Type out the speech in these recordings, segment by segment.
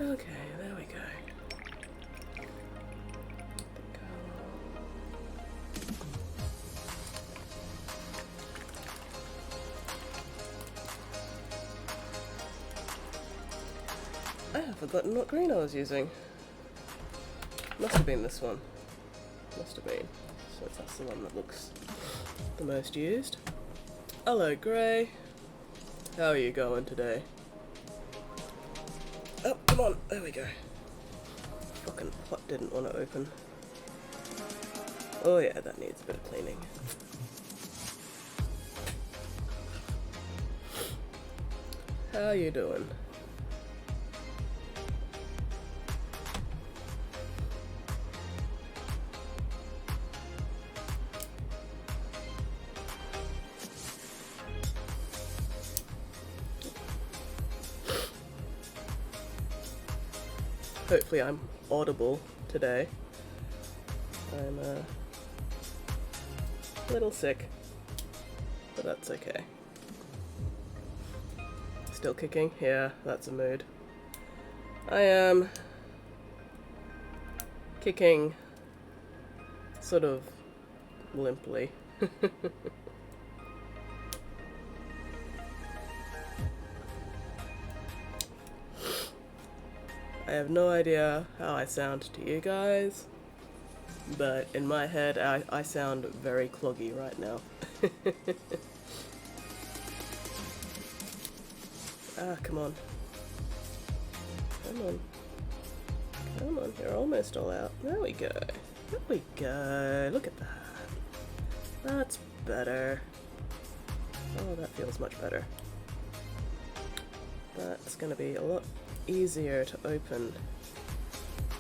Okay, there we go. I have forgotten what green I was using. Must have been this one. Must have been. So that's the one that looks the most used. Hello, Grey. How are you going today? Oh, come on. There we go. Fucking pot didn't want to open. Oh yeah, that needs a bit of cleaning. How you doing? Hopefully I'm audible today. I'm a little sick, but that's okay. Still kicking? Yeah, that's a mood. I am kicking sort of limply. I have no idea how I sound to you guys, but in my head I sound very cloggy right now. Ah, come on. Come on. Come on, you're almost all out. There we go. There we go. Look at that. That's better. Oh, that feels much better. That's going to be a lot easier to open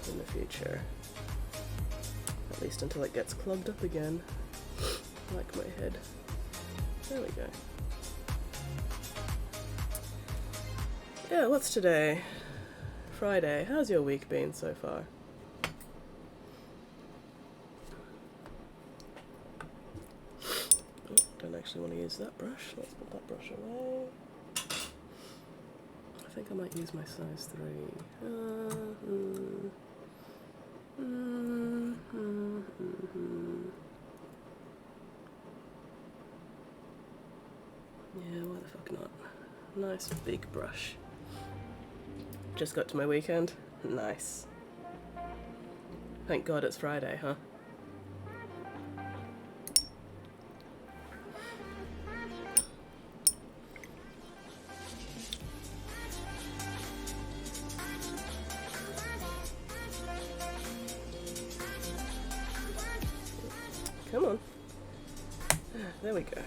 in the future. At least until it gets clogged up again. Like my head. There we go. Yeah, what's today? Friday. How's your week been so far? Oh, don't actually want to use that brush. Let's put that brush away. I think I might use my size 3. Yeah, why the fuck not? Nice big brush. Just got to my weekend. Nice. Thank God it's Friday, huh? Come on. There we go.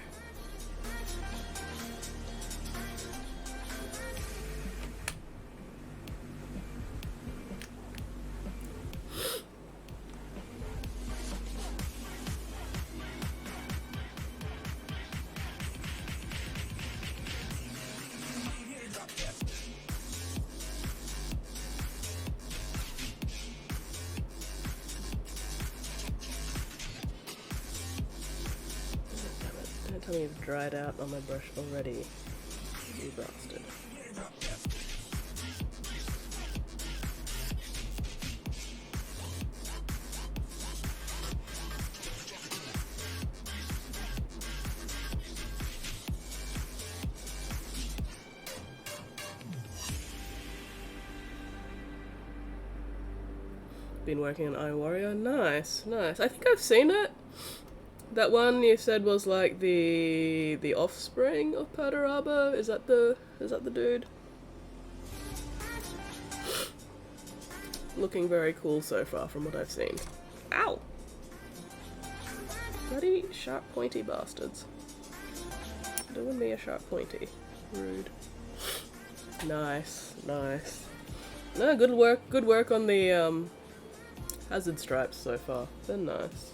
Don't tell me you've dried out on my brush already, you bastard. Been working on iWarrior. Nice, nice. I think I've seen it. That one you said was like the offspring of Padaraba. Is that the dude? Looking very cool so far from what I've seen. Ow! Bloody sharp pointy bastards. Doing me a sharp pointy. Rude. Nice, nice. No, good work on the hazard stripes so far. They're nice.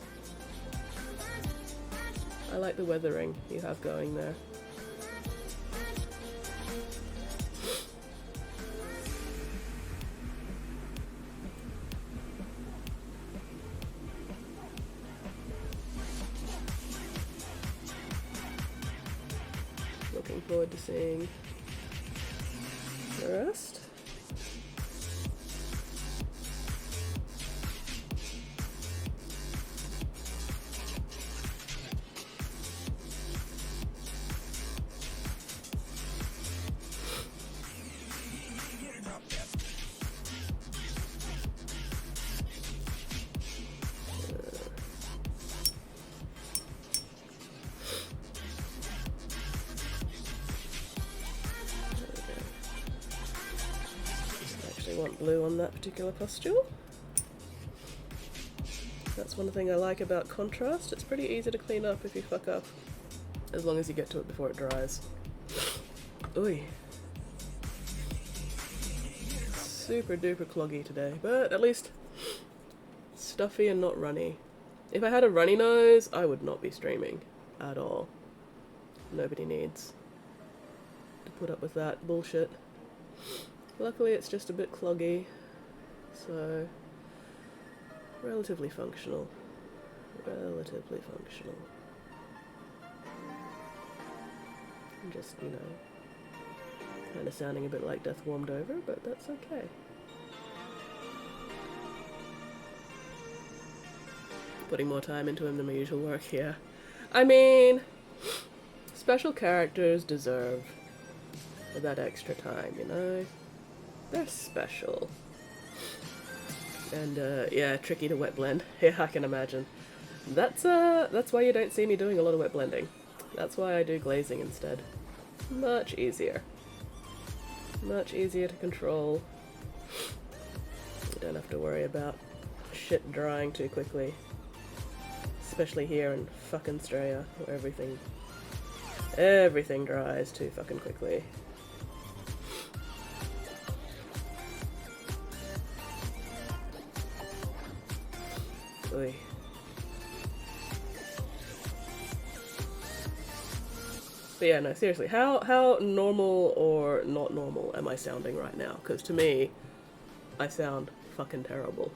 I like the weathering you have going there. Looking forward to seeing the rest. want blue on that particular pustule. That's one thing I like about contrast. It's pretty easy to clean up if you fuck up, as long as you get to it before it dries. Oi. Super duper cloggy today, but at least stuffy and not runny. If I had a runny nose, I would not be streaming at all. Nobody needs to put up with that bullshit. Luckily it's just a bit cloggy, so relatively functional. Relatively functional. I'm just, you know, kind of sounding a bit like Death Warmed Over, but that's okay. Putting more time into him than my usual work here. I mean, special characters deserve that extra time, you know? They're special. And, yeah, tricky to wet blend. Yeah, I can imagine. That's why you don't see me doing a lot of wet blending. That's why I do glazing instead. Much easier. Much easier to control. You don't have to worry about shit drying too quickly. Especially here in fucking Australia, where everything dries too fucking quickly. Oy. But yeah, no, seriously, how normal or not normal am I sounding right now? Because to me, I sound fucking terrible.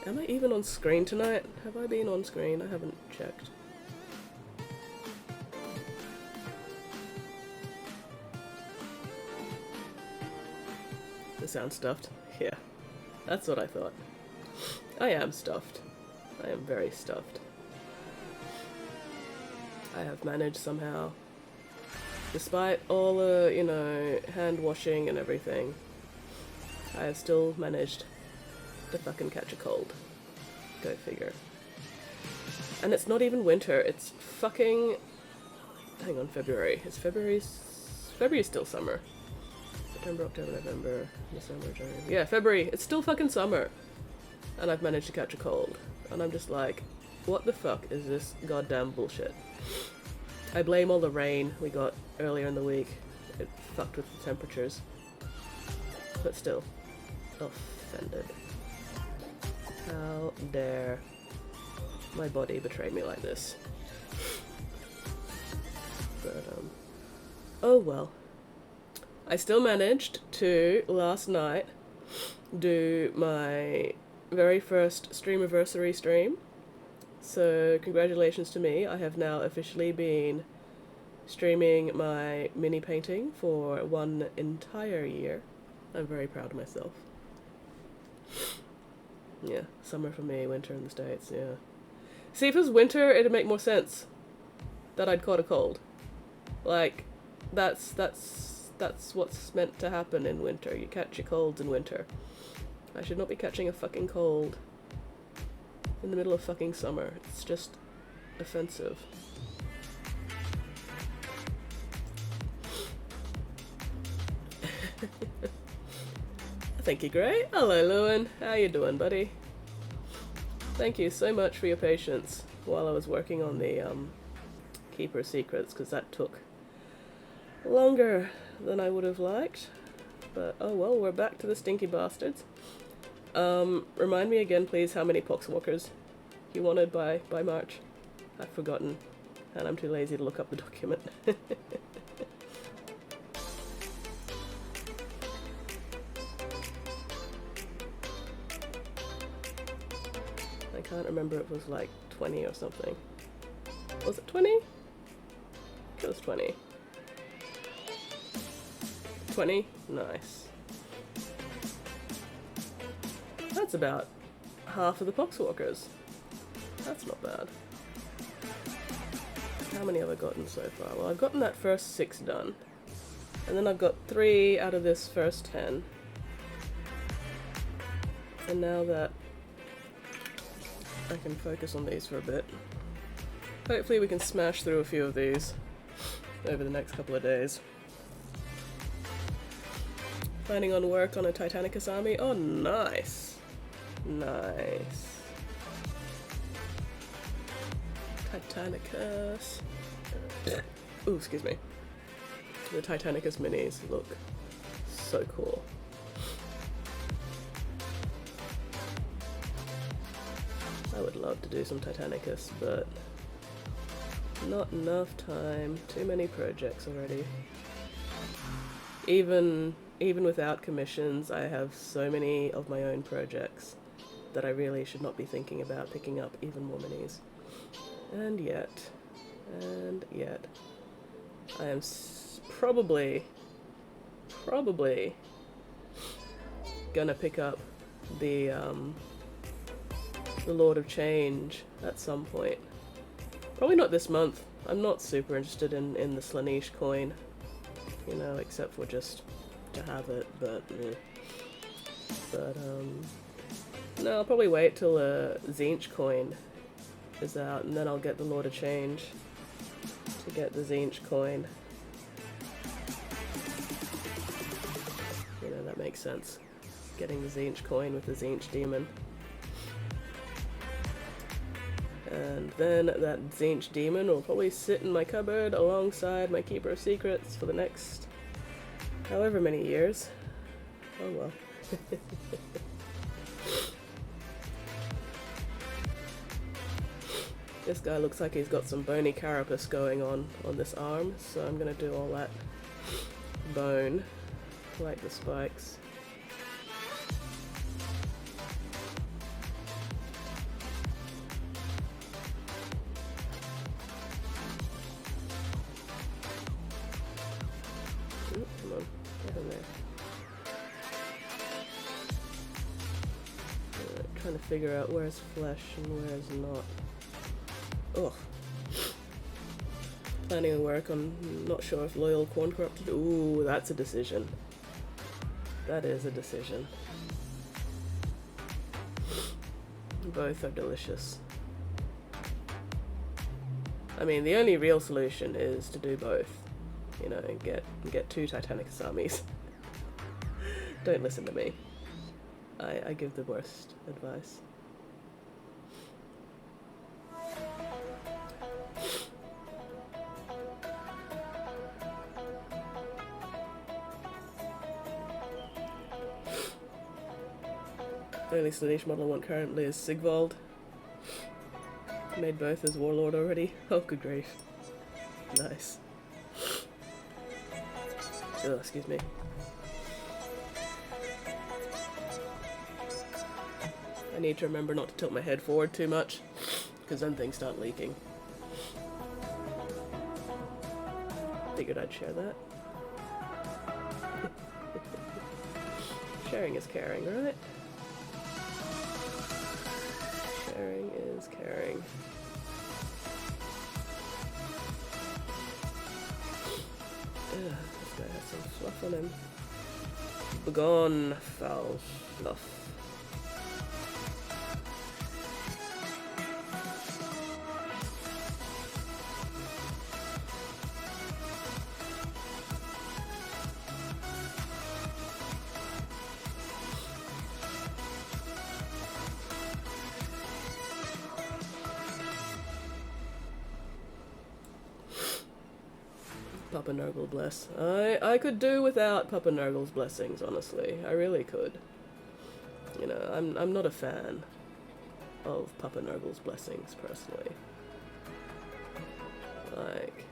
Am I even on screen tonight? Have I been on screen? I haven't checked. I sound stuffed? Yeah, that's what I thought. I am stuffed. I am very stuffed. I have managed somehow, despite all the, you know, hand washing and everything, I have still managed to fucking catch a cold. Go figure. And it's not even winter, it's fucking... Hang on, February. February's still summer. September, October, November, December, January. Yeah, February. It's still fucking summer. And I've managed to catch a cold. And I'm just like, what the fuck is this goddamn bullshit? I blame all the rain we got earlier in the week. It fucked with the temperatures. But still, offended. How dare my body betray me like this? But, oh well. I still managed to, last night, do my very first Streamiversary stream. So, congratulations to me. I have now officially been streaming my mini painting for 1 entire year. I'm very proud of myself. Yeah, summer for me, winter in the States, yeah. See, if it was winter, it'd make more sense that I'd caught a cold. Like, that's what's meant to happen in winter. You catch your colds in winter. I should not be catching a fucking cold in the middle of fucking summer. It's just offensive. Thank you, Gray. Hello, Lewin. How you doing, buddy? Thank you so much for your patience while I was working on the Keeper Secrets, because that took longer than I would have liked. But oh well, we're back to the stinky bastards. Remind me again, please, how many Poxwalkers you wanted by March. I've forgotten, and I'm too lazy to look up the document. I can't remember, it was like 20 or something. Was it 20? It was 20. 20? Nice. That's about half of the Poxwalkers. That's not bad. How many have I gotten so far? Well, I've gotten that first 6 done. And then I've got 3 out of this first 10. And now that I can focus on these for a bit, hopefully we can smash through a few of these over the next couple of days. Planning on work on a Titanicus army? Oh, nice. Nice. Titanicus. Ooh, excuse me. The Titanicus minis look so cool. I would love to do some Titanicus, but not enough time. Too many projects already. Even without commissions, I have so many of my own projects that I really should not be thinking about picking up even more minis. And yet, I am probably gonna pick up the Lord of Change at some point. Probably not this month. I'm not super interested in the Slaanesh coin, you know, except for just to have it, but no, I'll probably wait till a Tzeentch coin is out, and then I'll get the Lord of Change to get the Tzeentch coin. You know, that makes sense. Getting the Tzeentch coin with the Tzeentch demon. And then that Tzeentch demon will probably sit in my cupboard alongside my Keeper of Secrets for the next however many years. Oh well. This guy looks like he's got some bony carapace going on this arm, so I'm gonna do all that bone, like the spikes. Ooh, come on, get in there. Trying to figure out where's flesh and where's not. Ugh. Planning on work on, not sure if Loyal Corn Corrupted. Ooh, that's a decision. That is a decision. Both are delicious. I mean, the only real solution is to do both. You know, and get 2 Titanicus armies. Don't listen to me. I give the worst advice. The only Slaanesh model I want currently is Sigvald. Made both as Warlord already. Oh, good grief. Nice. Oh, excuse me. I need to remember not to tilt my head forward too much, because then things start leaking. Figured I'd share that. Sharing is caring, right? Sharing is caring. Ugh, this guy has some fluff on him. Begone, foul fluff. Papa Nurgle bless. I could do without Papa Nurgle's blessings, honestly. I really could. You know, I'm not a fan of Papa Nurgle's blessings, personally. Like,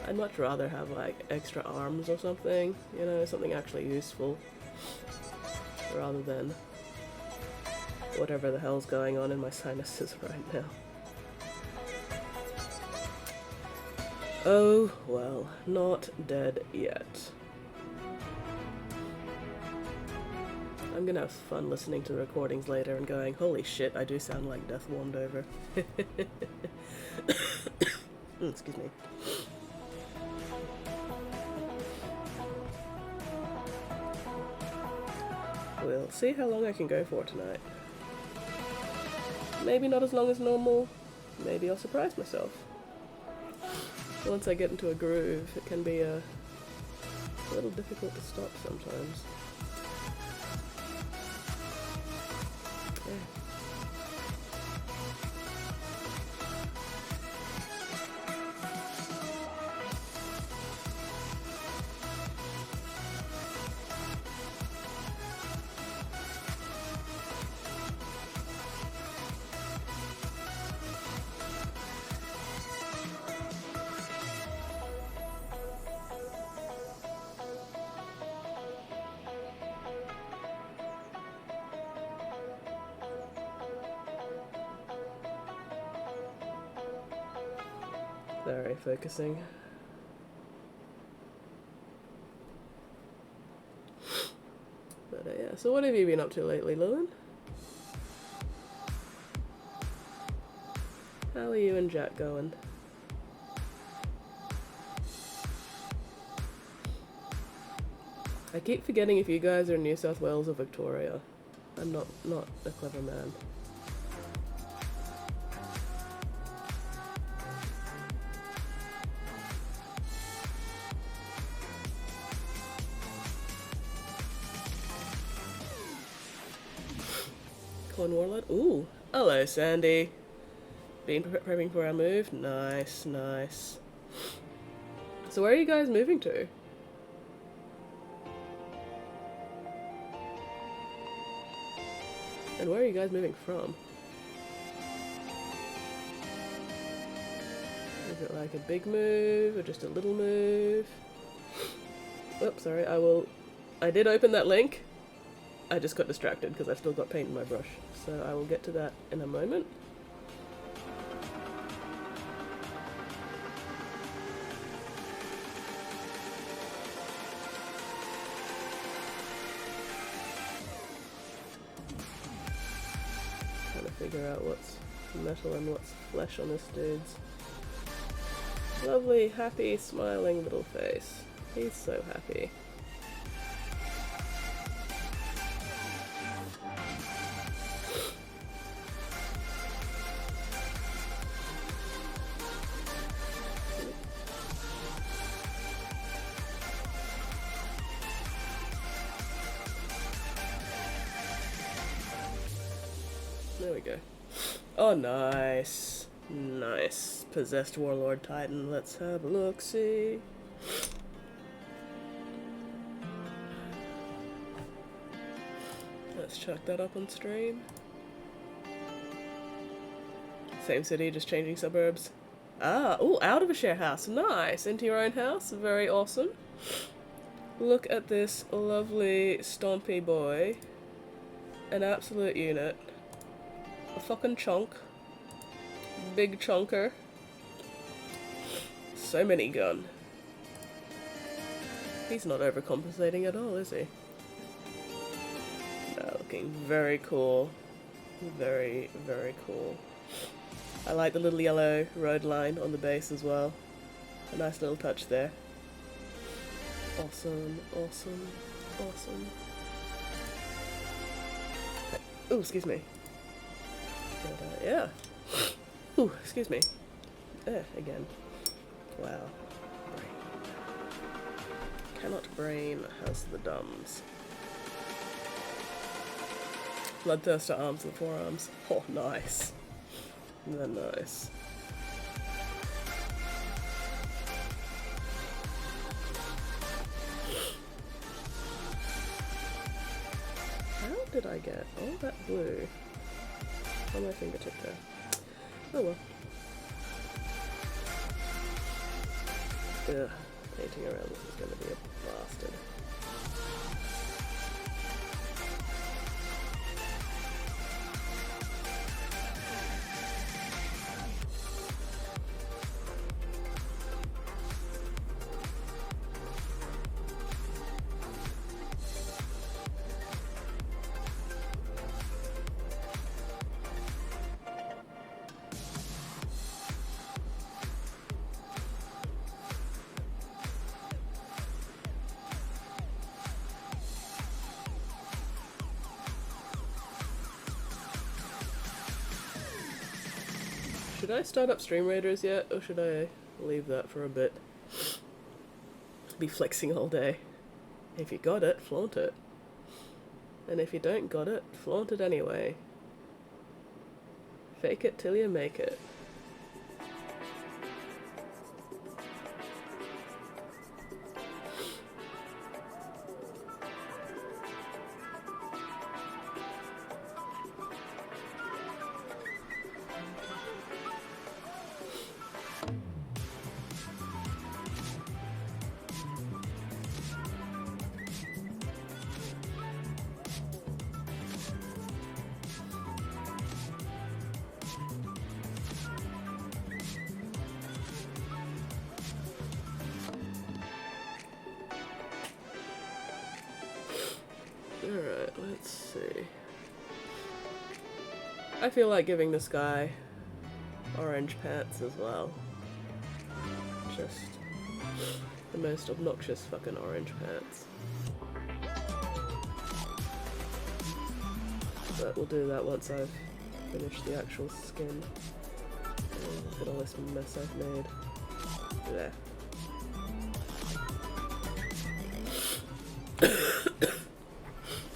I'd much rather have, like, extra arms or something, you know, something actually useful, rather than whatever the hell's going on in my sinuses right now. Oh, well, not dead yet. I'm gonna have fun listening to the recordings later and going, holy shit, I do sound like Death Warmed Over. Excuse me. We'll see how long I can go for tonight. Maybe not as long as normal. Maybe I'll surprise myself. Once I get into a groove, it can be a a little difficult to stop sometimes. Yeah. Very focusing. But yeah, so what have you been up to lately, Lewin? How are you and Jack going? I keep forgetting if you guys are in New South Wales or Victoria. I'm not a clever man. Cornwall. Ooh, hello, Sandy. Been prepping for our move. Nice, nice. So where are you guys moving to? And where are you guys moving from? Is it like a big move or just a little move? Oops, sorry, I did open that link. I just got distracted because I've still got paint in my brush. So I will get to that in a moment. Trying to figure out what's metal and what's flesh on this dude's lovely, happy, smiling little face. He's so happy. There we go. Oh, nice. Nice. Possessed Warlord Titan. Let's have a look-see. Let's chuck that up on stream. Same city, just changing suburbs. Ah, oh, out of a share house. Nice. Into your own house. Very awesome. Look at this lovely stompy boy. An absolute unit. A fucking chunk. Big chunker. So many gun. He's not overcompensating at all, is he? No, looking very cool. Very, very cool. I like the little yellow road line on the base as well. A nice little touch there. Awesome, awesome, awesome. Oh, excuse me. But, yeah. Ooh, excuse me. Again. Wow. Brain. Cannot brain has the dumbs. Bloodthirster arms and forearms. Oh, nice. They're nice. How did I get all that blue on my fingertip there? Oh well. Ugh, painting around this is gonna be a bastard. Should I start up Stream Raiders yet, or should I leave that for a bit? Be flexing all day. If you got it, flaunt it. And if you don't got it, flaunt it anyway. Fake it till you make it. Alright, let's see. I feel like giving this guy orange pants as well. Just the most obnoxious fucking orange pants. But we'll do that once I've finished the actual skin. Look at all this mess I've made. There.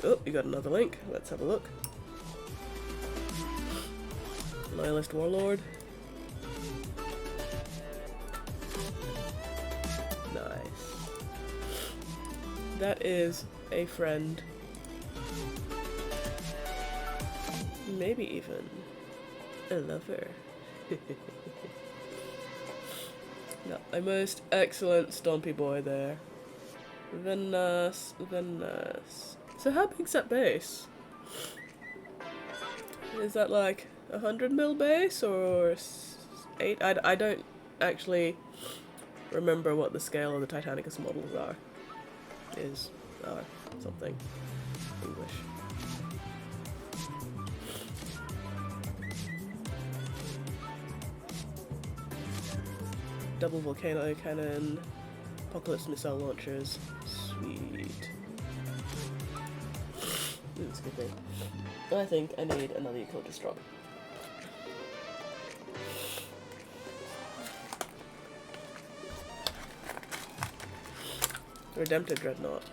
Oh, you got another link. Let's have a look. Nihilist Warlord. Nice. That is a friend. Maybe even a lover. No, a most excellent stompy boy there. Venice. So how big's that base? Is that like 100 mil base or 8? I don't actually remember what the scale of the Titanicus models are. Are something English. Double volcano cannon, apocalypse missile launchers. Sweet. Ooh, excuse me. I think I need another Utility drop. Redemptive Dreadnought.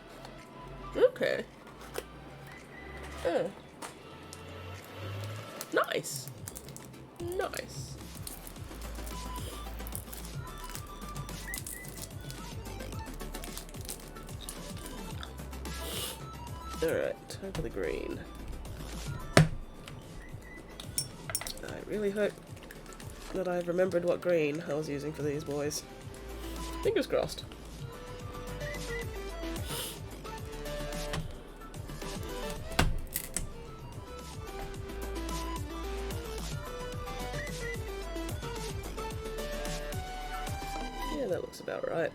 Okay. Oh. Nice. Nice. Alright, time for the green. I really hope that I've remembered what green I was using for these boys. Fingers crossed. Yeah, that looks about right.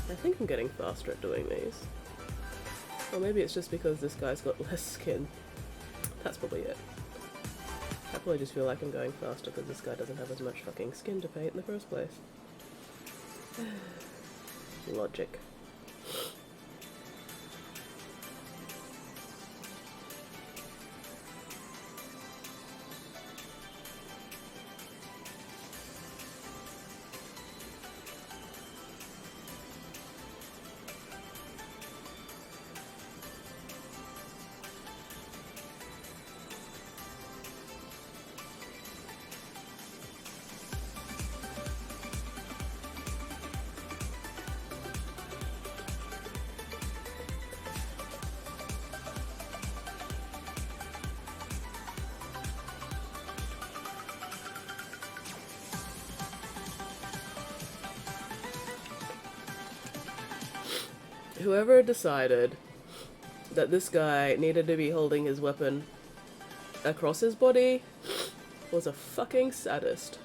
I think I'm getting faster at doing these. Or maybe it's just because this guy's got less skin. That's probably it. I probably just feel like I'm going faster because this guy doesn't have as much fucking skin to paint in the first place. Logic. Whoever decided that this guy needed to be holding his weapon across his body was a fucking sadist.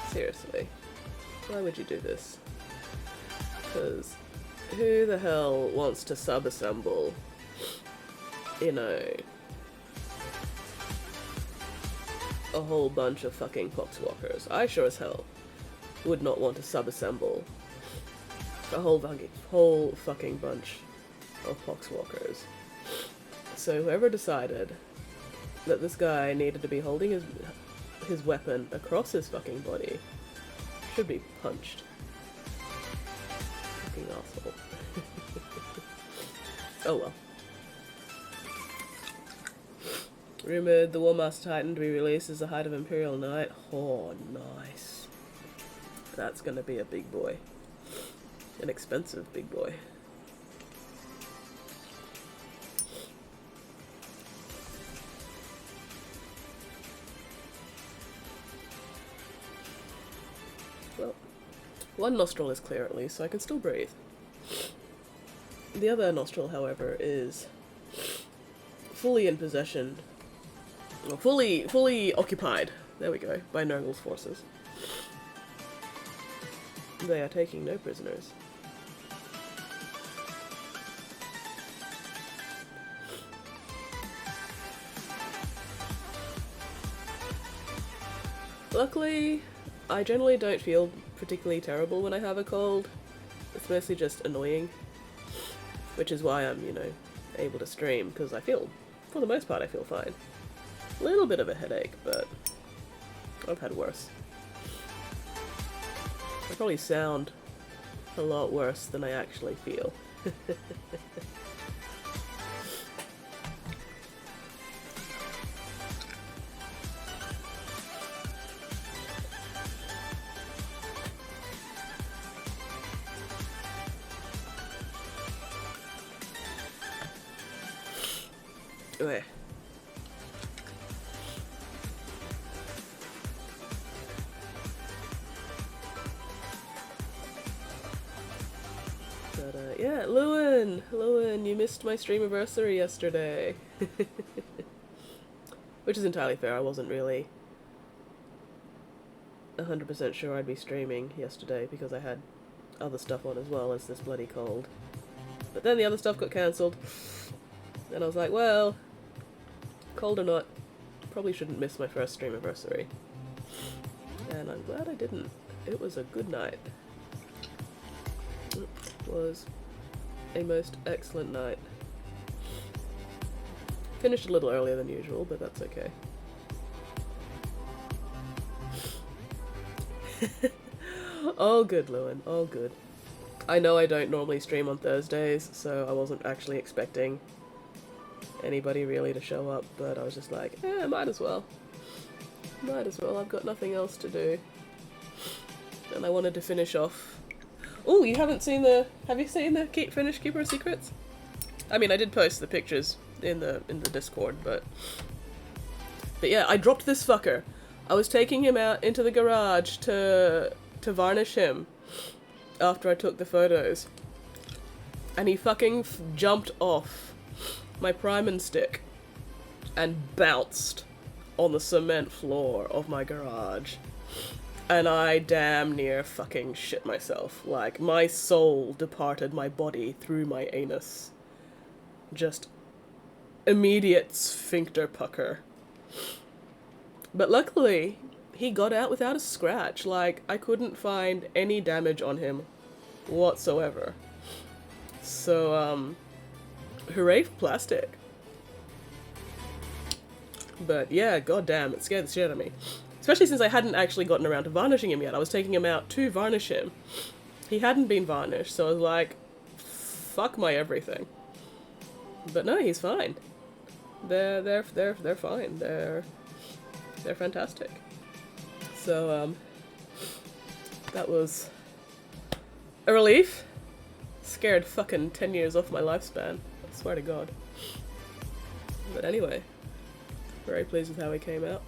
Seriously. Why would you do this? Because who the hell wants to sub-assemble, you know, a whole bunch of fucking Poxwalkers? I sure as hell would not want to sub-assemble a whole fucking bunch of Poxwalkers. So whoever decided that this guy needed to be holding his weapon across his fucking body should be punched. Fucking asshole. Oh well. Rumored the War Master Titan to be released as the Height of Imperial Night. Oh, nice. That's gonna be a big boy. An expensive big boy. Well, one nostril is clear at least, so I can still breathe. The other nostril, however, is fully in possession, well, fully occupied, there we go, by Nurgle's forces. They are taking no prisoners. Luckily, I generally don't feel particularly terrible when I have a cold. It's mostly just annoying. Which is why I'm, you know, able to stream, because I feel, for the most part, I feel fine. A little bit of a headache, but I've had worse. I probably sound a lot worse than I actually feel. Okay. But, yeah, Lewin, you missed my stream anniversary yesterday. Which is entirely fair, I wasn't really 100% sure I'd be streaming yesterday because I had other stuff on as well as this bloody cold. But then the other stuff got cancelled, and I was like, well, cold or not, probably shouldn't miss my first stream anniversary. And I'm glad I didn't. It was a good night. It was a most excellent night. Finished a little earlier than usual, but that's okay. All good, Lewin, all good. I know I don't normally stream on Thursdays, so I wasn't actually expecting anybody really to show up, but I was just like, might as well. Might as well, I've got nothing else to do. And I wanted to finish off. Oh, you haven't seen the, have you seen the finished Keeper of Secrets? I mean, I did post the pictures in the Discord, but yeah, I dropped this fucker. I was taking him out into the garage to varnish him after I took the photos, and he fucking jumped off my priming stick and bounced on the cement floor of my garage, and I damn near fucking shit myself. Like, my soul departed my body through my anus. Just immediate sphincter pucker. But luckily, he got out without a scratch. Like, I couldn't find any damage on him whatsoever. So, hooray for plastic. But yeah, goddamn, it scared the shit out of me. Especially since I hadn't actually gotten around to varnishing him yet. I was taking him out to varnish him. He hadn't been varnished, so I was like, fuck my everything. But no, he's fine. They're fine. They're fantastic. So, that was a relief. Scared fucking 10 years off my lifespan. I swear to God. But anyway, very pleased with how he came out.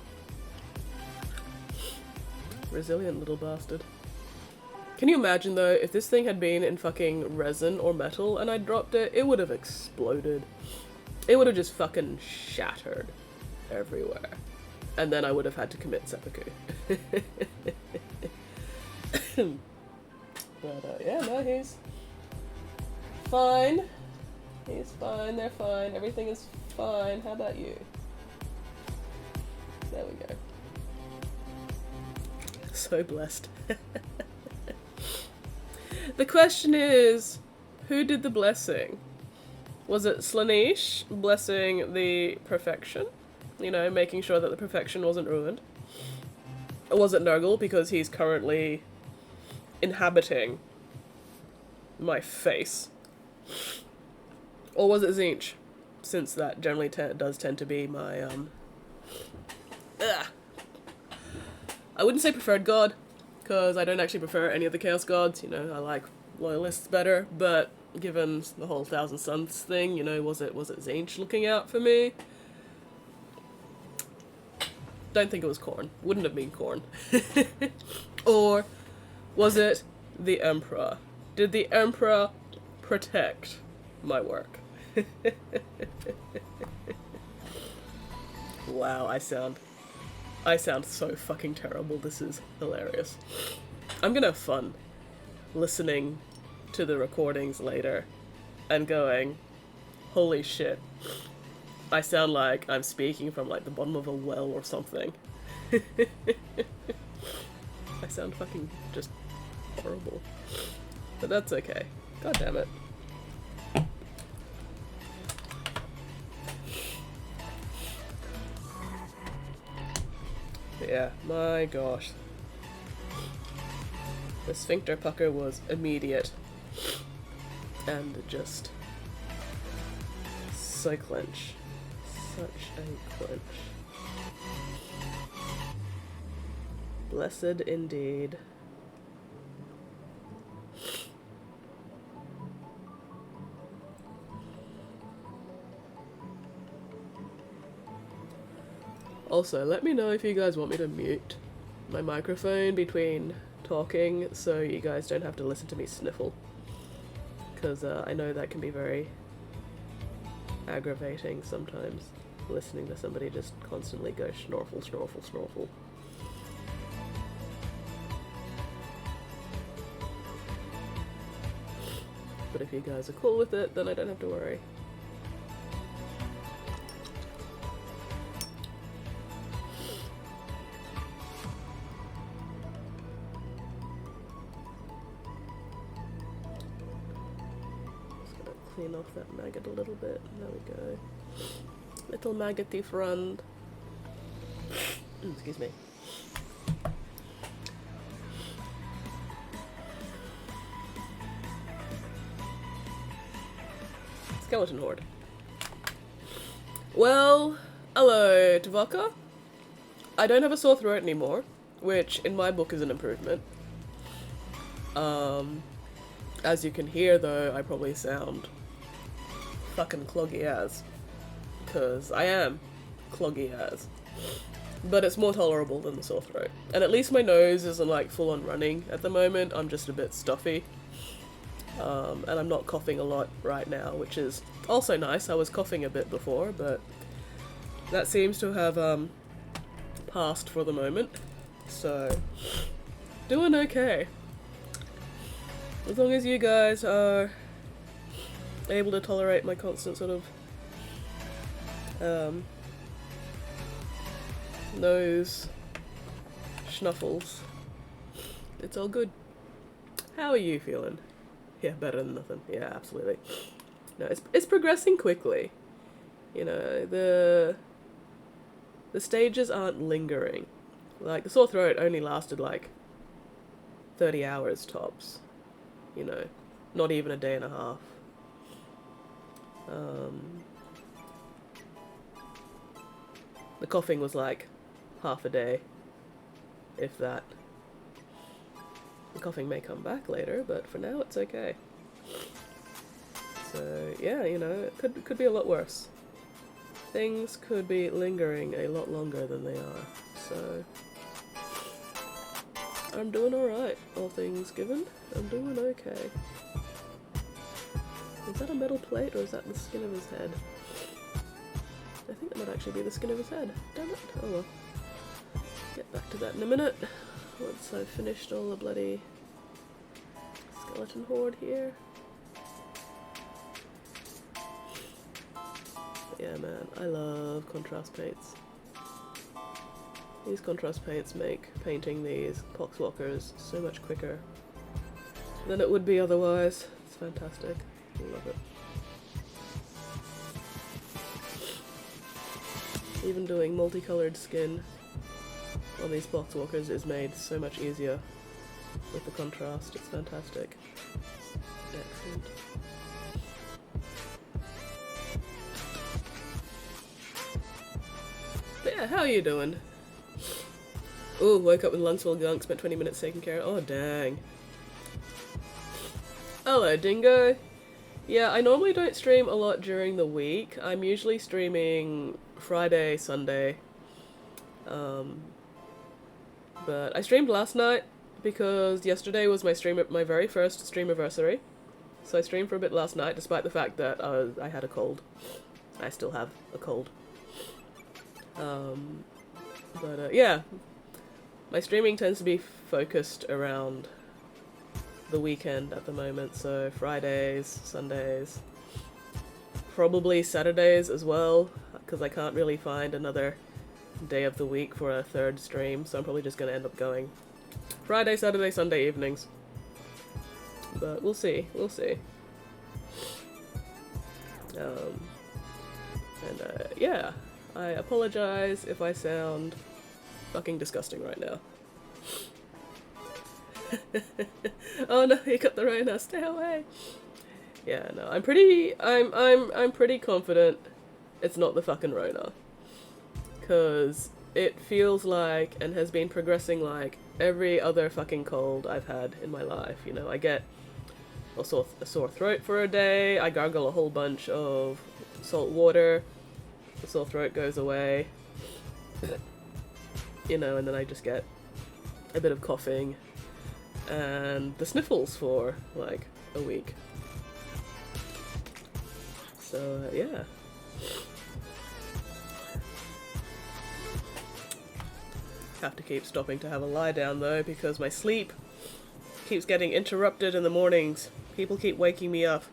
Resilient little bastard. Can you imagine though, if this thing had been in fucking resin or metal and I dropped it, it would have exploded. It would have just fucking shattered everywhere. And then I would have had to commit seppuku. But yeah, no, he's fine. He's fine, they're fine, everything is fine. How about you? There we go. So blessed. The question is, who did the blessing? Was it Slaanesh blessing the perfection? You know, making sure that the perfection wasn't ruined? Or was it Nurgle because he's currently inhabiting my face? Or was it Tzeentch? Since that generally does tend to be my, I wouldn't say preferred god, because I don't actually prefer any of the Chaos gods, you know, I like Loyalists better, but given the whole Thousand Suns thing, you know, was it Tzeentch looking out for me? Don't think it was Khorne. Wouldn't have been Khorne. Or was it the Emperor? Did the Emperor protect my work? Wow, I sound so fucking terrible. This is hilarious. I'm gonna have fun listening to the recordings later and going, holy shit, I sound like I'm speaking from like the bottom of a well or something. I sound fucking just horrible. But that's okay. God damn it. But yeah, my gosh. The sphincter pucker was immediate. And just so clench. Such a clench. Blessed indeed. Also, let me know if you guys want me to mute my microphone between talking so you guys don't have to listen to me sniffle. Because I know that can be very aggravating sometimes, listening to somebody just constantly go snorfle, snorfle, snorfle. But if you guys are cool with it, then I don't have to worry. Clean off that maggot a little bit. There we go. Little maggoty friend. Excuse me. Skeleton horde. Well, hello, Tvaka. I don't have a sore throat anymore, which in my book is an improvement. As you can hear though, I probably sound fucking cloggy as, because I am cloggy as, but it's more tolerable than the sore throat, and at least my nose isn't like full on running at the moment. I'm just a bit stuffy, and I'm not coughing a lot right now, which is also nice. I was coughing a bit before, but that seems to have passed for the moment, so doing okay. As long as you guys are able to tolerate my constant sort of nose schnuffles, it's all good. How are you feeling? Yeah, better than nothing. Yeah, absolutely. No, it's progressing quickly. You know, the stages aren't lingering. Like, the sore throat only lasted like 30 hours tops. You know, not even a day and a half. The coughing was like half a day, if that. The coughing may come back later, but for now it's okay. So yeah, you know, it could be a lot worse. Things could be lingering a lot longer than they are. So I'm doing alright, all things given. I'm doing okay. Is that a metal plate or is that the skin of his head? I think that might actually be the skin of his head. Damn it. Oh well. Get back to that in a minute. Once I've finished all the bloody skeleton horde here. But yeah man, I love contrast paints. These contrast paints make painting these Poxwalkers so much quicker than it would be otherwise. It's fantastic. I love it. Even doing multicolored skin on these Poxwalkers is made so much easier with the contrast. It's fantastic. Excellent. But yeah, how are you doing? Ooh, woke up with lungs full of gunk, spent 20 minutes taking care of. Oh, dang. Hello, Dingo. Yeah, I normally don't stream a lot during the week. I'm usually streaming Friday, Sunday. But I streamed last night because yesterday was my very first streamiversary. So I streamed for a bit last night, despite the fact that I had a cold. I still have a cold. Yeah. My streaming tends to be focused around the weekend at the moment, so Fridays, Sundays, probably Saturdays as well, because I can't really find another day of the week for a third stream, so I'm probably just going to end up going Friday, Saturday, Sunday evenings. But we'll see, we'll see. Yeah, I apologize if I sound fucking disgusting right now. Oh no, you got the Rona, stay away. Yeah, no, I'm pretty confident it's not the fucking Rona. 'Cause it feels like, and has been progressing like, every other fucking cold I've had in my life. You know, I get a sore throat for a day, I gargle a whole bunch of salt water, the sore throat goes away. You know, and then I just get a bit of coughing and the sniffles for like a week. So yeah. Have to keep stopping to have a lie down though, because my sleep keeps getting interrupted in the mornings. People keep waking me up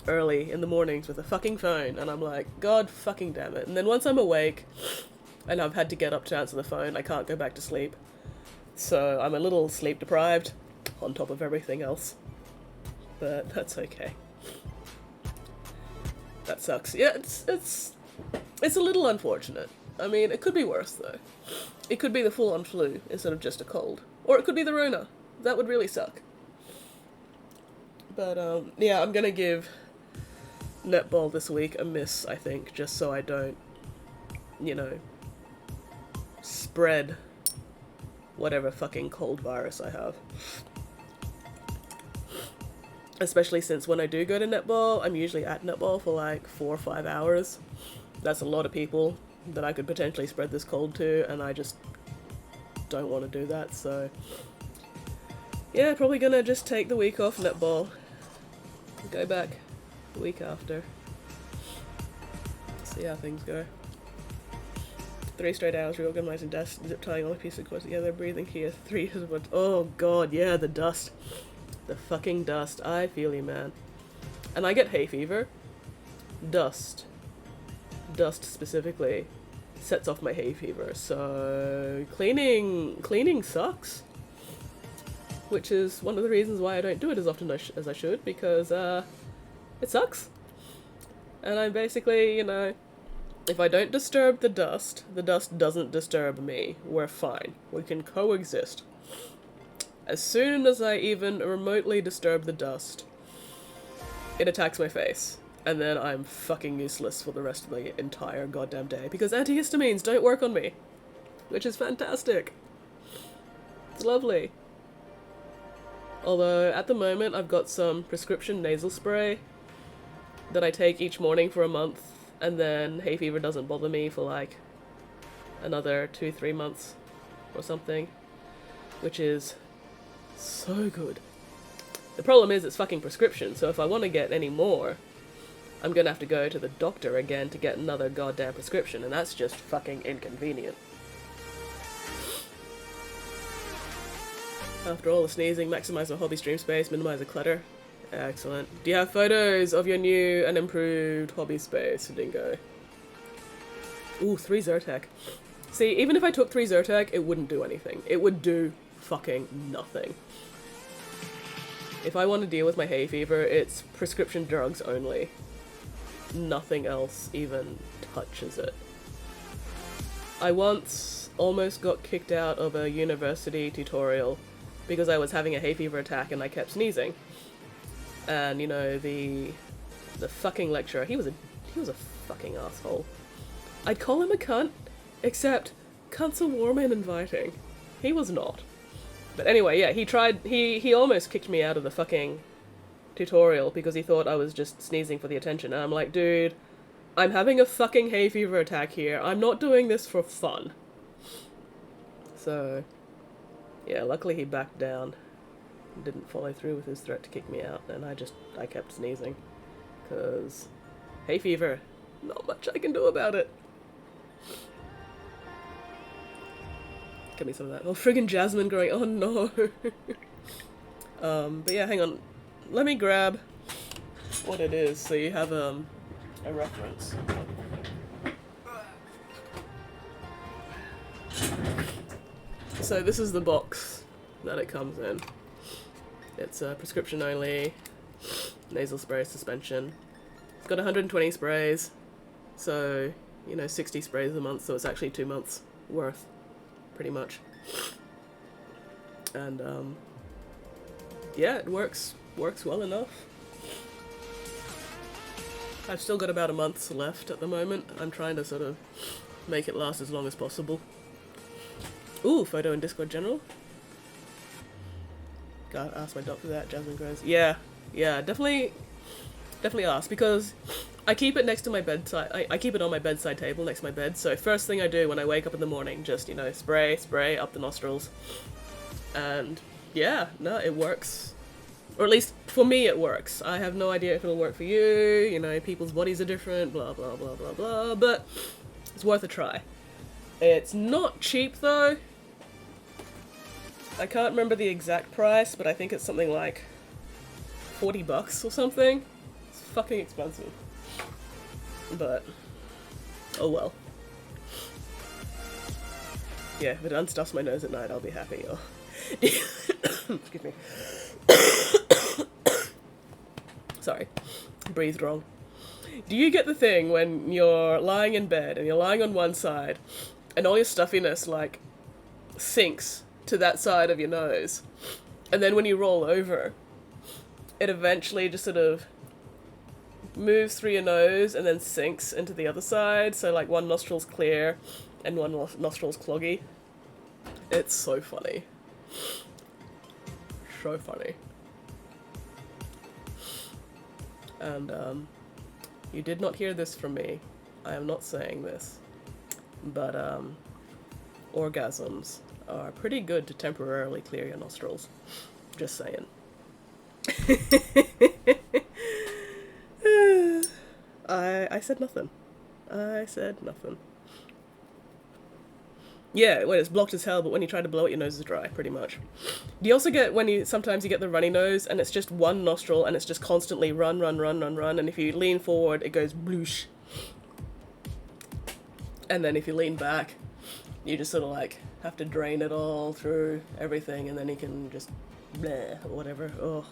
early in the mornings with a fucking phone, and I'm like, God fucking damn it. And then once I'm awake and I've had to get up to answer the phone, I can't go back to sleep. So I'm a little sleep deprived on top of everything else. But that's okay. That sucks. Yeah, it's a little unfortunate. I mean, it could be worse though. It could be the full-on flu instead of just a cold. Or it could be the Rona. That would really suck. But yeah, I'm gonna give netball this week a miss, I think, just so I don't, you know, spread whatever fucking cold virus I have. Especially since when I do go to netball, I'm usually at netball for like 4 or 5 hours. That's a lot of people that I could potentially spread this cold to, and I just don't want to do that, so yeah, probably gonna just take the week off netball. Go back the week after. See how things go. 3 straight hours reorganizing desk, zip tying all a piece of cord together, breathing here, 3 is what. Oh god, yeah, the dust. The fucking dust. I feel you, man. And I get hay fever. Dust specifically sets off my hay fever, so cleaning sucks. Which is one of the reasons why I don't do it as often as I should, because it sucks. And I'm basically, you know, if I don't disturb the dust doesn't disturb me. We're fine. We can coexist. As soon as I even remotely disturb the dust, it attacks my face. And then I'm fucking useless for the rest of the entire goddamn day, because antihistamines don't work on me. Which is fantastic. It's lovely. Although, at the moment, I've got some prescription nasal spray that I take each morning for a month, and then hay fever doesn't bother me for like another 2-3 months or something. which is so good. The problem is it's fucking prescription, so if I want to get any more, I'm gonna have to go to the doctor again to get another goddamn prescription, and that's just fucking inconvenient. After all the sneezing, maximize the hobby stream space, minimize the clutter. Excellent. Do you have photos of your new and improved hobby space, Dingo? Ooh, 3 Zyrtec. See, even if I took 3 Zyrtec, it wouldn't do anything. It would do fucking nothing. If I want to deal with my hay fever, it's prescription drugs only. Nothing else even touches it. I once almost got kicked out of a university tutorial because I was having a hay fever attack and I kept sneezing. And, you know, the fucking lecturer, he was a fucking asshole. I'd call him a cunt, except cunts are warm and inviting. He was not. But anyway, yeah, he almost kicked me out of the fucking tutorial because he thought I was just sneezing for the attention. And I'm like, dude, I'm having a fucking hay fever attack here. I'm not doing this for fun. So, yeah, luckily he backed down. Didn't follow through with his threat to kick me out, and I kept sneezing. Because hay fever, not much I can do about it. Give me some of that. Oh, friggin' jasmine growing. Oh no. But yeah, hang on. Let me grab what it is so you have a reference. So this is the box that it comes in. It's a prescription only nasal spray suspension. It's got 120 sprays, so, you know, 60 sprays a month, so it's actually 2 months worth, pretty much. And, yeah, it works well enough. I've still got about a month left at the moment. I'm trying to sort of make it last as long as possible. Ooh, photo in Discord General. Gotta ask my doctor that, Jasmine grows. Yeah, definitely ask, because I keep it next to my bedside. I keep it on my bedside table next to my bed, so first thing I do when I wake up in the morning, just, you know, spray up the nostrils. And yeah, no, it works. Or at least for me it works. I have no idea if it'll work for you, you know, people's bodies are different, blah blah blah blah blah, but it's worth a try. It's not cheap though. I can't remember the exact price, but I think it's something like $40 or something. It's fucking expensive. But, oh well. Yeah, if it unstuffs my nose at night, I'll be happy. Oh. Excuse me. Sorry. Breathed wrong. Do you get the thing when you're lying in bed and you're lying on one side and all your stuffiness, like, sinks to that side of your nose, and then when you roll over, it eventually just sort of moves through your nose and then sinks into the other side, so like one nostril's clear and one nostril's cloggy? It's so funny. So funny. And you did not hear this from me. I am not saying this, but orgasms are pretty good to temporarily clear your nostrils. Just saying. I said nothing. I said nothing. Yeah, when it's blocked as hell, but when you try to blow it, your nose is dry, pretty much. Do you also get, sometimes you get the runny nose, and it's just one nostril, and it's just constantly run, and if you lean forward, it goes bloosh. And then if you lean back, you just sort of like have to drain it all through everything, and then you can just bleh, or whatever. Oh,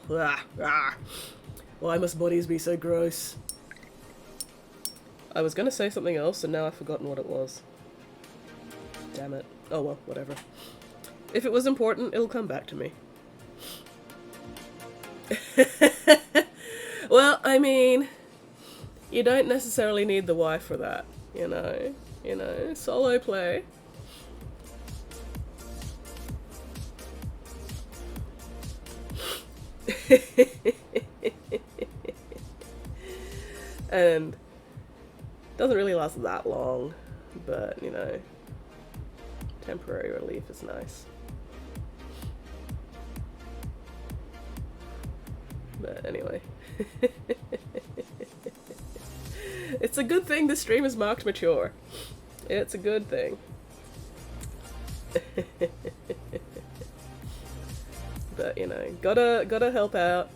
why must bodies be so gross? I was gonna say something else, and now I've forgotten what it was. Damn it. Oh well, whatever. If it was important, it'll come back to me. Well, I mean, you don't necessarily need the wife for that, you know? You know, solo play. And doesn't really last that long, but you know, temporary relief is nice. But anyway. It's a good thing this stream is marked mature. It's a good thing. But, you know, gotta help out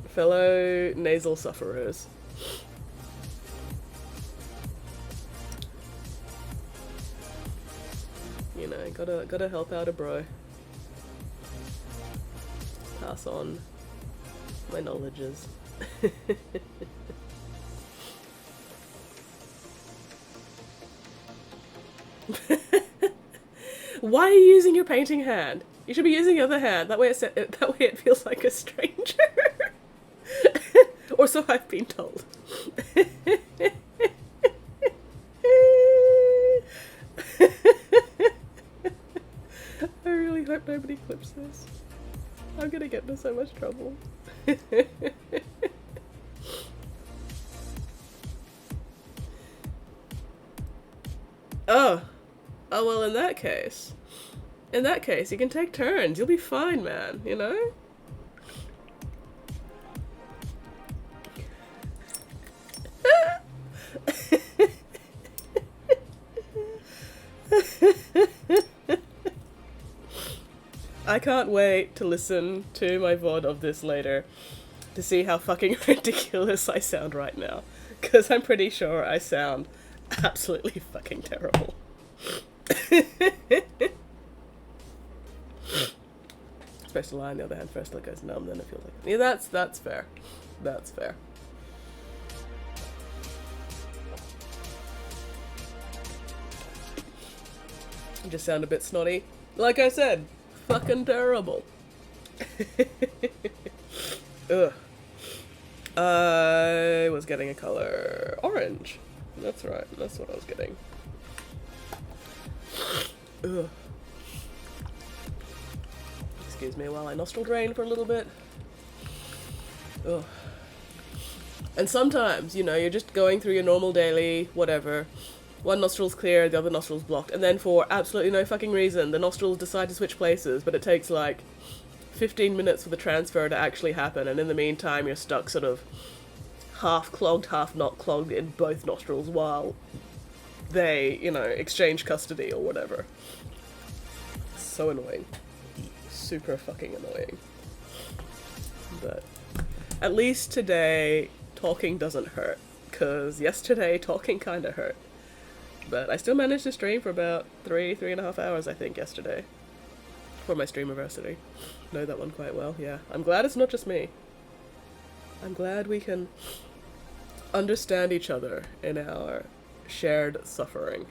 fellow nasal sufferers. You know, gotta help out a bro. Pass on my knowledges. Why are you using your painting hand? You should be using the other hand. That way it feels like a stranger. Or so I've been told. I really hope nobody clips this. I'm gonna get into so much trouble. Oh. Oh, well, in that case, you can take turns. You'll be fine, man, you know? I can't wait to listen to my VOD of this later to see how fucking ridiculous I sound right now. Because I'm pretty sure I sound absolutely fucking terrible. Supposed to lie on the other hand first, it goes numb, then it feels like... Yeah, that's fair. That's fair. I just sound a bit snotty. Like I said, fucking terrible. Ugh. I was getting a color orange. That's right, that's what I was getting. Ugh. Excuse me while I nostril drain for a little bit. Ugh. And sometimes, you know, you're just going through your normal daily whatever. One nostril's clear, the other nostril's blocked, and then for absolutely no fucking reason, the nostrils decide to switch places, but it takes like 15 minutes for the transfer to actually happen, and in the meantime you're stuck sort of half clogged, half not clogged in both nostrils while they, you know, exchange custody or whatever. So annoying. Super fucking annoying. But at least today talking doesn't hurt, because yesterday talking kinda hurt. But I still managed to stream for about 3.5 hours, I think, yesterday. For my Streamiversity. Know that one quite well, yeah. I'm glad it's not just me. I'm glad we can understand each other in our shared suffering.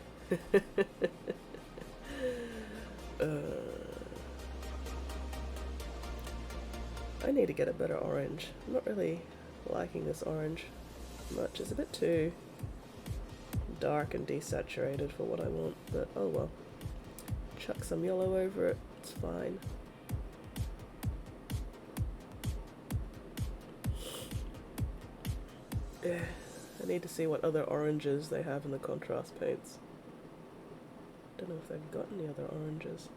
I need to get a better orange. I'm not really liking this orange much. It's a bit too dark and desaturated for what I want, but oh well. Chuck some yellow over it, it's fine. Yeah, I need to see what other oranges they have in the contrast paints. Don't know if they've got any other oranges.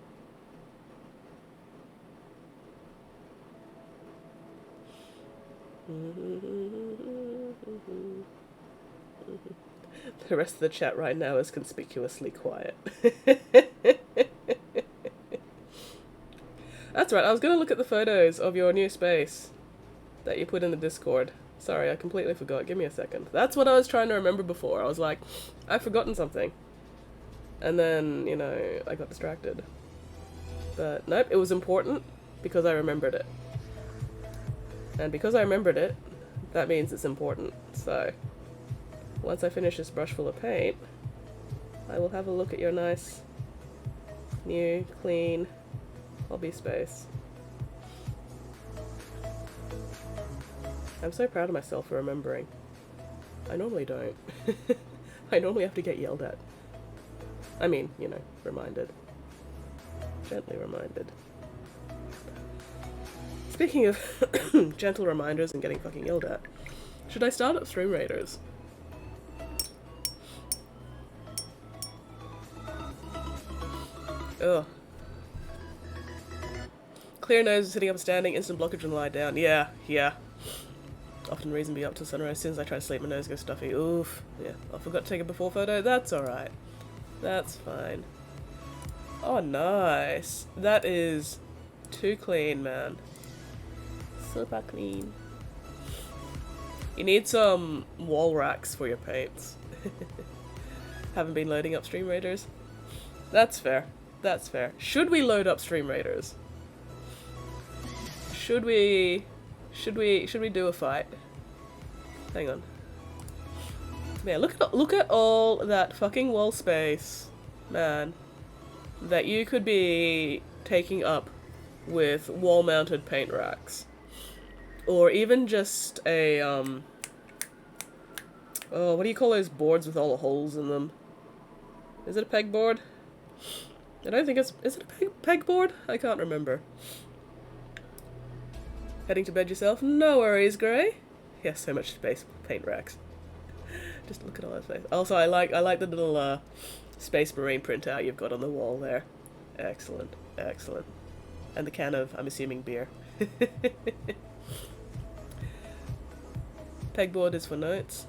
The rest of the chat right now is conspicuously quiet. That's right, I was gonna look at the photos of your new space that you put in the Discord. Sorry, I completely forgot. Give me a second. That's what I was trying to remember before. I was like, I've forgotten something. And then, you know, I got distracted. But nope, it was important because I remembered it. And because I remembered it, that means it's important. So once I finish this brush full of paint, I will have a look at your nice, new, clean hobby space. I'm so proud of myself for remembering. I normally don't. I normally have to get yelled at. I mean, you know, reminded. Gently reminded. Speaking of gentle reminders and getting fucking yelled at, should I start up Stream Raiders? Ugh. Clear nose, sitting up and standing, instant blockage and lie down. Yeah, yeah. Often reason be up till sunrise. As soon as I try to sleep, my nose goes stuffy. Oof. Yeah, I forgot to take a before photo. That's alright. That's fine. Oh, nice. That is too clean, man. Super clean. You need some wall racks for your paints. Haven't been loading up Stream Raiders? That's fair. That's fair. Should we load up Stream Raiders? Should we do a fight? Hang on. Yeah, look at all that fucking wall space, man, that you could be taking up with wall-mounted paint racks. Or even just a, oh, what do you call those boards with all the holes in them? Is it a pegboard? I don't think it's... Is it a pegboard? I can't remember. Heading to bed yourself? No worries, Gray. Yes, so much space for paint racks. Just look at all that space. Also, I like the little Space Marine printout you've got on the wall there. Excellent, excellent. And the can of, I'm assuming, beer. Pegboard is for notes.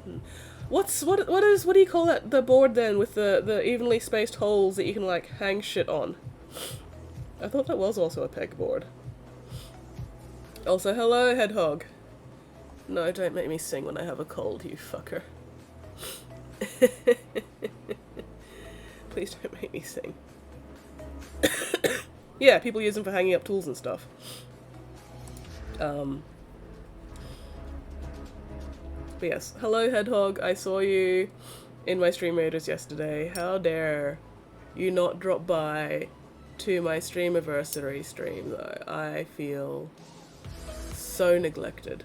What do you call that? The board then with the evenly spaced holes that you can like hang shit on. I thought that was also a pegboard. Also, hello, Hedgehog. No, don't make me sing when I have a cold, you fucker. Please don't make me sing. Yeah, people use them for hanging up tools and stuff. But yes, hello Hedgehog, I saw you in my Stream Raiders yesterday. How dare you not drop by to my Streamiversary stream though. I feel so neglected.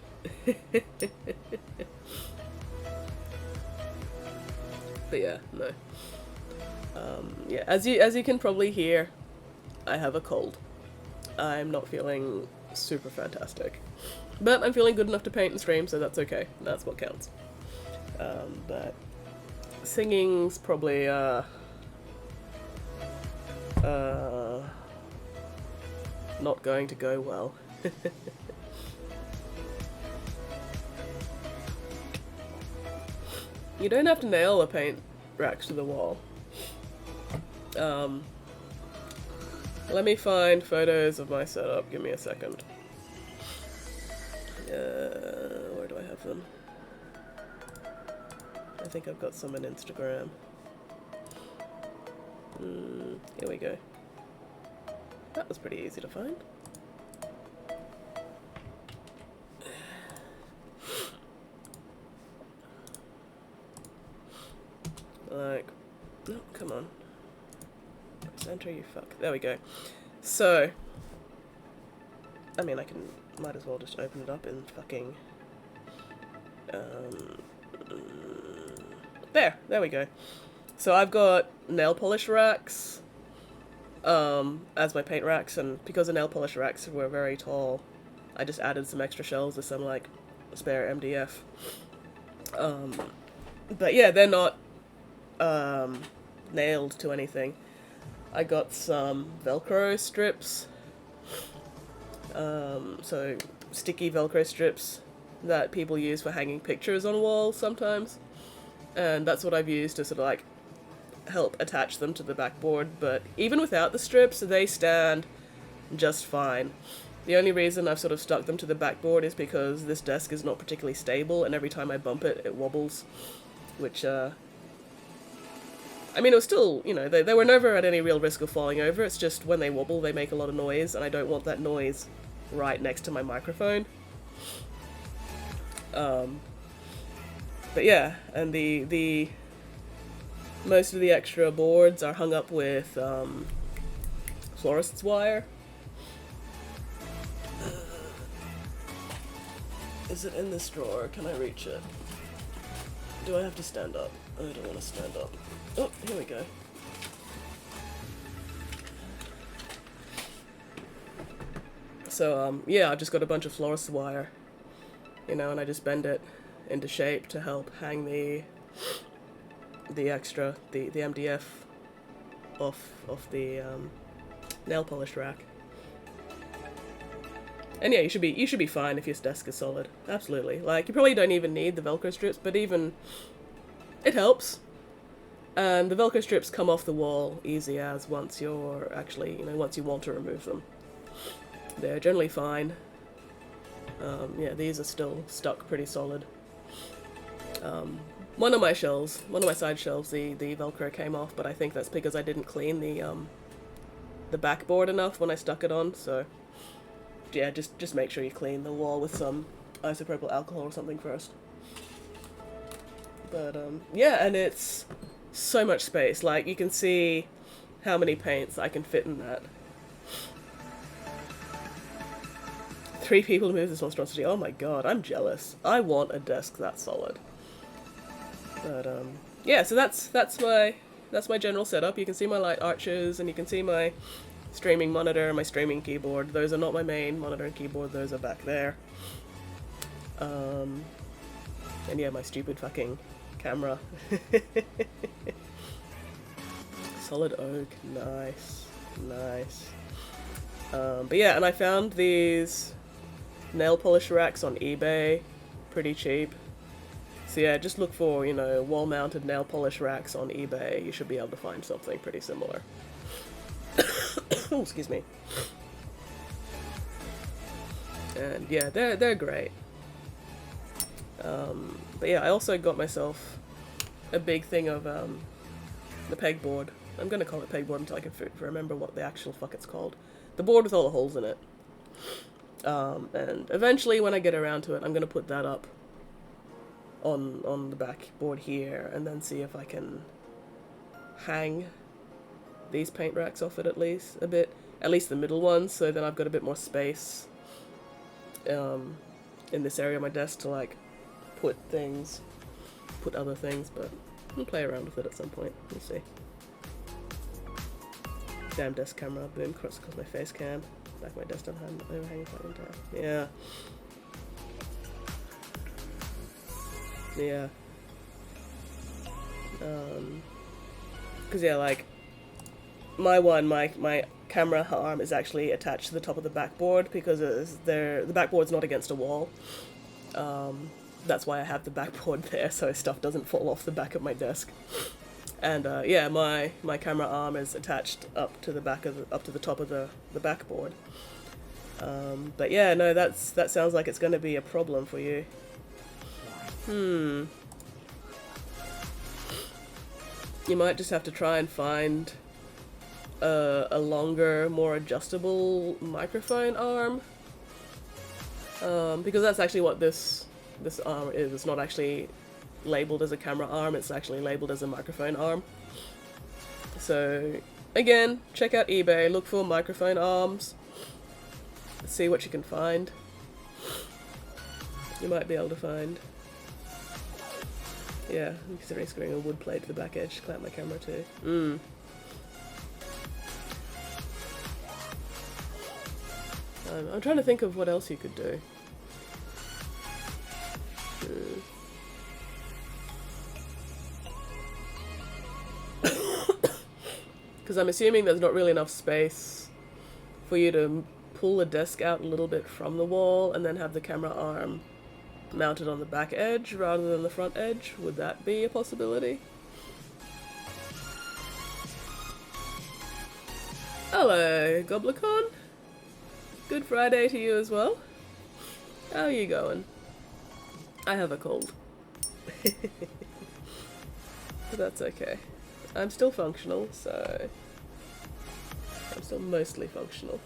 But yeah, no. Yeah, as you can probably hear, I have a cold. I'm not feeling super fantastic. But I'm feeling good enough to paint and stream, so that's okay. That's what counts. But singing's probably not going to go well. You don't have to nail the paint racks to the wall. Let me find photos of my setup. Give me a second. Where do I have them? I think I've got some on Instagram. Here we go. That was pretty easy to find. Like, no, come on. Center, you fuck. There we go. So, I mean, might as well just open it up in fucking, there we go. So I've got nail polish racks, as my paint racks, and because the nail polish racks were very tall, I just added some extra shelves with some, like, spare MDF. But yeah, they're not, nailed to anything. I got some Velcro strips, so sticky Velcro strips that people use for hanging pictures on walls sometimes, and that's what I've used to sort of like help attach them to the backboard. But even without the strips, they stand just fine. The only reason I've sort of stuck them to the backboard is because this desk is not particularly stable, and every time I bump it, it wobbles, which I mean, it was still, you know, they were never at any real risk of falling over. It's just when they wobble, they make a lot of noise, and I don't want that noise right next to my microphone. But yeah, and the most of the extra boards are hung up with florist's wire. Is it in this drawer? Can I reach it? Do I have to stand up? I don't want to stand up. Oh, here we go. So, yeah, I've just got a bunch of florist's wire, you know, and I just bend it into shape to help hang the extra, the MDF off the nail polish rack. And yeah, you should be fine if your desk is solid. Absolutely. Like, you probably don't even need the Velcro strips, but even it helps. And the Velcro strips come off the wall easy as once you're actually, once you want to remove them. They're generally fine. Yeah, these are still stuck pretty solid. One of my side shelves, the Velcro came off, but I think that's because I didn't clean the backboard enough when I stuck it on, so yeah, just make sure you clean the wall with some isopropyl alcohol or something first. But yeah, and it's so much space. Like, you can see how many paints I can fit in that. 3 people to move this monstrosity. Oh my god, I'm jealous. I want a desk that solid. But yeah, so that's my general setup. You can see my light arches, and you can see my streaming monitor, my streaming keyboard. Those are not my main monitor and keyboard, those are back there. And yeah, my stupid fucking camera. Solid oak, nice. But yeah, and I found these nail polish racks on eBay, pretty cheap. So yeah, just look for, wall-mounted nail polish racks on eBay. You should be able to find something pretty similar. Oh, excuse me. And yeah, they're great. But yeah, I also got myself a big thing of the pegboard. I'm gonna call it pegboard until I can remember what the actual fuck it's called. The board with all the holes in it. And eventually, when I get around to it, I'm gonna put that up on the backboard here, and then see if I can hang these paint racks off it at least a bit, at least the middle ones, so then I've got a bit more space in this area of my desk to like put other things, but I'll play around with it at some point. We'll see. Damn desk camera, boom, cross my face cam. Back my desk overhanging quite entire. Yeah. Yeah. Cause yeah, like my camera arm is actually attached to the top of the backboard because the backboard's not against a wall. That's why I have the backboard there, so stuff doesn't fall off the back of my desk. And yeah, my camera arm is attached up to the top of the backboard. But yeah, no, that sounds like it's going to be a problem for you. You might just have to try and find a longer, more adjustable microphone arm. Because that's actually what this arm is. It's not actually labeled as a camera arm, it's actually labeled as a microphone arm. So again, check out eBay, look for microphone arms, see what you can find. You might be able to find. Yeah, I'm considering screwing a wood plate to the back edge to clamp my camera too. I'm trying to think of what else you could do. Because I'm assuming there's not really enough space for you to pull the desk out a little bit from the wall and then have the camera arm mounted on the back edge rather than the front edge. Would that be a possibility? Hello, Goblicon. Good Friday to you as well. How are you going? I have a cold. But that's okay. I'm still functional, so I'm still mostly functional.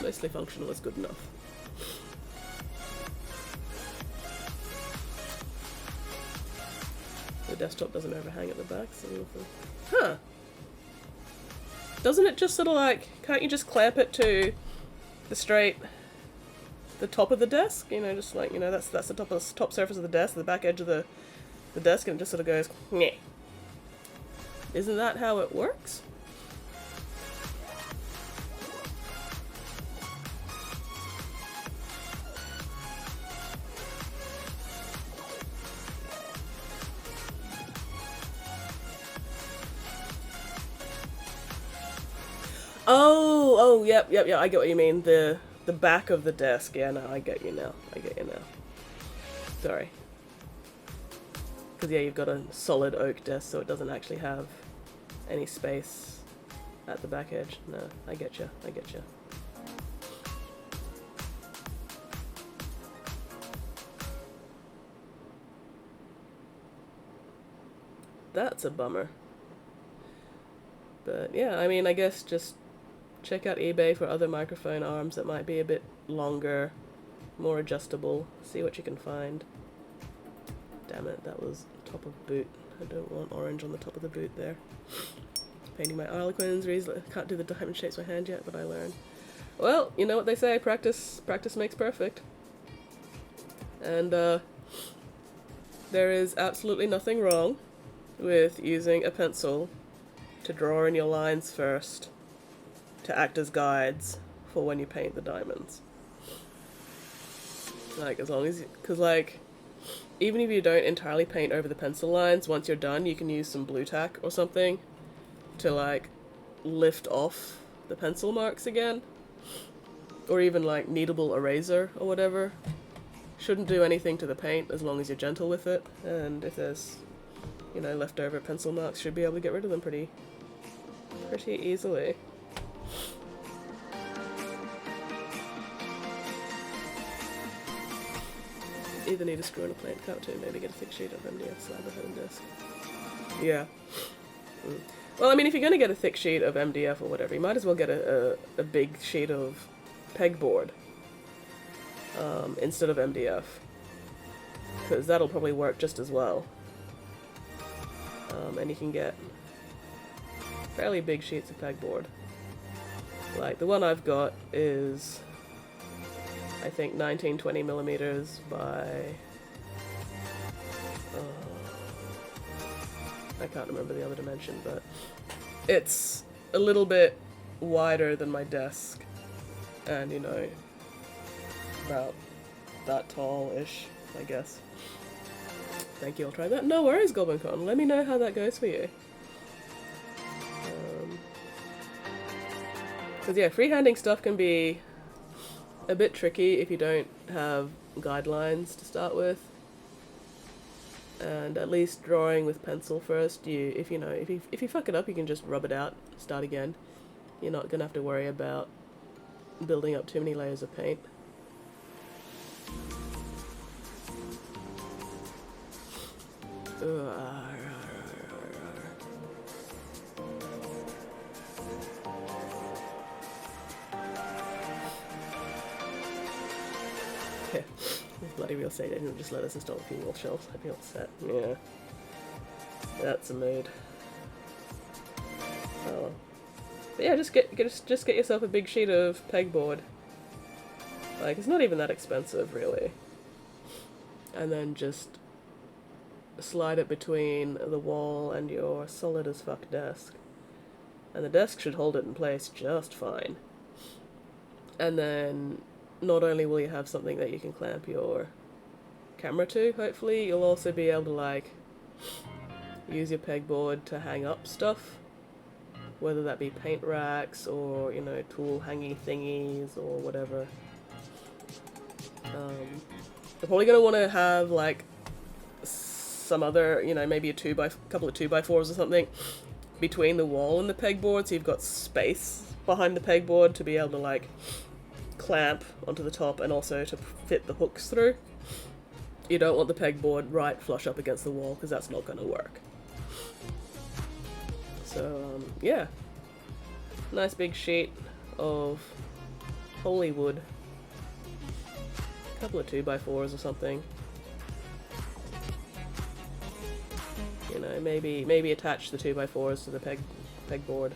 Mostly functional is good enough. The desktop doesn't overhang at the back, so huh. Doesn't it just sort of like, can't you just clamp it to the top of the desk? Just like, that's the top surface of the desk, the back edge of the desk, and it just sort of goes, meh. Isn't that how it works? Oh, yep, I get what you mean. The the back of the desk. Yeah, no, I get you now. I get you now. Sorry. Because, yeah, you've got a solid oak desk, so it doesn't actually have any space at the back edge. No, I get you. I get you. That's a bummer. But, yeah, I mean, I guess just check out eBay for other microphone arms that might be a bit longer, more adjustable. See what you can find. Damn it, that was top of boot. I don't want orange on the top of the boot there. Painting my harlequins. Can't do the diamond shapes by hand yet, but I learned. Well, you know what they say, practice makes perfect. And there is absolutely nothing wrong with using a pencil to draw in your lines first to act as guides for when you paint the diamonds. Like, as long as you, because like, even if you don't entirely paint over the pencil lines, once you're done, you can use some blue tack or something to like lift off the pencil marks again. Or even like kneadable eraser or whatever. Shouldn't do anything to the paint as long as you're gentle with it. And if there's, you know, leftover pencil marks, should be able to get rid of them pretty easily. Either need a screw and a plate cut too, maybe get a thick sheet of MDF slab ahead and disc. Yeah. Well, I mean, if you're going to get a thick sheet of MDF or whatever, you might as well get a big sheet of pegboard instead of MDF. Because that'll probably work just as well. And you can get fairly big sheets of pegboard. Like, the one I've got is, I think, 1920 millimeters by, I can't remember the other dimension, but it's a little bit wider than my desk, and, you know, about that tall-ish, I guess. Thank you, I'll try that. No worries, GoblinCon. Let me know how that goes for you. Because, yeah, freehanding stuff can be a bit tricky if you don't have guidelines to start with. And at least drawing with pencil first, if you fuck it up, you can just rub it out, start again. You're not gonna have to worry about building up too many layers of paint. Bloody real estate agent would just let us install a few wall shelves. I'd be all set. Yeah. That's a mood. Oh. But yeah, just get yourself a big sheet of pegboard. Like, it's not even that expensive, really. And then just slide it between the wall and your solid as fuck desk. And the desk should hold it in place just fine. And then not only will you have something that you can clamp your camera to, hopefully, you'll also be able to, like, use your pegboard to hang up stuff. Whether that be paint racks or, you know, tool hanging thingies or whatever. You're probably going to want to have, like, some other, you know, maybe couple of 2x4s or something between the wall and the pegboard, so you've got space behind the pegboard to be able to, like, clamp onto the top and also to fit the hooks through. You don't want the pegboard right flush up against the wall because that's not going to work. So, yeah. Nice big sheet of holy wood. A couple of 2x4s or something. You know, maybe attach the 2x4s to the pegboard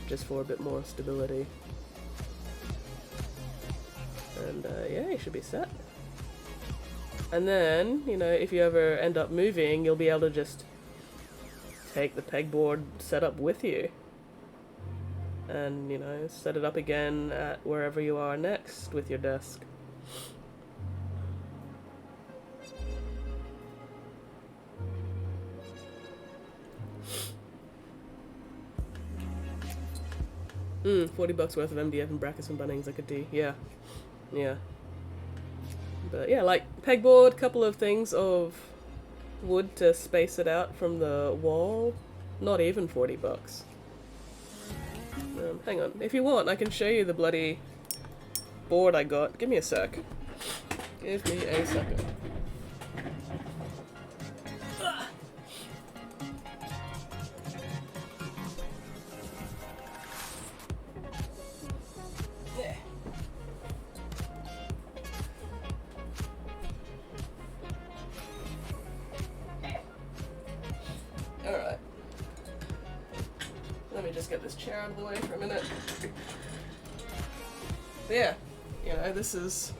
just for a bit more stability. And yeah, you should be set. And then, you know, if you ever end up moving, you'll be able to just take the pegboard setup with you. And, you know, set it up again at wherever you are next with your desk. $40 worth of MDF and brackets from Bunnings I could do. Yeah. Yeah. But yeah, like pegboard, couple of things of wood to space it out from the wall. Not even $40. Hang on. If you want, I can show you the bloody board I got. Give me a sec. Give me a second. Alright. Let me just get this chair out of the way for a minute. But yeah, you know, this is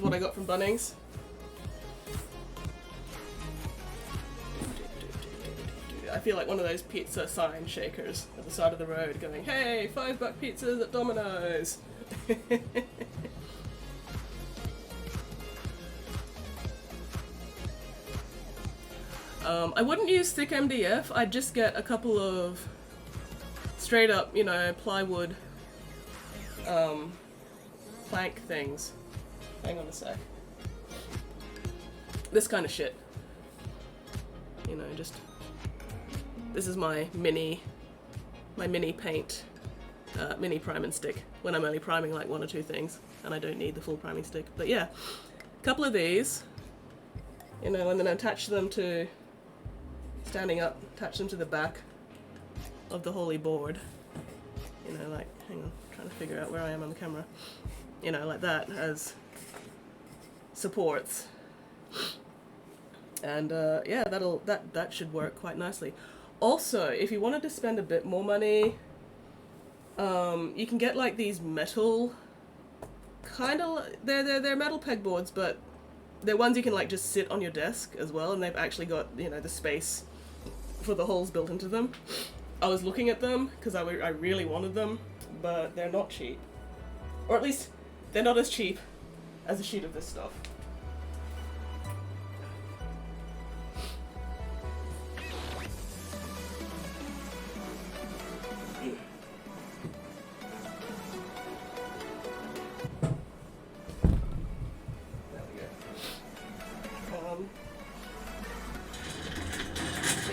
what I got from Bunnings. I feel like one of those pizza sign shakers at the side of the road going, hey, $5 pizzas at Domino's! I wouldn't use thick MDF, I'd just get a couple of straight up, you know, plywood plank things. Hang on a sec. This kind of shit. You know, just... This is my mini paint, mini priming stick, when I'm only priming like 1 or 2 things, and I don't need the full priming stick. But yeah, a couple of these, you know, and then attach them to, standing up, attach them to the back of the holy board. You know, like, hang on, trying to figure out where I am on the camera. You know, like that, as supports. And yeah, that should work quite nicely. Also, if you wanted to spend a bit more money, you can get like these metal, they're metal pegboards, but they're ones you can like just sit on your desk as well, and they've actually got, you know, the space for the holes built into them. I was looking at them because I really wanted them, but they're not cheap. Or at least, they're not as cheap as a sheet of this stuff.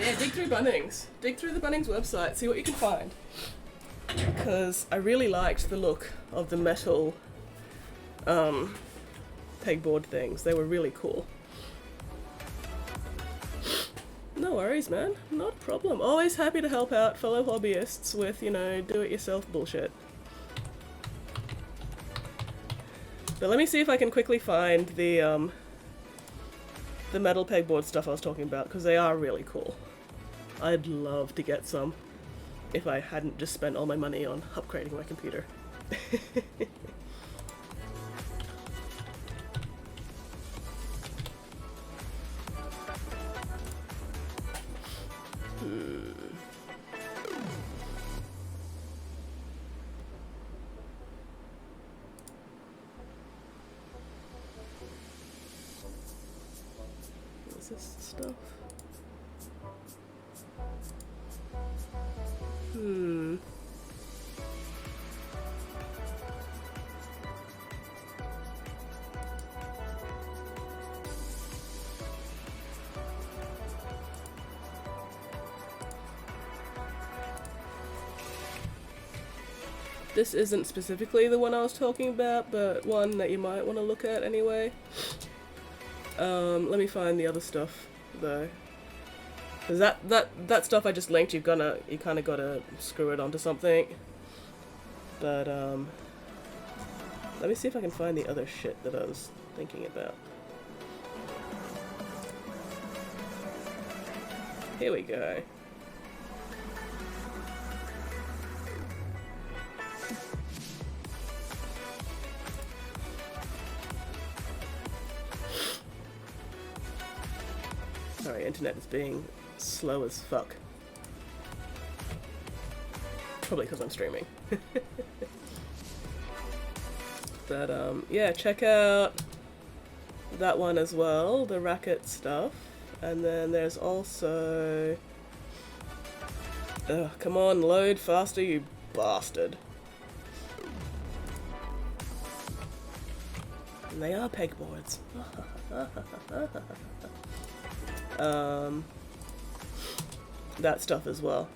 Yeah, dig through Bunnings. Dig through the Bunnings website, see what you can find. Because I really liked the look of the metal pegboard things. They were really cool. No worries, man. Not a problem. Always happy to help out fellow hobbyists with, you know, do-it-yourself bullshit. But let me see if I can quickly find the metal pegboard stuff I was talking about, because they are really cool. I'd love to get some if I hadn't just spent all my money on upgrading my computer. What's this stuff? This isn't specifically the one I was talking about, but one that you might want to look at anyway. Let me find the other stuff though. Cause that stuff I just linked, you kind of gotta screw it onto something. But let me see if I can find the other shit that I was thinking about. Here we go. Sorry, internet is being slow as fuck. Probably because I'm streaming. But yeah, check out that one as well, the racket stuff. And then there's also... Ugh, come on, load faster, you bastard. And they are pegboards. That stuff as well.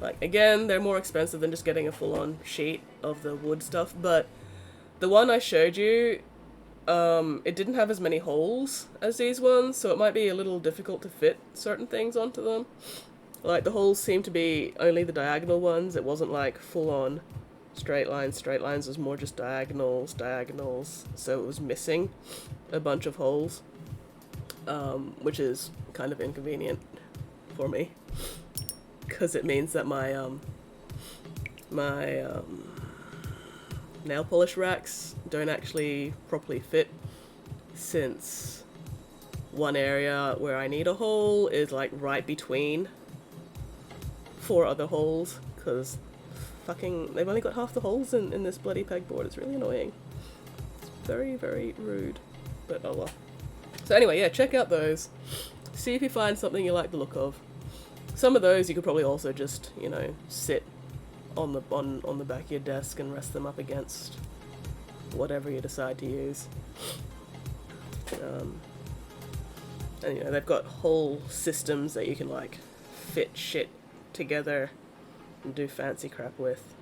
Like, again, they're more expensive than just getting a full-on sheet of the wood stuff, but the one I showed you, it didn't have as many holes as these ones, so it might be a little difficult to fit certain things onto them. Like, the holes seemed to be only the diagonal ones. It wasn't like full-on straight lines. Straight lines was more just diagonals, so it was missing a bunch of holes, which is kind of inconvenient for me, because it means that my nail polish racks don't actually properly fit, since one area where I need a hole is like right between 4 other holes, because fucking they've only got half the holes in this bloody pegboard. It's really annoying. It's very, very rude, but oh well. So anyway, yeah, check out those. See if you find something you like the look of. Some of those you could probably also just, you know, sit on the back of your desk and rest them up against whatever you decide to use. And you know, they've got whole systems that you can like fit shit together and do fancy crap with.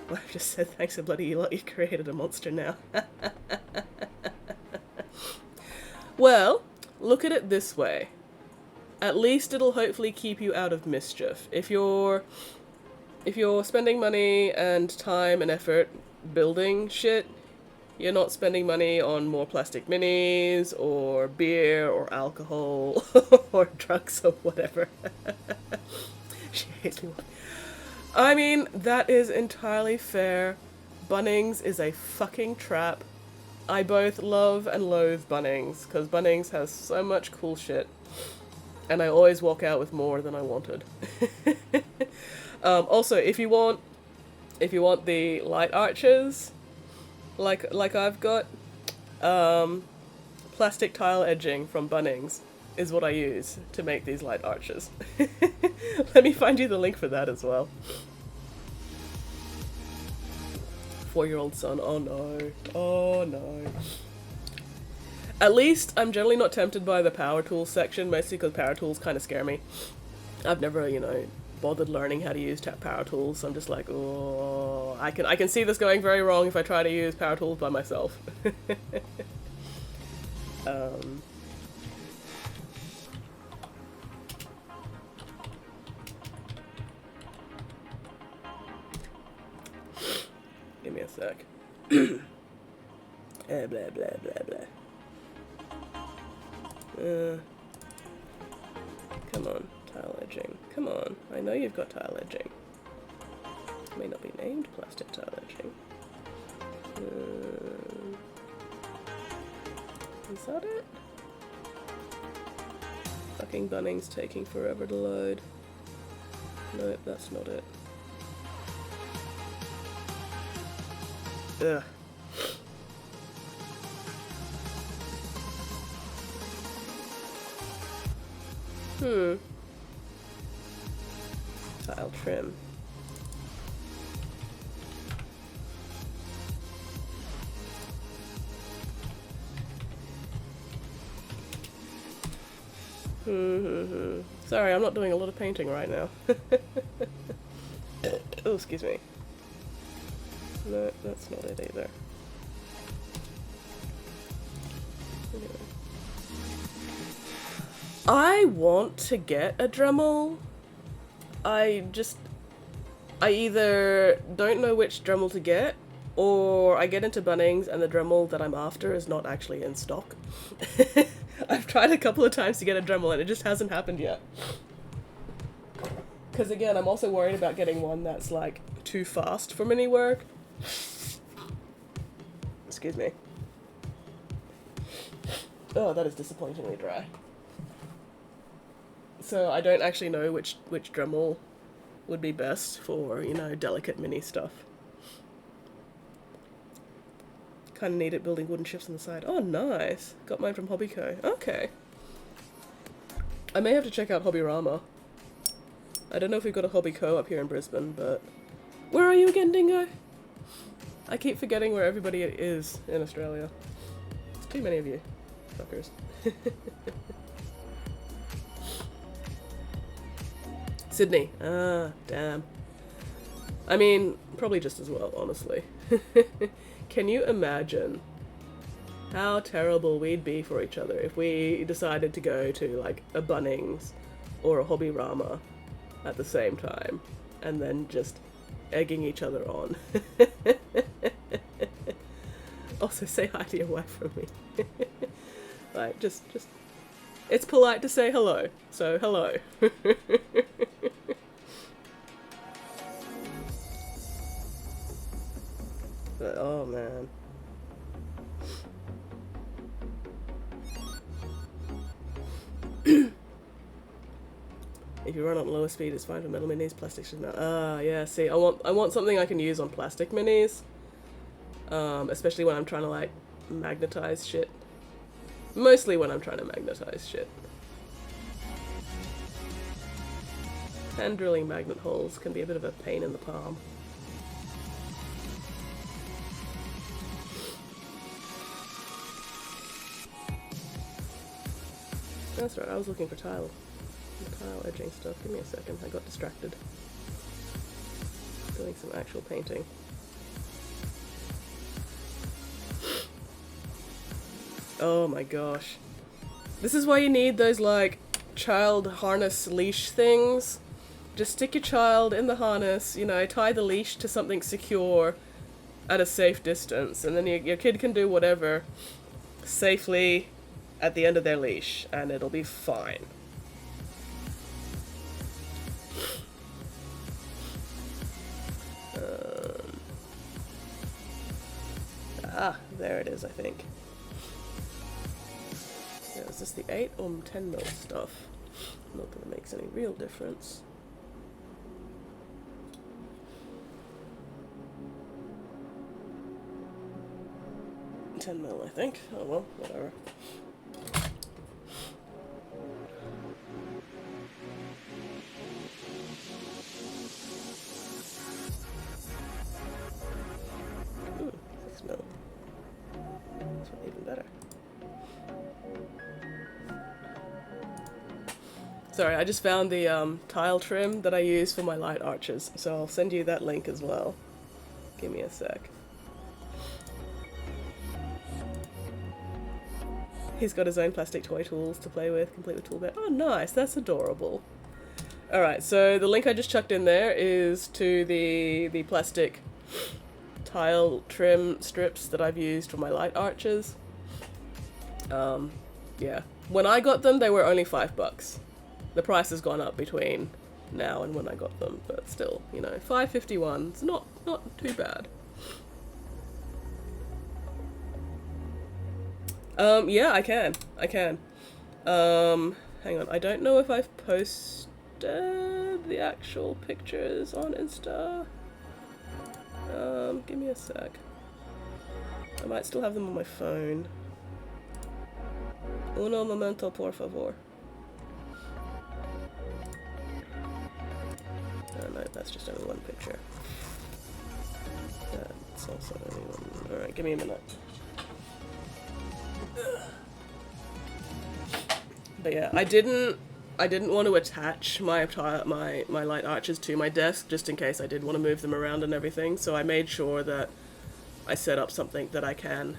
Well, I've just said thanks a bloody lot, you created a monster now. Well, look at it this way. At least it'll hopefully keep you out of mischief. If you're spending money and time and effort building shit, you're not spending money on more plastic minis, or beer, or alcohol, or drugs, or whatever. She hates me. I mean, that is entirely fair. Bunnings is a fucking trap. I both love and loathe Bunnings, because Bunnings has so much cool shit. And I always walk out with more than I wanted. Also, if you want the light arches, like I've got, plastic tile edging from Bunnings is what I use to make these light arches. Let me find you the link for that as well. 4-year-old son, oh no, oh no. At least I'm generally not tempted by the power tools section, mostly because power tools kind of scare me. I've never, you know, bothered learning how to use power tools, so I'm just like, oh, I can see this going very wrong if I try to use power tools by myself. Give me a sec. Blah, blah, blah, blah, blah. Come on, tile edging. Come on, I know you've got tile edging. It may not be named plastic tile edging. Is that it? Fucking Bunnings taking forever to load. Nope, that's not it. Ugh. Tile trim. Sorry, I'm not doing a lot of painting right now. Oh, excuse me. No, that's not it either. Anyway. I want to get a Dremel. I either don't know which Dremel to get, or I get into Bunnings and the Dremel that I'm after is not actually in stock. I've tried a couple of times to get a Dremel and it just hasn't happened yet. Because again, I'm also worried about getting one that's like too fast for mini work. Excuse me. Oh, that is disappointingly dry. So I don't actually know which Dremel would be best for, you know, delicate mini stuff. Kind of need it building wooden ships on the side. Oh, nice. Got mine from Hobbyco. Okay. I may have to check out Hobbyrama. I don't know if we've got a hobby co up here in Brisbane, but... Where are you again, Dingo? I keep forgetting where everybody is in Australia. There's too many of you. Fuckers. Sydney. Ah, damn. I mean, probably just as well, honestly. Can you imagine how terrible we'd be for each other if we decided to go to, like, a Bunnings or a Hobby-Rama at the same time, and then just egging each other on. Also, say hi to your wife from me. Like, just... It's polite to say hello, so hello. But, oh man. If you run on lower speed, it's fine for metal minis. Plastic should not. Ah, yeah. See, I want something I can use on plastic minis, especially when I'm trying to like magnetize shit. Mostly when I'm trying to magnetize shit. Hand drilling magnet holes can be a bit of a pain in the palm. That's right. I was looking for tile edging stuff. Give me a second, I got distracted. Doing some actual painting. Oh my gosh. This is why you need those, like, child harness leash things. Just stick your child in the harness, you know, tie the leash to something secure at a safe distance, and then your kid can do whatever safely at the end of their leash, and it'll be fine. There it is, I think. Yeah, is this the 8 or 10 mil stuff? Not that it makes any real difference. $10 mil, I think. Oh well, whatever. Ooh, 6 mil. That's even better. Sorry, I just found the tile trim that I use for my light arches, so I'll send you that link as well. Give me a sec. He's got his own plastic toy tools to play with, complete with tool belt. Oh, nice. That's adorable. Alright, so the link I just chucked in there is to the plastic tile trim strips that I've used for my light arches. Yeah. When I got them, they were only $5. The price has gone up between now and when I got them, but still, you know, $5.51. It's not too bad. Yeah, I can. Hang on, I don't know if I've posted the actual pictures on Insta. Give me a sec. I might still have them on my phone. Uno momento, por favor. No, that's just only one picture. That's also only one. Alright, give me a minute. But yeah, I didn't want to attach my light arches to my desk just in case I did want to move them around and everything, so I made sure that I set up something that I can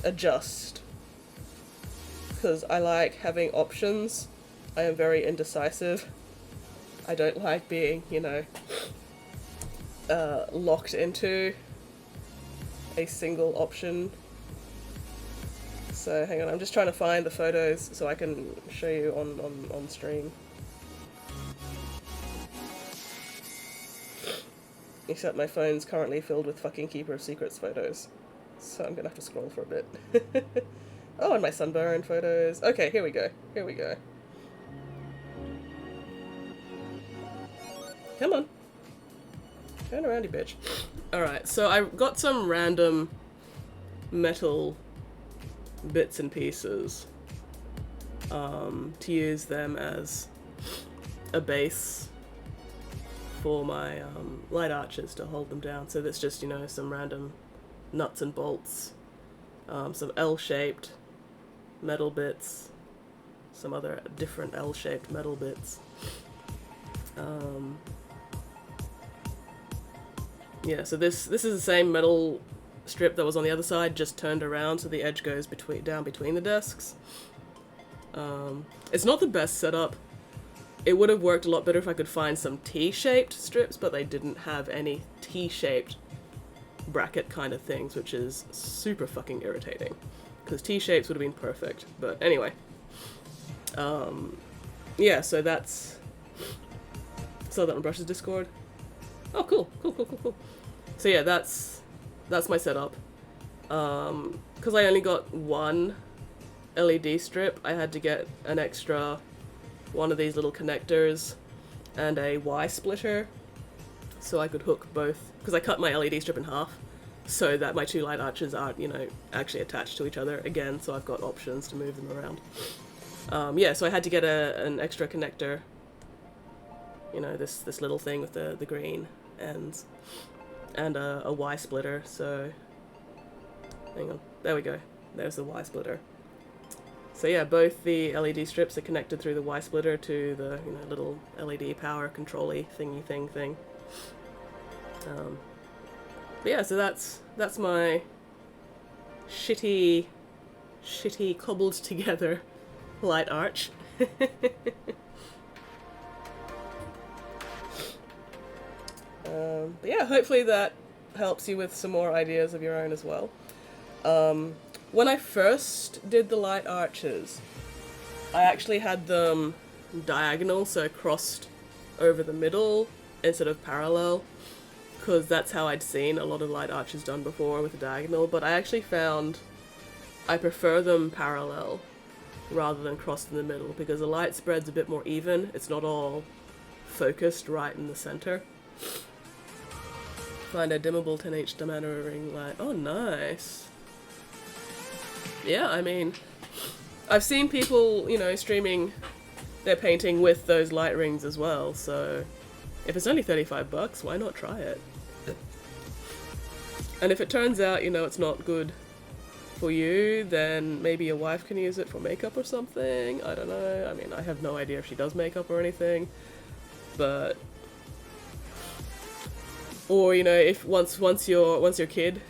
adjust, because I like having options. I am very indecisive. I don't like being, you know, locked into a single option. So hang on, I'm just trying to find the photos so I can show you on stream. Except my phone's currently filled with fucking Keeper of Secrets photos, so I'm gonna have to scroll for a bit. Oh, and my sunburn photos. Okay, here we go. Come on. Turn around, you bitch. Alright, so I got some random metal bits and pieces to use them as a base for my light arches to hold them down. So that's just, you know, some random nuts and bolts, some L-shaped metal bits, some other different L-shaped metal bits. Yeah, so this is the same metal strip that was on the other side, just turned around so the edge goes down between the desks. It's not the best setup. It would have worked a lot better if I could find some T-shaped strips, but they didn't have any T-shaped bracket kind of things, which is super fucking irritating, because T-shapes would have been perfect. But anyway, yeah, so that's... Saw that on Brush's Discord. Oh, cool. So yeah, that's my setup. Because I only got one LED strip, I had to get an extra one of these little connectors and a Y splitter, so I could hook both, because I cut my LED strip in half so that my two light arches aren't, you know, actually attached to each other again, so I've got options to move them around. Yeah, so I had to get an extra connector, you know, this little thing with the green ends, and a Y splitter. So hang on, there we go, there's the Y splitter. So yeah, both the LED strips are connected through the Y splitter to the, you know, little LED power control-y thingy thing. But yeah, so that's my shitty cobbled together light arch. But yeah, hopefully that helps you with some more ideas of your own as well. When I first did the light arches, I actually had them diagonal, so crossed over the middle instead of parallel, because that's how I'd seen a lot of light arches done before, with a diagonal. But I actually found I prefer them parallel rather than crossed in the middle, because the light spread's a bit more even. It's not all focused right in the center. Find a dimmable 10H diameter ring light. Oh, nice. Yeah, I mean, I've seen people, you know, streaming their painting with those light rings as well, so if it's only $35, why not try it? And if it turns out, you know, it's not good for you, then maybe your wife can use it for makeup or something. I don't know. I mean, I have no idea if she does makeup or anything, but... Or, you know, if once your kid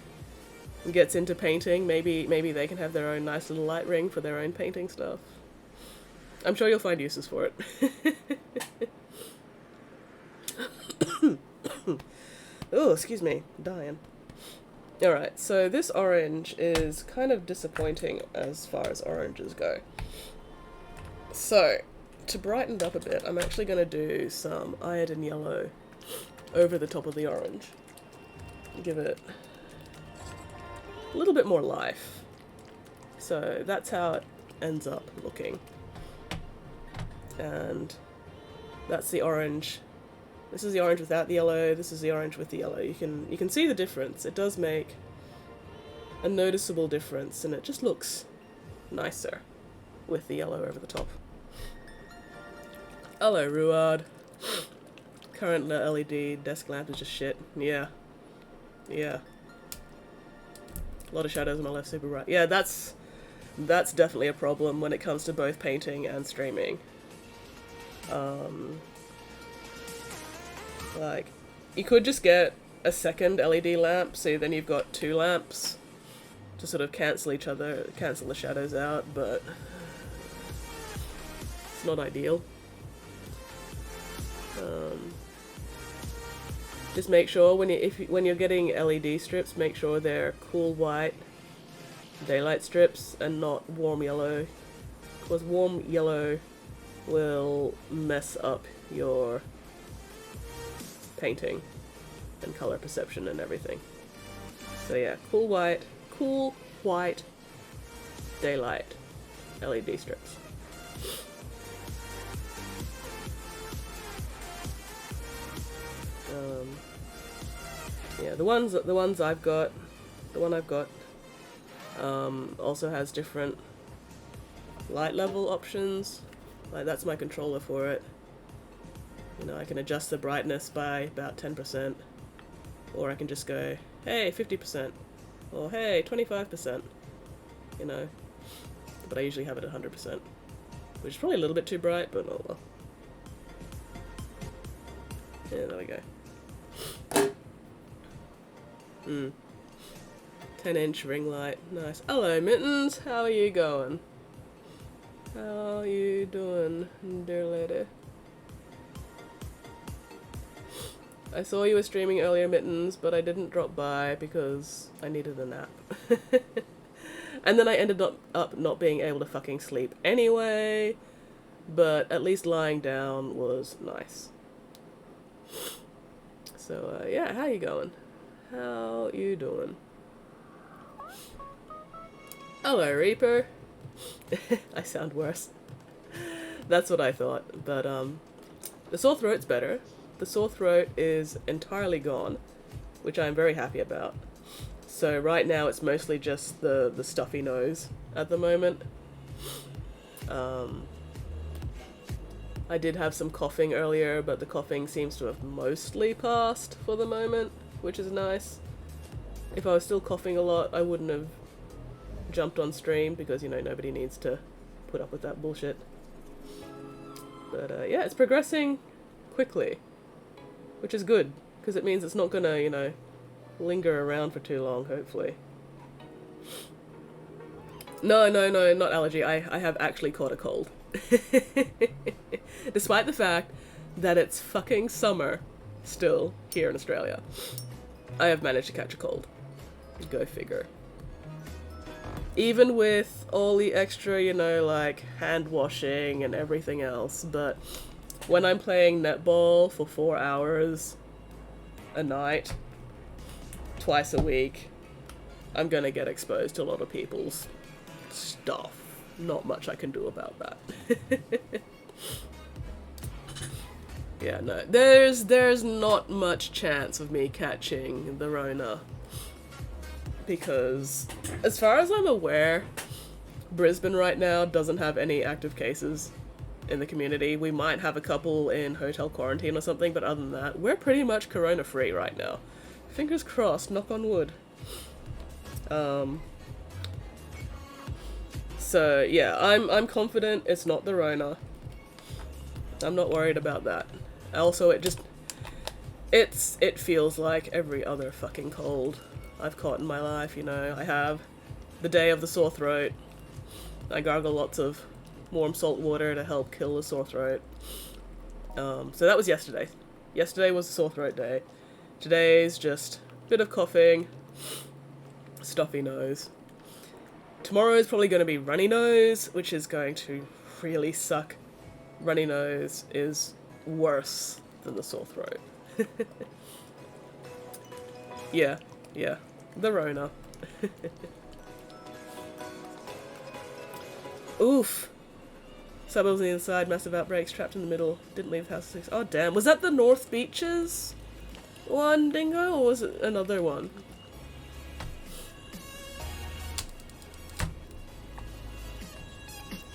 gets into painting, maybe they can have their own nice little light ring for their own painting stuff. I'm sure you'll find uses for it. Oh, excuse me, dying. Alright, so this orange is kind of disappointing as far as oranges go. So, to brighten it up a bit, I'm actually going to do some iodine yellow over the top of the orange. Give it a little bit more life. So that's how it ends up looking. And that's the orange. This is the orange without the yellow, this is the orange with the yellow. You can see the difference. It does make a noticeable difference, and it just looks nicer with the yellow over the top. Hello, Ruard. Current LED desk lamp is just shit. Yeah. A lot of shadows on my left, super bright. Yeah, that's definitely a problem when it comes to both painting and streaming. Like, you could just get a second LED lamp, so then you've got two lamps to sort of cancel the shadows out, but it's not ideal. Just make sure when you're getting LED strips, make sure they're cool white daylight strips and not warm yellow, because warm yellow will mess up your painting and color perception and everything. So yeah, cool white daylight LED strips. Yeah, the one I've got also has different light level options. Like, that's my controller for it. You know, I can adjust the brightness by about 10%, or I can just go, hey, 50%, or hey, 25%, you know, but I usually have it at 100%, which is probably a little bit too bright, but oh well. Yeah, there we go. 10-inch ring light, nice. Hello, Mittens, how are you going? How are you doing, dear lady? I saw you were streaming earlier, Mittens, but I didn't drop by because I needed a nap. And then I ended up not being able to fucking sleep anyway, but at least lying down was nice. So, yeah, how you going? How you doing? Hello, Reaper. I sound worse. That's what I thought, but, the sore throat's better. The sore throat is entirely gone, which I'm very happy about. So right now it's mostly just the stuffy nose at the moment. I did have some coughing earlier, but the coughing seems to have mostly passed for the moment, which is nice. If I was still coughing a lot, I wouldn't have jumped on stream because, you know, nobody needs to put up with that bullshit. But yeah, it's progressing quickly, which is good, because it means it's not gonna, you know, linger around for too long, hopefully. No, not allergy. I have actually caught a cold. Despite the fact that it's fucking summer still here in Australia, I have managed to catch a cold. Go figure. Even with all the extra, you know, like, hand washing and everything else, but when I'm playing netball for 4 hours a night, twice a week, I'm gonna get exposed to a lot of people's stuff. Not much I can do about that. Yeah, no, there's not much chance of me catching the Rona, because as far as I'm aware, Brisbane right now doesn't have any active cases in the community. We might have a couple in hotel quarantine or something, but other than that, we're pretty much corona free right now. Fingers crossed, knock on wood. So yeah, I'm confident it's not the Rona. I'm not worried about that. Also, it feels like every other fucking cold I've caught in my life, you know. I have the day of the sore throat. I gargle lots of warm salt water to help kill the sore throat. So that was yesterday. Yesterday was the sore throat day. Today's just a bit of coughing, stuffy nose. Tomorrow is probably going to be runny nose, which is going to really suck. Runny nose is worse than the sore throat. Yeah, the Rona. Oof. Suburbs on the inside, massive outbreaks, trapped in the middle, didn't leave the house at 6. Oh damn, was that the North Beaches one, Dingo, or was it another one?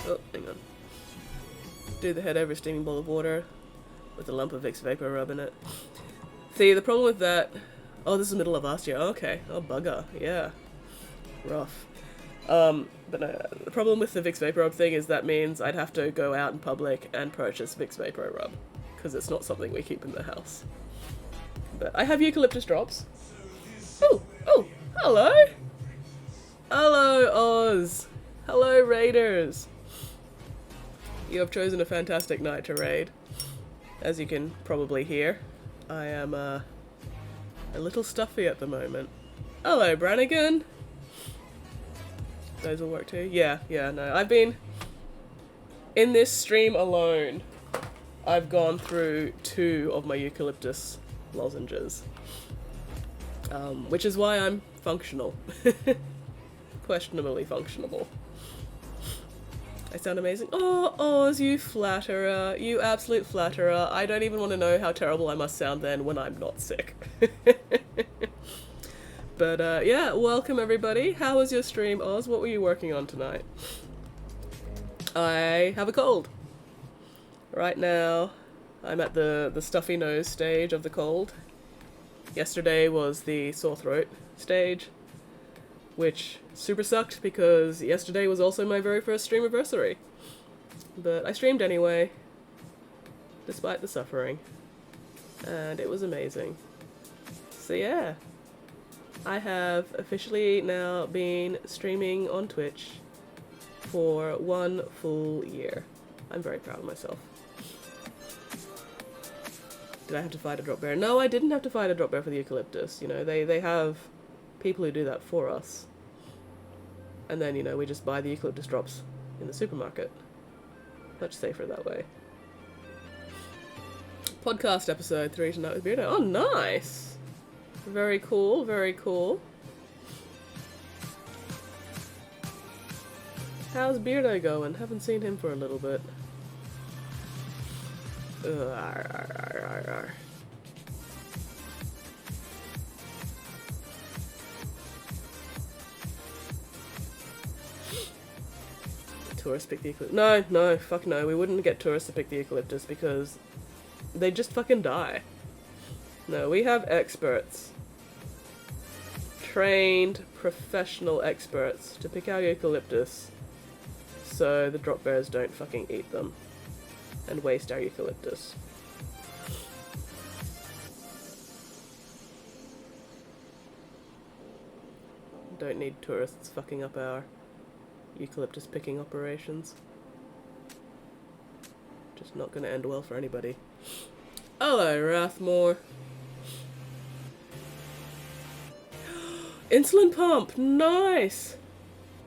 Oh, hang on. Do the head over a steaming bowl of water with a lump of Vicks Vapor Rub in it. See, the problem with that... Oh, this is the middle of last year. Okay. Oh, bugger. Yeah. Rough. But no, the problem with the Vicks Vapor Rub thing is that means I'd have to go out in public and purchase Vicks Vapor Rub, because it's not something we keep in the house. But I have eucalyptus drops. Oh, hello! Hello, Oz! Hello, Raiders! You have chosen a fantastic night to raid. As you can probably hear, I am, a little stuffy at the moment. Hello, Brannigan! Those will work too? Yeah, no. I've been... In this stream alone, I've gone through 2 of my eucalyptus lozenges. Which is why I'm functional. Questionably functionable. I sound amazing. Oh, Oz, you flatterer. You absolute flatterer. I don't even want to know how terrible I must sound then when I'm not sick. But, yeah, welcome everybody. How was your stream, Oz? What were you working on tonight? I have a cold. Right now, I'm at the stuffy nose stage of the cold. Yesterday was the sore throat stage, which super sucked because yesterday was also my very first stream anniversary. But I streamed anyway, despite the suffering, and it was amazing. So yeah, I have officially now been streaming on Twitch for 1 full year. I'm very proud of myself. Did I have to fight a drop bear? No, I didn't have to fight a drop bear for the eucalyptus. You know, they have people who do that for us. And then, you know, we just buy the eucalyptus drops in the supermarket. Much safer that way. Podcast episode 3 tonight with Beardo. Oh, nice! Very cool, very cool. How's Beardo going? Haven't seen him for a little bit. Tourists pick the eucalyptus. No, fuck no. We wouldn't get tourists to pick the eucalyptus because they just fucking die. No, we have experts. Trained, professional experts to pick our eucalyptus so the drop bears don't fucking eat them and waste our eucalyptus. Don't need tourists fucking up our eucalyptus picking operations. Just not gonna end well for anybody. Hello, Rathmore. Insulin pump! Nice!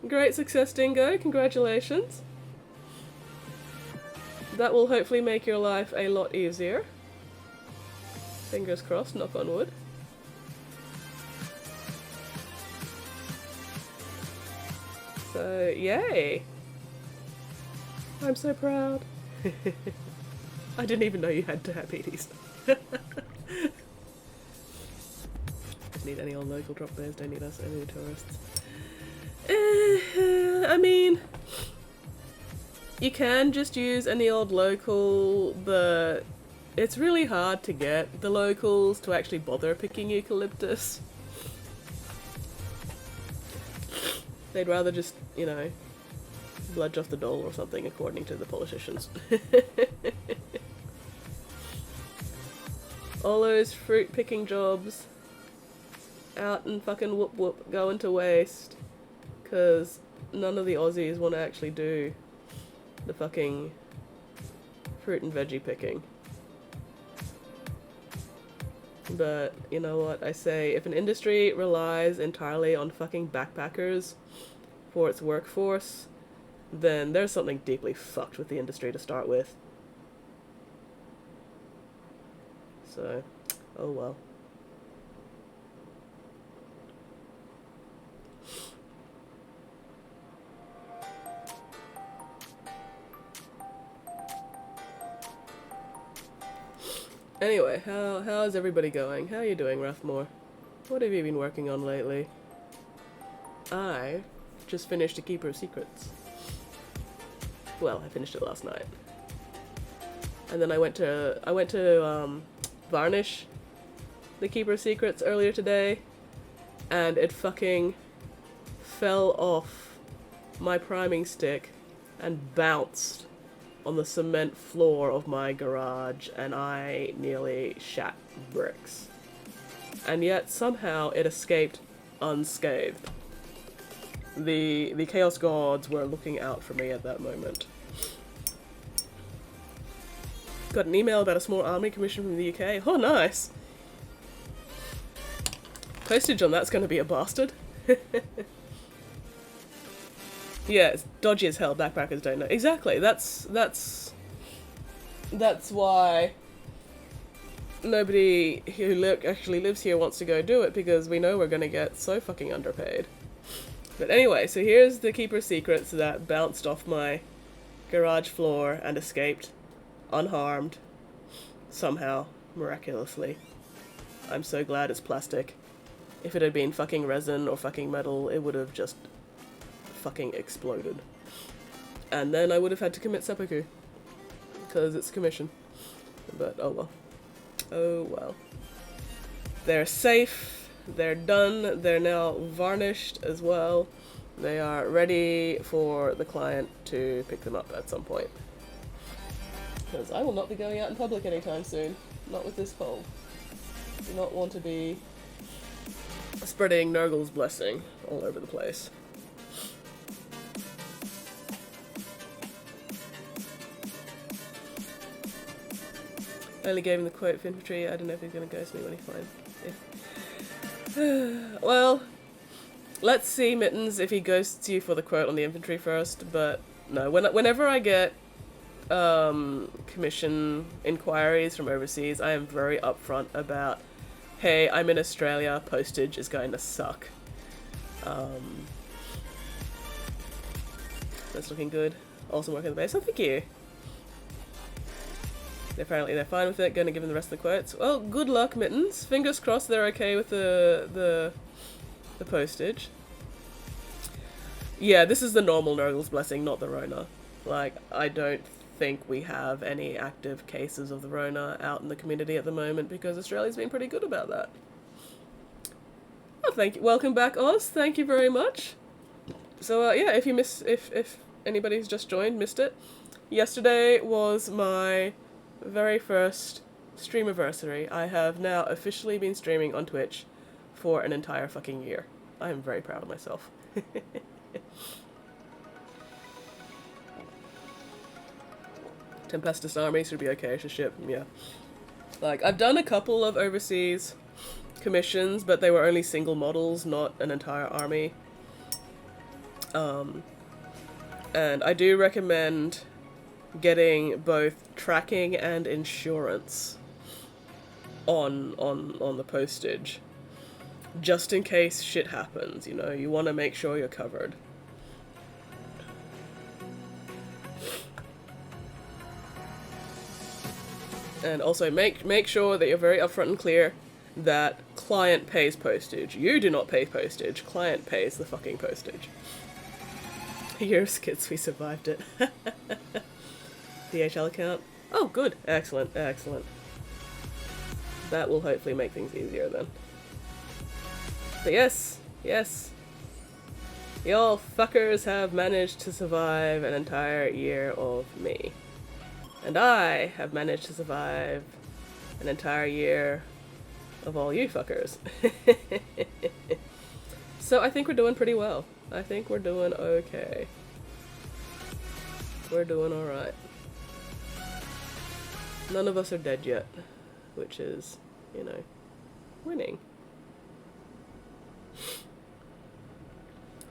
Great success, Dingo. Congratulations. That will hopefully make your life a lot easier. Fingers crossed, knock on wood. So, yay! I'm so proud. I didn't even know you had diabetes. Just need any old local drop bears, don't need us, any tourists. I mean, you can just use any old local, but it's really hard to get the locals to actually bother picking eucalyptus. They'd rather just, you know, bludge off the dole or something, according to the politicians. All those fruit picking jobs out and fucking whoop whoop going to waste. Because none of the Aussies want to actually do the fucking fruit and veggie picking. But, you know what, I say, if an industry relies entirely on fucking backpackers for its workforce, then there's something deeply fucked with the industry to start with. So, oh well. Anyway, how's everybody going? How are you doing, Rathmore? What have you been working on lately? I just finished A Keeper of Secrets. Well, I finished it last night. And then I went to varnish The Keeper of Secrets earlier today, and it fucking fell off my priming stick and bounced on the cement floor of my garage, and I nearly shat bricks. And yet, somehow, it escaped unscathed. The Chaos Gods were looking out for me at that moment. Got an email about a small army commission from the UK. Oh, nice! Postage on that's gonna be a bastard. Yeah, it's dodgy as hell, backpackers don't know. Exactly, that's why nobody who actually lives here wants to go do it, because we know we're gonna get so fucking underpaid. But anyway, so here's the Keeper of Secrets that bounced off my garage floor and escaped unharmed, somehow, miraculously. I'm so glad it's plastic. If it had been fucking resin or fucking metal, it would have just fucking exploded. And then I would have had to commit seppuku. Because it's commission. But oh well. Oh well. They're safe, they're done, they're now varnished as well. They are ready for the client to pick them up at some point. Because I will not be going out in public anytime soon. Not with this cold. Do not want to be spreading Nurgle's blessing all over the place. I only gave him the quote for infantry. I don't know if he's going to ghost me when he finds if. Well, let's see, Mittens, if he ghosts you for the quote on the infantry first. But no, whenever I get commission inquiries from overseas, I am very upfront about, hey, I'm in Australia, postage is going to suck. That's looking good. Awesome work on the base. Oh, thank you. Apparently they're fine with it. Going to give them the rest of the quotes. Well, good luck, Mittens. Fingers crossed they're okay with the postage. Yeah, this is the normal Nurgle's blessing, not the Rona. Like, I don't think we have any active cases of the Rona out in the community at the moment because Australia's been pretty good about that. Oh, thank you. Welcome back, Oz. Thank you very much. So, yeah, if you if anybody's just joined, missed it, yesterday was my very first streamiversary. I have now officially been streaming on Twitch for an entire fucking year. I am very proud of myself. Tempestus Army should be okay to ship, yeah. Like, I've done a couple of overseas commissions, but they were only single models, not an entire army. And I do recommend getting both tracking and insurance on the postage, just in case shit happens. You know, you want to make sure you're covered. And also make sure that you're very upfront and clear that client pays postage. You do not pay postage. Client pays the fucking postage. Your skits, we survived it. DHL account. Oh, good. Excellent, excellent. That will hopefully make things easier then. But yes, yes. Y'all fuckers have managed to survive an entire year of me. And I have managed to survive an entire year of all you fuckers. So I think we're doing pretty well. I think we're doing okay. We're doing alright. None of us are dead yet, which is, you know, winning.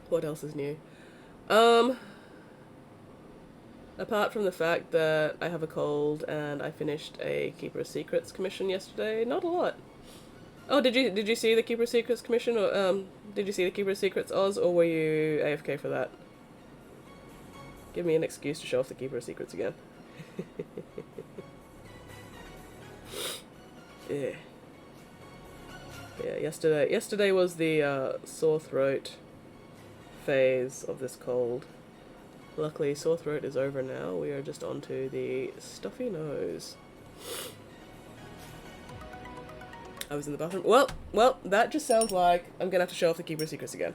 What else is new? Apart from the fact that I have a cold and I finished a Keeper of Secrets commission yesterday, not a lot. Oh, did you see the Keeper of Secrets commission, or did you see the Keeper of Secrets, Oz, or were you AFK for that? Give me an excuse to show off the Keeper of Secrets again. Yeah. Yeah, yesterday was the sore throat phase of this cold. Luckily, sore throat is over now. We are just onto the stuffy nose. I was in the bathroom. Well, that just sounds like I'm gonna have to show off the Keeper of Secrets again.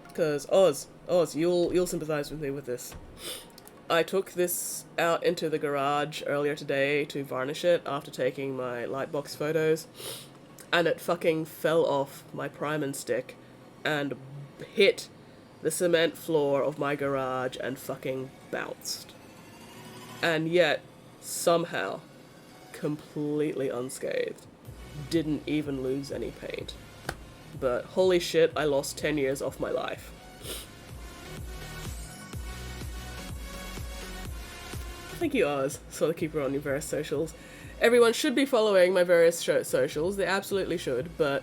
Because Oz, you'll sympathize with me with this. I took this out into the garage earlier today to varnish it after taking my lightbox photos, and it fucking fell off my prime and stick and hit the cement floor of my garage and fucking bounced. And yet, somehow, completely unscathed. Didn't even lose any paint. But holy shit, I lost 10 years off my life. Thank you, Oz. Saw the Keeper on your various socials. Everyone should be following my various socials. They absolutely should, but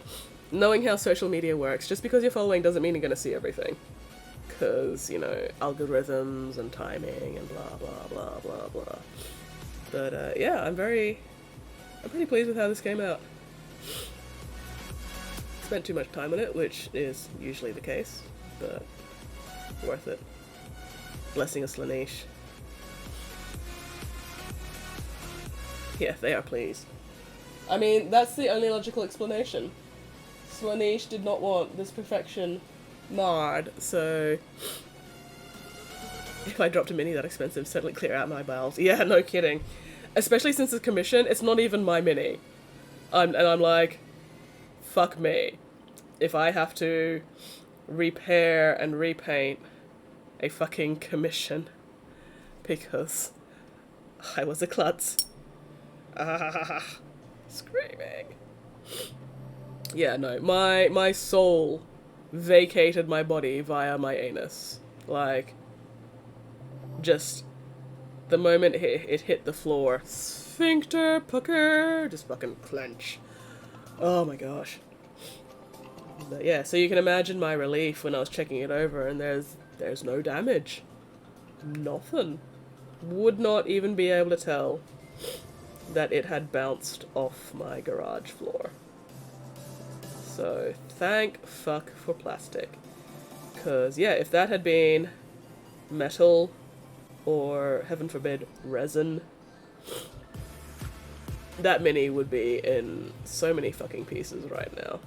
knowing how social media works, just because you're following doesn't mean you're gonna see everything. Because, you know, algorithms and timing and blah, blah, blah, blah, blah. But, yeah, I'm pretty pleased with how this came out. Spent too much time on it, which is usually the case, but worth it. Blessing of Slanesh. Yeah, they are pleased. I mean, that's the only logical explanation. Slaanesh did not want this perfection marred, so if I dropped a mini that expensive, certainly clear out my bowels. Yeah, no kidding. Especially since it's commission, it's not even my mini. And I'm like, fuck me. If I have to repair and repaint a fucking commission because I was a klutz. Ah, screaming. Yeah, no, my soul vacated my body via my anus. Like, just the moment it hit the floor, sphincter pucker, just fucking clench. Oh my gosh. But yeah, so you can imagine my relief when I was checking it over and there's no damage. Nothing. Would not even be able to tell that it had bounced off my garage floor. So, thank fuck for plastic. Cause yeah, if that had been metal or, heaven forbid, resin, that mini would be in so many fucking pieces right now.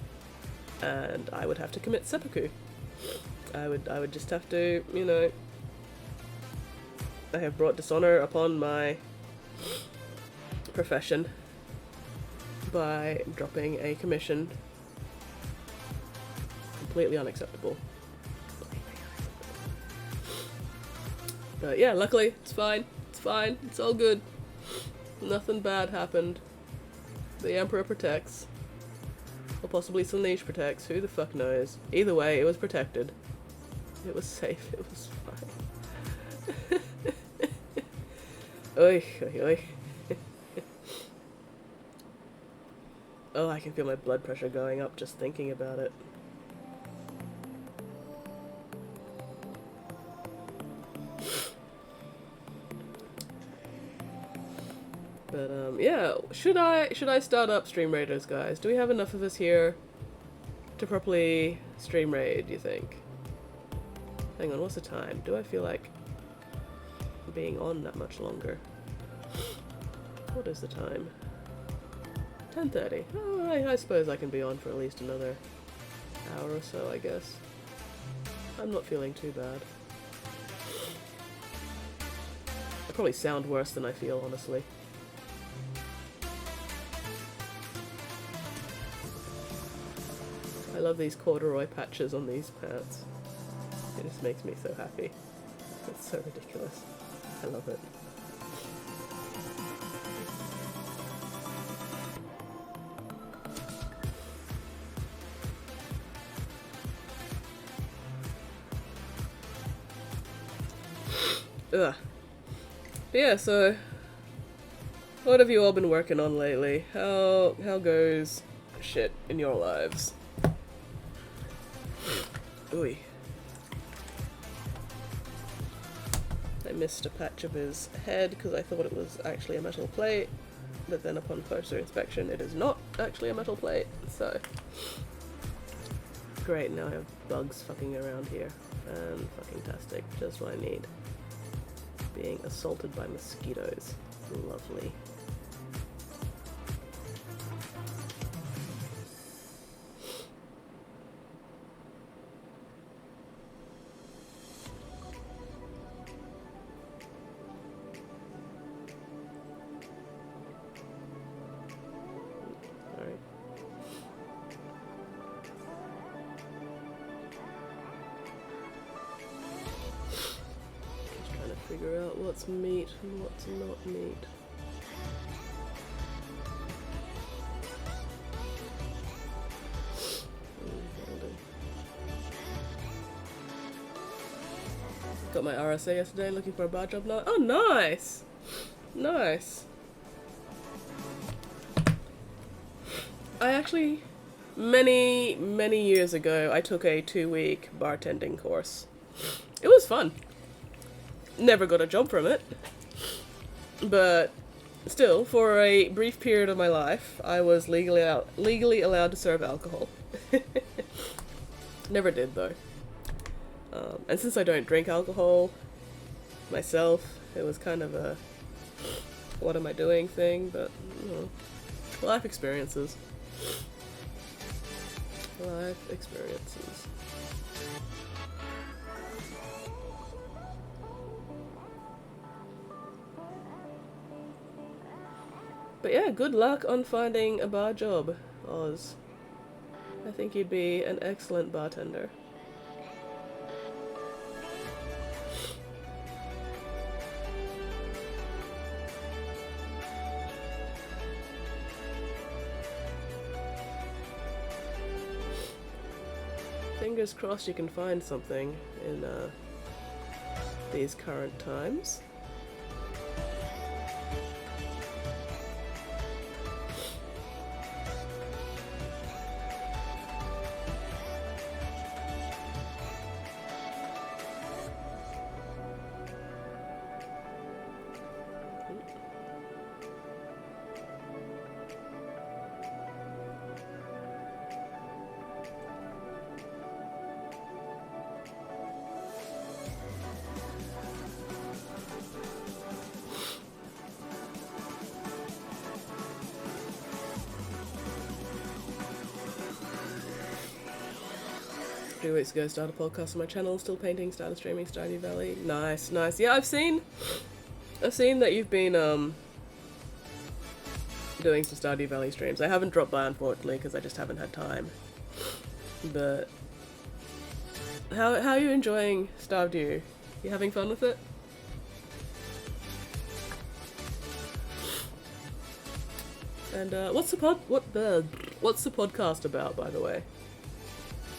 And I would have to commit seppuku. I would just have to, you know, I have brought dishonor upon my profession by dropping a commission. Completely unacceptable. But yeah, luckily, it's fine. It's fine. It's all good. Nothing bad happened. The Emperor protects. Or possibly Slaanesh protects. Who the fuck knows? Either way, it was protected. It was safe. It was fine. Oi, oi, oi. Oh, I can feel my blood pressure going up just thinking about it. But yeah, should I start up stream raiders, guys? Do we have enough of us here to properly stream raid, do you think? Hang on, what's the time? Do I feel like being on that much longer? What is the time? 10:30. Oh, I suppose I can be on for at least another hour or so, I guess. I'm not feeling too bad. I probably sound worse than I feel, honestly. I love these corduroy patches on these pants. It just makes me so happy. It's so ridiculous. I love it. Ugh. But yeah, so what have you all been working on lately? How goes shit in your lives? Ooh. I missed a patch of his head because I thought it was actually a metal plate, but then upon closer inspection it is not actually a metal plate, so great, now I have bugs fucking around here. Fucking-tastic, just what I need. Being assaulted by mosquitoes. Lovely. Figure out what's meat and what's not meat. Got my RSA yesterday, looking for a bar job now. Oh, nice! Nice. I actually, many years ago, I took a 2-week bartending course. It was fun. Never got a job from it, but still, for a brief period of my life, I was legally allowed to serve alcohol. Never did though. And since I don't drink alcohol myself, it was kind of a what am I doing thing, but you know, life experiences. Life experiences. But yeah, good luck on finding a bar job, Oz. I think you'd be an excellent bartender. Fingers crossed you can find something in these current times. Few weeks ago, started a podcast on my channel, still painting, started streaming Stardew Valley. Nice, nice. Yeah, I've seen that you've been doing some Stardew Valley streams. I haven't dropped by, unfortunately, because I just haven't had time. But how are you enjoying Stardew? You having fun with it? And what's the podcast about, by the way?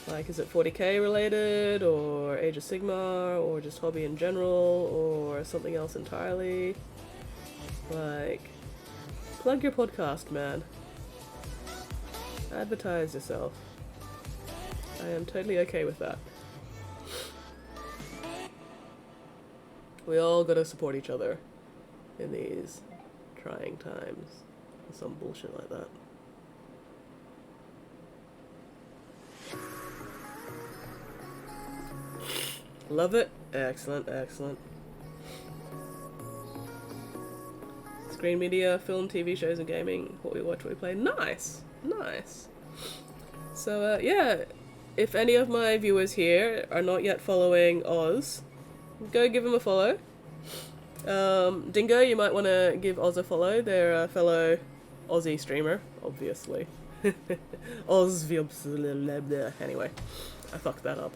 Like, is it 40k related, or Age of Sigmar, or just hobby in general, or something else entirely? Like, plug your podcast, man. Advertise yourself. I am totally okay with that. We all gotta support each other in these trying times. Some bullshit like that. Love it. Excellent, excellent. Screen media, film, TV shows, and gaming. What we watch, what we play. Nice, nice. So, yeah, if any of my viewers here are not yet following Oz, go give him a follow. Dingo, you might want to give Oz a follow. They're a fellow Aussie streamer, obviously. Oz, anyway, I fucked that up.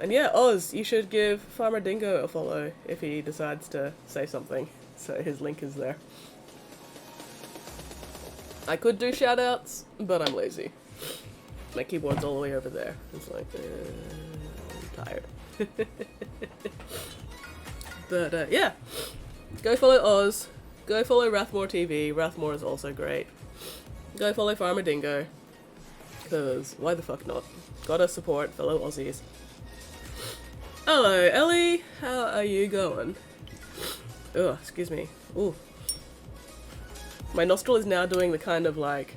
And yeah, Oz, you should give Farmer Dingo a follow if he decides to say something. So his link is there. I could do shoutouts, but I'm lazy. My keyboard's all the way over there. It's like, I'm tired. But yeah, go follow Oz. Go follow Rathmore TV. Rathmore is also great. Go follow Farmer Dingo. Because why the fuck not? Gotta support fellow Aussies. Hello, Ellie. How are you going? Oh, excuse me. Ooh. My nostril is now doing the kind of like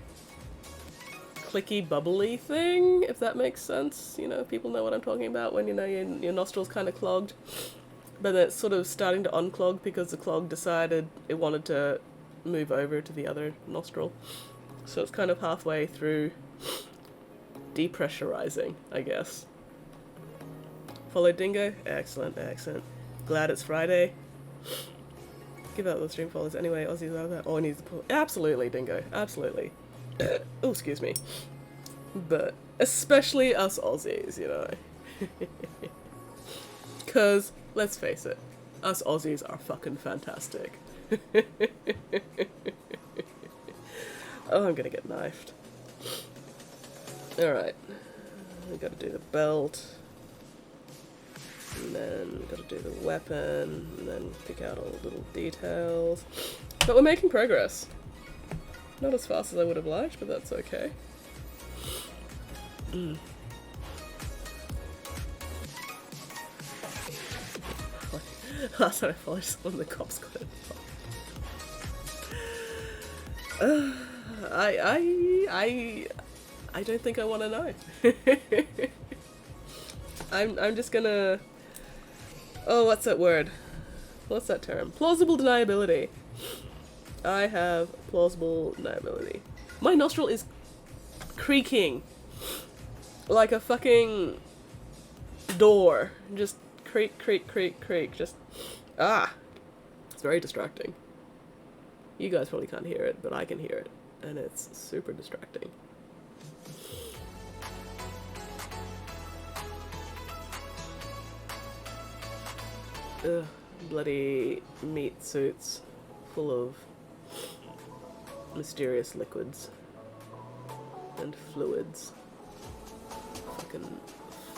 clicky bubbly thing, if that makes sense. You know, people know what I'm talking about when, you know, your nostril's kind of clogged. But then it's sort of starting to unclog because the clog decided it wanted to move over to the other nostril. So it's kind of halfway through depressurizing, I guess. Follow Dingo? Excellent, excellent. Glad it's Friday. Give out the stream follows anyway. Aussies love that. Oh, I need to pull. Absolutely, Dingo. Absolutely. Oh, excuse me. But especially us Aussies, you know. Because, let's face it, us Aussies are fucking fantastic. Oh, I'm gonna get knifed. Alright. I gotta do the belt. And then gotta do the weapon, and then pick out all the little details. But we're making progress. Not as fast as I would have liked, but that's okay. Last time I followed someone, the cops got involved. I don't think I want to know. I'm just gonna. Oh, what's that word? What's that term? Plausible deniability. I have plausible deniability. My nostril is creaking like a fucking door. Just creak, creak, creak, creak. Just, it's very distracting. You guys probably can't hear it, but I can hear it. And it's super distracting. Ugh, bloody meat suits full of mysterious liquids and fluids. Fucking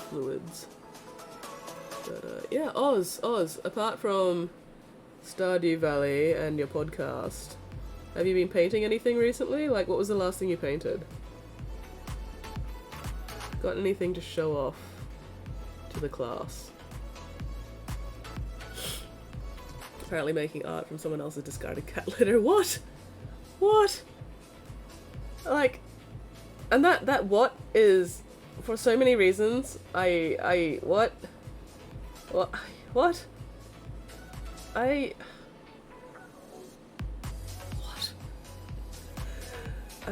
fluids. But yeah, Oz, apart from Stardew Valley and your podcast, have you been painting anything recently? Like, what was the last thing you painted? Got anything to show off to the class? Apparently making art from someone else's discarded cat litter. What? What? Like, and that what is, for so many reasons, what? What? I'm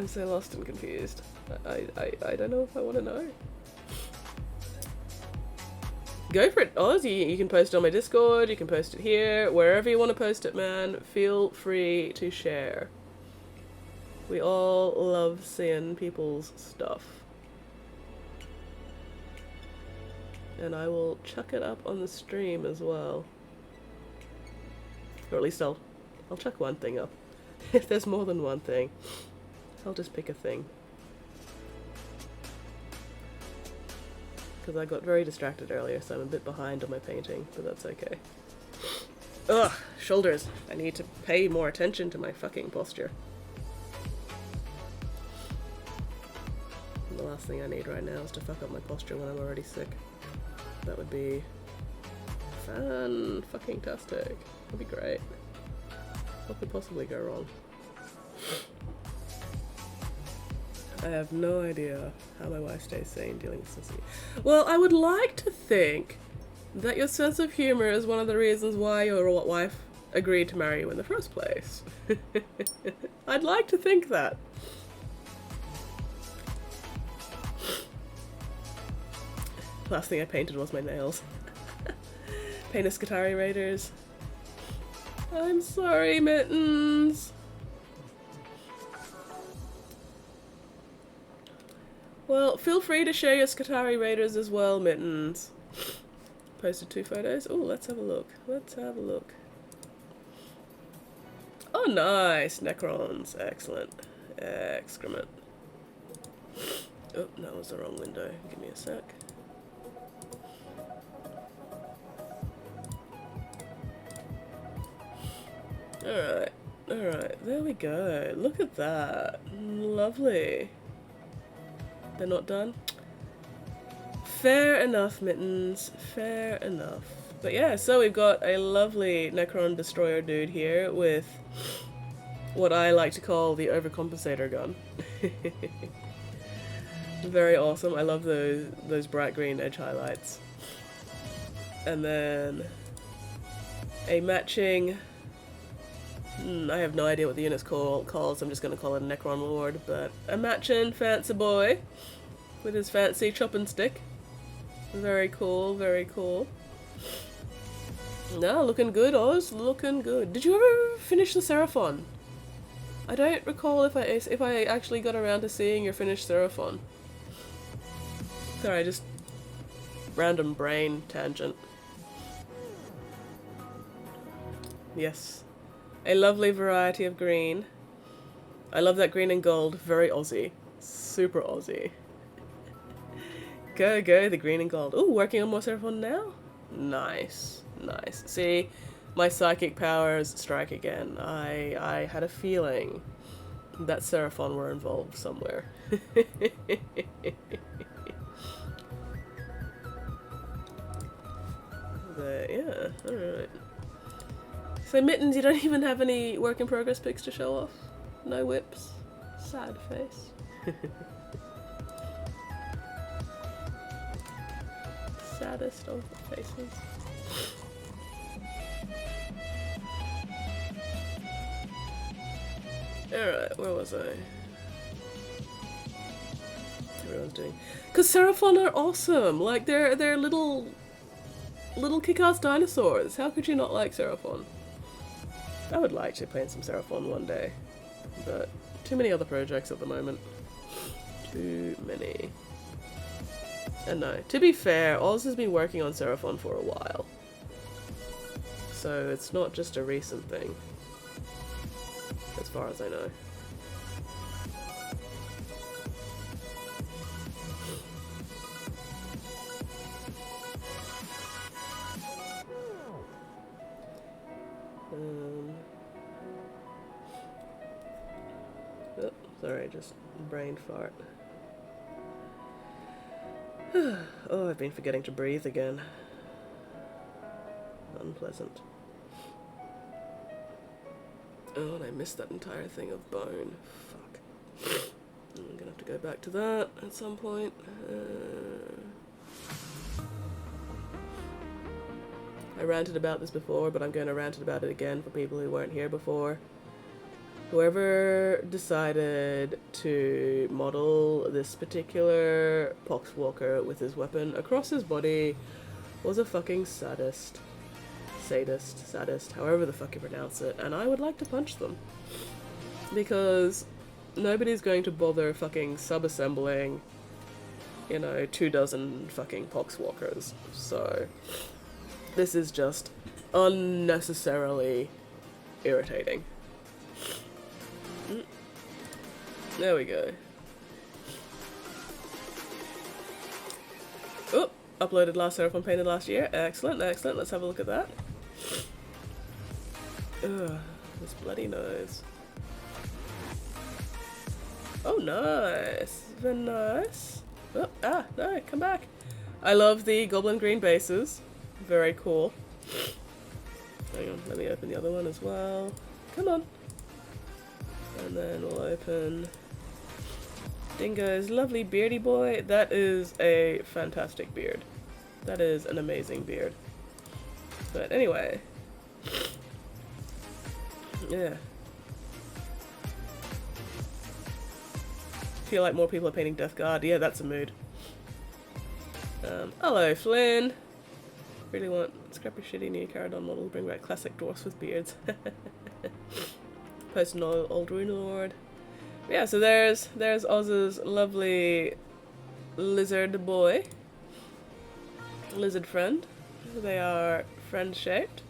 so lost and confused. I don't know if I want to know. Go for it, Oz. You can post it on my Discord, you can post it here, wherever you want to post it, man. Feel free to share. We all love seeing people's stuff. And I will chuck it up on the stream as well. Or at least I'll chuck one thing up. If there's more than one thing, I'll just pick a thing. Because I got very distracted earlier, so I'm a bit behind on my painting, but that's okay. Ugh, shoulders. I need to pay more attention to my fucking posture. And the last thing I need right now is to fuck up my posture when I'm already sick. That would be fan-fucking-tastic. That'd be great. What could possibly go wrong? I have no idea how my wife stays sane dealing with this. Well, I would like to think that your sense of humor is one of the reasons why your wife agreed to marry you in the first place. I'd like to think that. Last thing I painted was my nails. Painted Skatari Raiders. I'm sorry, Mittens. Well, feel free to share your Skatari Raiders as well, Mittens. Posted 2 photos. Oh, let's have a look. Let's have a look. Oh, nice. Necrons. Excellent. Excrement. Oh, that was the wrong window. Give me a sec. Alright. Alright. There we go. Look at that. Lovely. They're not done? Fair enough, Mittens. Fair enough. But yeah, so we've got a lovely Necron Destroyer dude here with what I like to call the Overcompensator gun. Very awesome. I love those bright green edge highlights. And then a matching... I have no idea what the unit's called, so I'm just going to call it a Necron Lord, but a matching fancy boy with his fancy chopping stick. Very cool, very cool. No, looking good, Oz, looking good. Did you ever finish the Seraphon? I don't recall if I actually got around to seeing your finished Seraphon. Sorry, just random brain tangent. Yes. A lovely variety of green. I love that green and gold. Very Aussie. Super Aussie. Go, the green and gold. Ooh, working on more Seraphon now? Nice. Nice. See, my psychic powers strike again. I had a feeling that Seraphon were involved somewhere. But yeah, alright. So Mittens, you don't even have any work in progress pics to show off? No whips? Sad face. Saddest of faces. Alright, where was I? Everyone's doing. Because Seraphon are awesome! Like, they're little kick-ass dinosaurs. How could you not like Seraphon? I would like to play some Seraphon one day. But too many other projects at the moment. Too many. And no, to be fair, Oz has been working on Seraphon for a while. So it's not just a recent thing. As far as I know. Oh, sorry, just brain fart. Oh, I've been forgetting to breathe again. Unpleasant. Oh, and I missed that entire thing of bone. Fuck. I'm gonna have to go back to that at some point. I ranted about this before, but I'm going to rant about it again for people who weren't here before. Whoever decided to model this particular Poxwalker with his weapon across his body was a fucking sadist, however the fuck you pronounce it, and I would like to punch them. Because nobody's going to bother fucking sub-assembling, you know, 24 fucking Poxwalkers, so this is just unnecessarily irritating. There we go. Oh, uploaded last Seraphon painted last year. Excellent, excellent. Let's have a look at that. Ugh, this bloody nose. Oh, nice. Very nice. Oh, no, come back. I love the goblin green bases. Very cool. Hang on, let me open the other one as well. Come on. And then we'll open Dingo's lovely beardy boy. That is a fantastic beard. That is an amazing beard. But anyway. Yeah. Feel like more people are painting Death Guard. Yeah, that's a mood. Hello, Flynn. Really want scrappy shitty new Caradon model to bring back classic dwarfs with beards. Post an old Rune Lord. Yeah, so there's Oz's lovely lizard boy. Lizard friend. They are friend-shaped.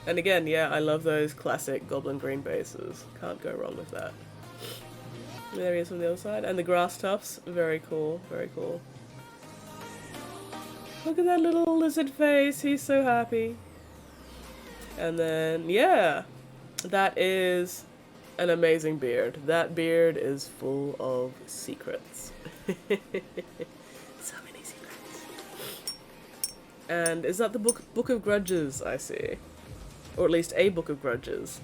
And again, yeah, I love those classic goblin green bases. Can't go wrong with that. There he is from the other side. And the grass tufts. Very cool, very cool. Look at that little lizard face. He's so happy. And then, yeah. That is an amazing beard. That beard is full of secrets. So many secrets. And is that the Book of Grudges, I see? Or at least a Book of Grudges.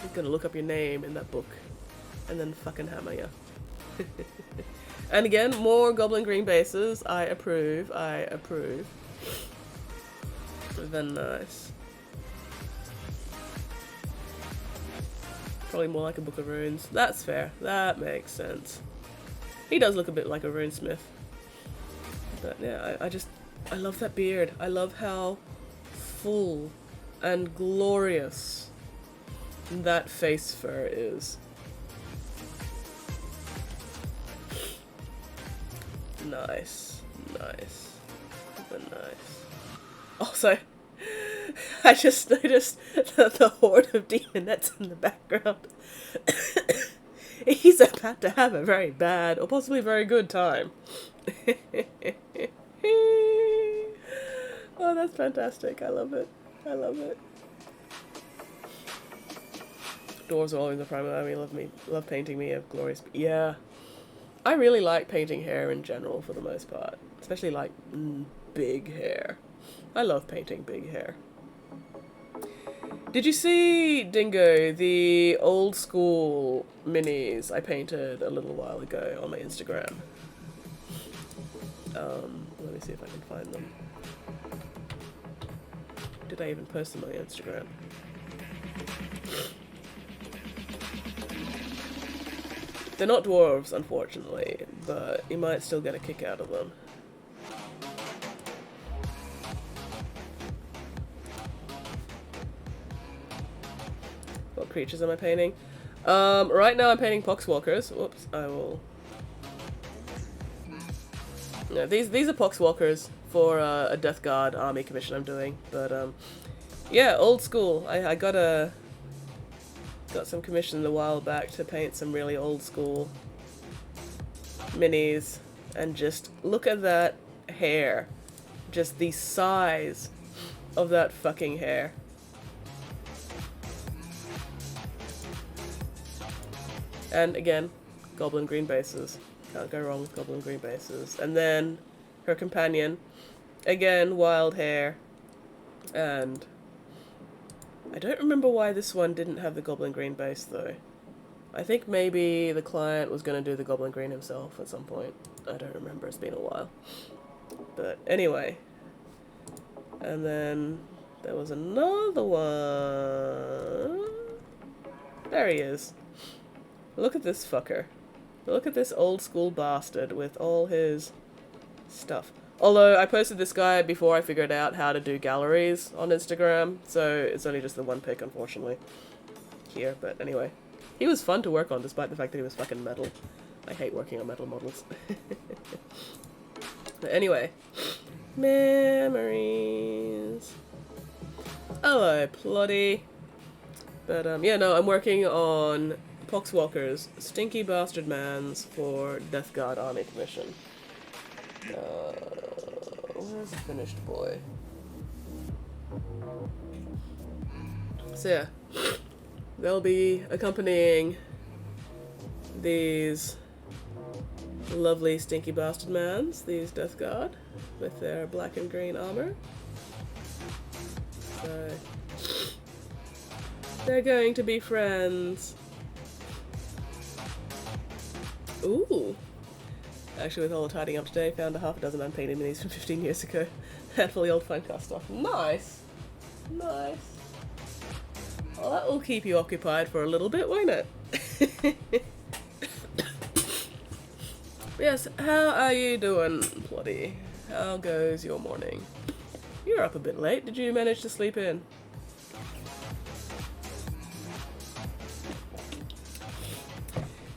I'm gonna look up your name in that book. And then fucking hammer you. And again, more goblin green bases. I approve. I approve. Very nice. Probably more like a Book of Runes. That's fair. That makes sense. He does look a bit like a runesmith. But yeah, I love that beard. I love how full and glorious that face fur is. Nice. Nice. Super nice. Also, I just noticed that the horde of demonettes in the background. He's about to have a very bad, or possibly very good time. Oh, that's fantastic. I love it. I love it. Dwarves are always the prime. I mean, love painting me a glorious. Yeah. I really like painting hair in general for the most part. Especially like big hair. I love painting big hair. Did you see, Dingo, the old school minis I painted a little while ago on my Instagram? Let me see if I can find them. Did I even post them on my Instagram? They're not dwarves, unfortunately, but you might still get a kick out of them. What creatures am I painting? Right now I'm painting Poxwalkers. Whoops, I will... No, these are Poxwalkers for a Death Guard army commission I'm doing, but yeah, old school. I got some commissioned a while back to paint some really old school minis, and just look at that hair. Just the size of that fucking hair. And again, goblin green bases. Can't go wrong with goblin green bases. And then her companion, again, wild hair. And I don't remember why this one didn't have the goblin green base though. I think maybe the client was going to do the goblin green himself at some point. I don't remember, it's been a while. But anyway. And then there was another one. There he is. Look at this fucker. Look at this old school bastard with all his stuff. Although I posted this guy before I figured out how to do galleries on Instagram, so it's only just the one pic, unfortunately, here. But anyway, he was fun to work on despite the fact that he was fucking metal. I hate working on metal models. But anyway, memories. Hello, Ploddy. But yeah, no, I'm working on Poxwalkers, Stinky Bastard Mans for Death Guard Army Commission. Where's the finished boy? So yeah, they'll be accompanying these lovely Stinky Bastard Mans, these Death Guard, with their black and green armor. So they're going to be friends. Ooh. Actually, with all the tidying up today, found a half a dozen unpainted minis from 15 years ago. Handful of old Finecast stuff. Nice! Nice. Well, that will keep you occupied for a little bit, won't it? Yes, how are you doing, Ploddy? How goes your morning? You're up a bit late. Did you manage to sleep in?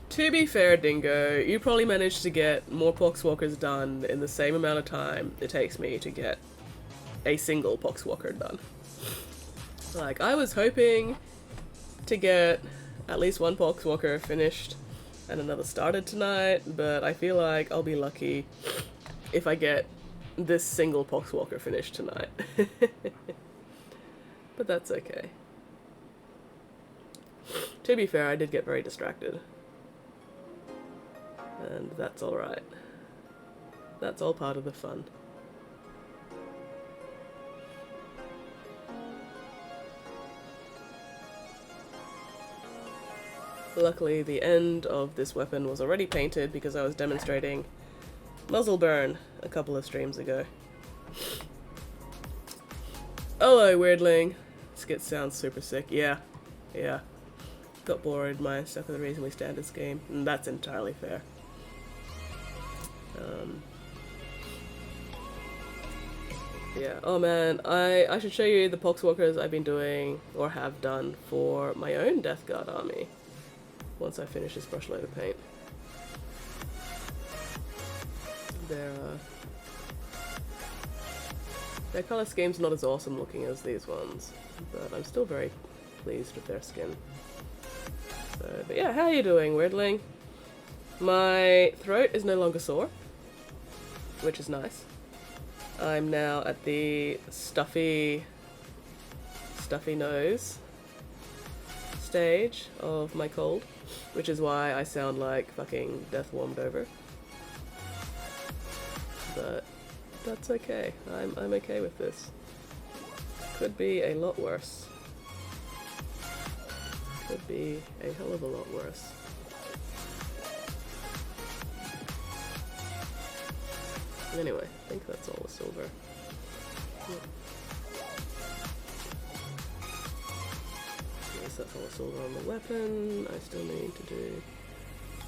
To be fair, Dingo, you probably managed to get more Poxwalkers done in the same amount of time it takes me to get a single Poxwalker done. Like, I was hoping to get at least one Poxwalker finished and another started tonight, but I feel like I'll be lucky if I get this single Poxwalker finished tonight. But that's okay. To be fair, I did get very distracted. And that's alright. That's all part of the fun. Luckily, the end of this weapon was already painted because I was demonstrating muzzle burn a couple of streams ago. Hello, Weirdling. This skit sounds super sick. Yeah. Got bored, my stuck with a reasonably standard scheme, and that's entirely fair. Yeah, oh man, I should show you the Poxwalkers I've been doing, or have done, for my own Death Guard army, once I finish this brush load of paint. Their colour scheme's not as awesome looking as these ones, but I'm still very pleased with their skin. So, but yeah, how are you doing, Weirdling? My throat is no longer sore, which is nice. I'm now at the stuffy nose stage of my cold, which is why I sound like fucking death warmed over. But that's okay. I'm okay with this. Could be a lot worse. Could be a hell of a lot worse. Anyway, I think that's all the silver. Yep. Yes, that's all the silver on the weapon. I still need to do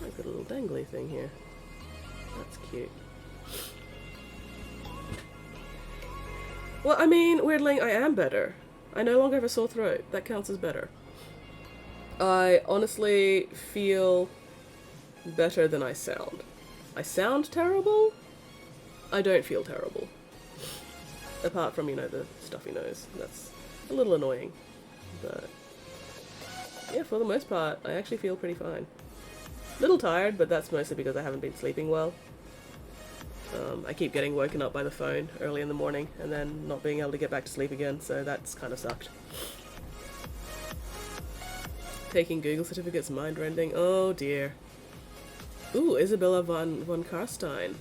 I've got a little dangly thing here. That's cute. Well, I mean, weirdly, I am better. I no longer have a sore throat. That counts as better. I honestly feel better than I sound. I sound terrible. I don't feel terrible. Apart from, you know, the stuffy nose. That's a little annoying. But yeah, for the most part, I actually feel pretty fine. Little tired, but that's mostly because I haven't been sleeping well. I keep getting woken up by the phone early in the morning and then not being able to get back to sleep again, so that's kind of sucked. Taking Google certificates, mind-rending. Oh dear. Ooh, Isabella von Karstein.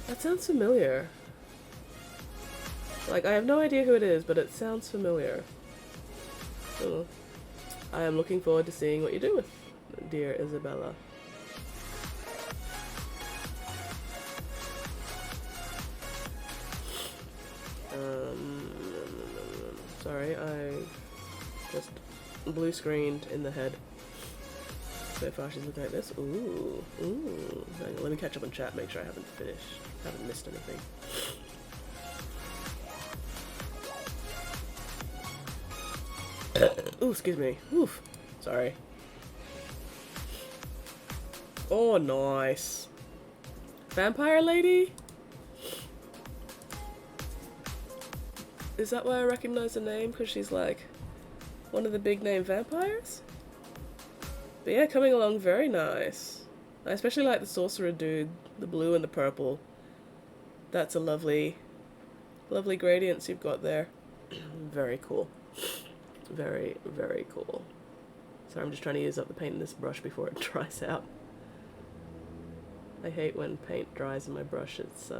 That sounds familiar. Like, I have no idea who it is, but it sounds familiar. Oh. I am looking forward to seeing what you do with dear Isabella. Sorry, I just blue screened in the head. So far she's looking like this. Ooh, ooh. Hang on, let me catch up on chat, make sure I haven't missed anything. Ooh, excuse me. Oof. Sorry. Oh, nice. Vampire lady? Is that why I recognize the name? Because she's like one of the big name vampires? But yeah, coming along very nice. I especially like the sorcerer dude, the blue and the purple. That's a lovely, lovely gradients you've got there. Very cool. Very, very cool. Sorry, I'm just trying to use up the paint in this brush before it dries out. I hate when paint dries in my brush. It's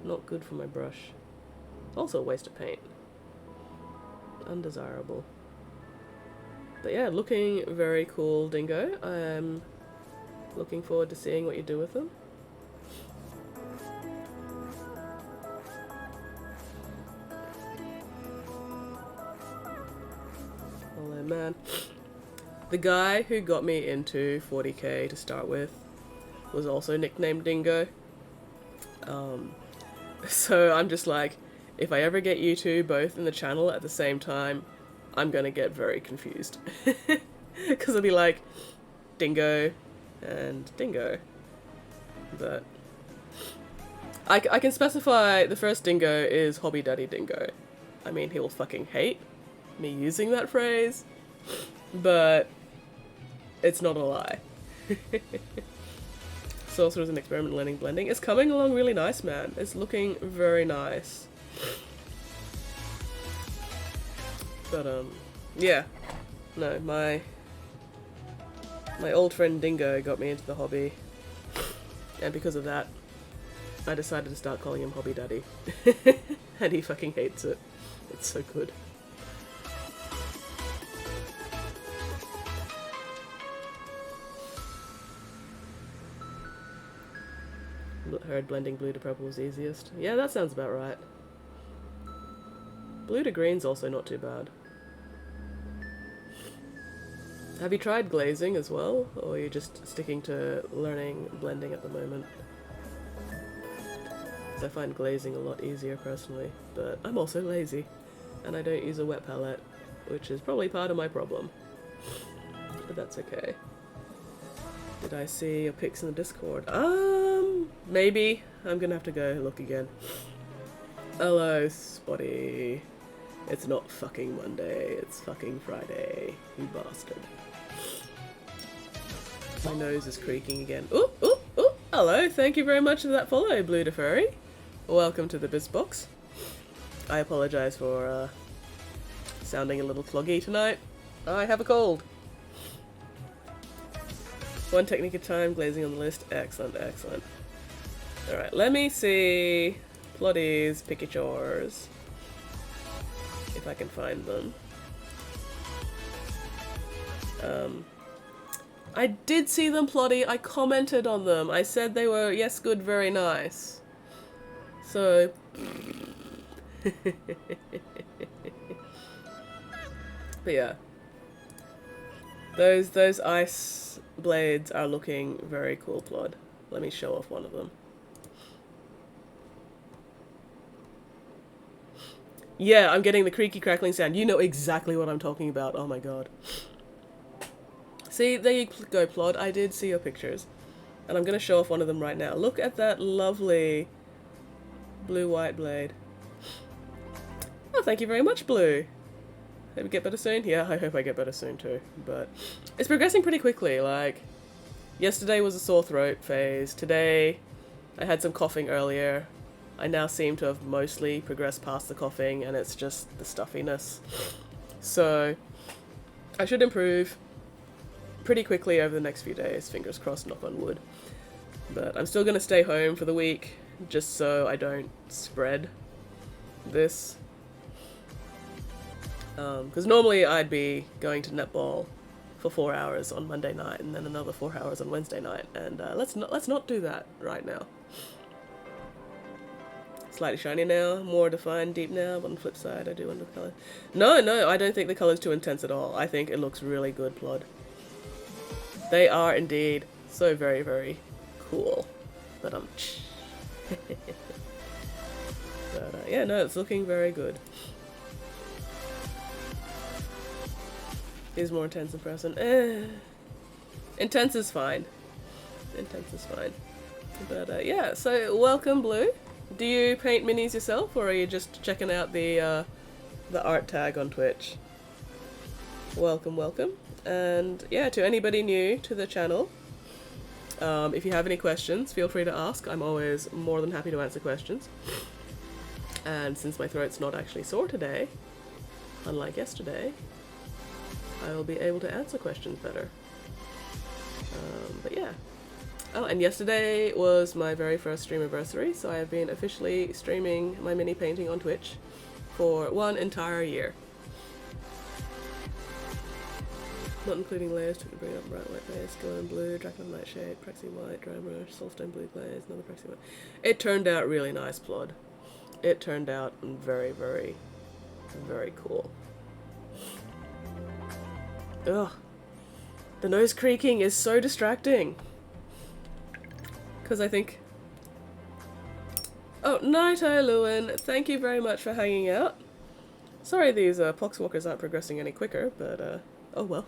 not good for my brush. Also a waste of paint. Undesirable. But yeah, looking very cool, Dingo. I am looking forward to seeing what you do with them. Hello, man. The guy who got me into 40k to start with was also nicknamed Dingo. So I'm just like, if I ever get you two both in the channel at the same time, I'm gonna get very confused. Because I'll be like, Dingo and Dingo. But I can specify the first Dingo is Hobby Daddy Dingo. I mean, he'll fucking hate me using that phrase, but it's not a lie. Sorcerer's an experiment learning blending. It's coming along really nice, man. It's looking very nice. But yeah, no, my old friend Dingo got me into the hobby, and because of that, I decided to start calling him Hobby Daddy. And he fucking hates it. It's so good. Heard blending blue to purple was easiest. Yeah, that sounds about right. Blue to green's also not too bad. Have you tried glazing as well, or are you just sticking to learning blending at the moment? Because I find glazing a lot easier personally, but I'm also lazy, and I don't use a wet palette, which is probably part of my problem. But that's okay. Did I see your pics in the Discord? Maybe. I'm gonna have to go look again. Hello, Spotty. It's not fucking Monday, it's fucking Friday, you bastard. My nose is creaking again. Ooh, ooh, ooh! Hello, thank you very much for that follow, Blue to Furry. Welcome to the BizBox. I apologise for sounding a little cloggy tonight. I have a cold. One technique at a time, glazing on the list. Excellent, excellent. Alright, let me see Plotty's picatures. If I can find them. I did see them, Plotty. I commented on them. I said they were, yes, good, very nice. So... But yeah. Those ice blades are looking very cool, Plod. Let me show off one of them. Yeah, I'm getting the creaky crackling sound. You know exactly what I'm talking about. Oh my god. See, there you go, Plod. I did see your pictures. And I'm going to show off one of them right now. Look at that lovely blue-white blade. Oh, thank you very much, Blue. Hope you get better soon. Yeah, I hope I get better soon too. But it's progressing pretty quickly. Like, yesterday was a sore throat phase. Today, I had some coughing earlier. I now seem to have mostly progressed past the coughing, and it's just the stuffiness. So, I should improve pretty quickly over the next few days. Fingers crossed, knock on wood. But I'm still going to stay home for the week, just so I don't spread this. Because normally I'd be going to netball for 4 hours on Monday night, and then another 4 hours on Wednesday night, and let's not do that right now. Slightly shiny now, more defined deep now, but on the flip side I do wonder the colour. No, I don't think the colour's too intense at all. I think it looks really good, Plod. They are indeed so very, very cool. But yeah, no, it's looking very good. Is more intense than present. Intense is fine. Intense is fine. But yeah, so welcome, Blue. Do you paint minis yourself, or are you just checking out the art tag on Twitch? Welcome, welcome. And yeah, to anybody new to the channel, if you have any questions, feel free to ask. I'm always more than happy to answer questions. And since my throat's not actually sore today, unlike yesterday, I will be able to answer questions better. But yeah. Oh, and yesterday was my very first stream anniversary, so I have been officially streaming my mini painting on Twitch for 1 entire year. Not including layers to bring up bright white base, golden blue, Dracula nightshade, Prexy white, dry brush, soulstone blue glaze, another Prexy white. It turned out really nice, Plod. It turned out very, very, very cool. Ugh. The nose creaking is so distracting. Because I think... Oh, Naito Lewin, thank you very much for hanging out. Sorry these Poxwalkers aren't progressing any quicker, but oh well.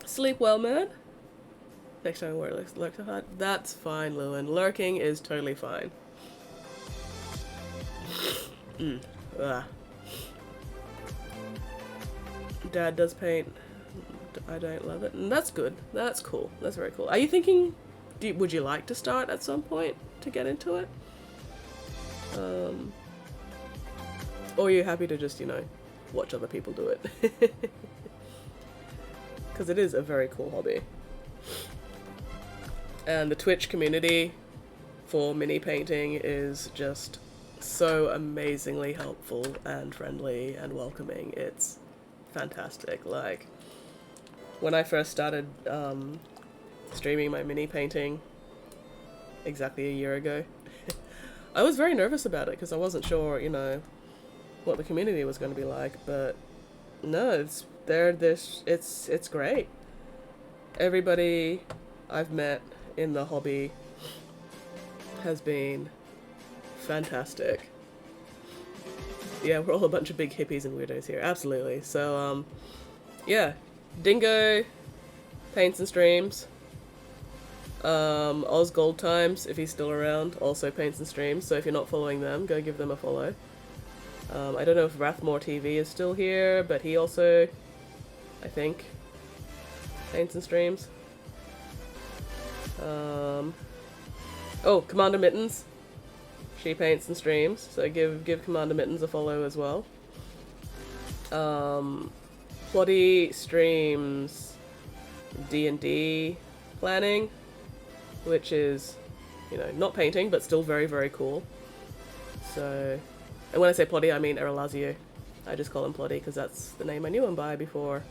Sleep well, man. Next time I wear lurk so hard. That's fine, Lewin. Lurking is totally fine. Dad does paint. I don't love it. And that's good. That's cool. That's very cool. Are you thinking, would you like to start at some point to get into it? Or are you happy to just, you know, watch other people do it? Because it is a very cool hobby. And the Twitch community for mini painting is just so amazingly helpful and friendly and welcoming. It's fantastic. Like, when I first started streaming my mini painting exactly a year ago, I was very nervous about it because I wasn't sure, you know, what the community was going to be like, but no, it's great. Everybody I've met in the hobby has been fantastic. Yeah, we're all a bunch of big hippies and weirdos here, absolutely. So, yeah, Dingo paints and streams. Oz Gold Times, if he's still around, also paints and streams, so if you're not following them, go give them a follow. I don't know if Rathmore TV is still here, but he also, I think, paints and streams. Oh, Commander Mittens. She paints and streams, so give Commander Mittens a follow as well. Ploddy streams D&D planning, which is, you know, not painting, but still very, very cool. So, and when I say Ploddy, I mean Erelazio. I just call him Ploddy because that's the name I knew him by before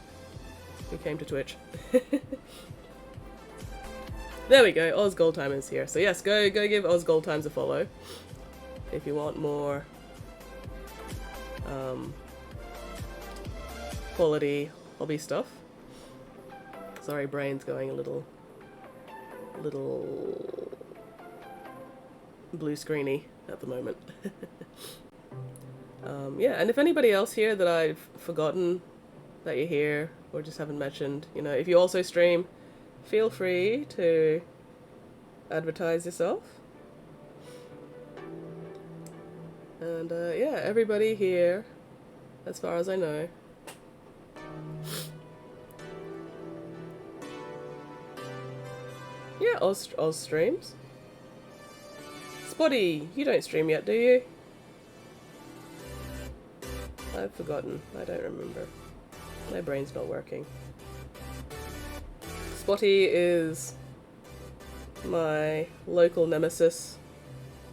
he came to Twitch. There we go, Oz Goldtime is here. So yes, go give Oz Goldtimes a follow if you want more quality hobby stuff. Sorry, brain's going a little blue screeny at the moment. Yeah, and if anybody else here that I've forgotten that you're here or just haven't mentioned, you know, if you also stream, feel free to advertise yourself. And yeah, everybody here, as far as I know. Yeah, Oz streams. Spotty, you don't stream yet, do you? I've forgotten. I don't remember. My brain's not working. Spotty is my local nemesis.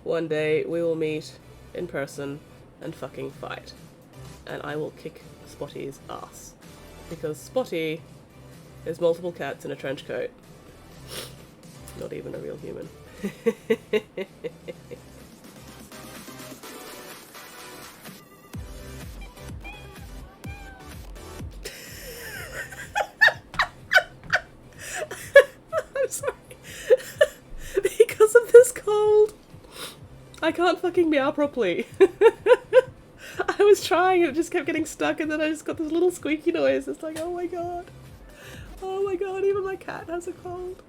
One day we will meet in person and fucking fight. And I will kick Spotty's ass. Because Spotty is multiple cats in a trench coat. Not even a real human. I'm sorry. Because of this cold, I can't fucking meow properly. I was trying, it just kept getting stuck, and then I just got this little squeaky noise. It's like, oh my god. Oh my god, even my cat has a cold.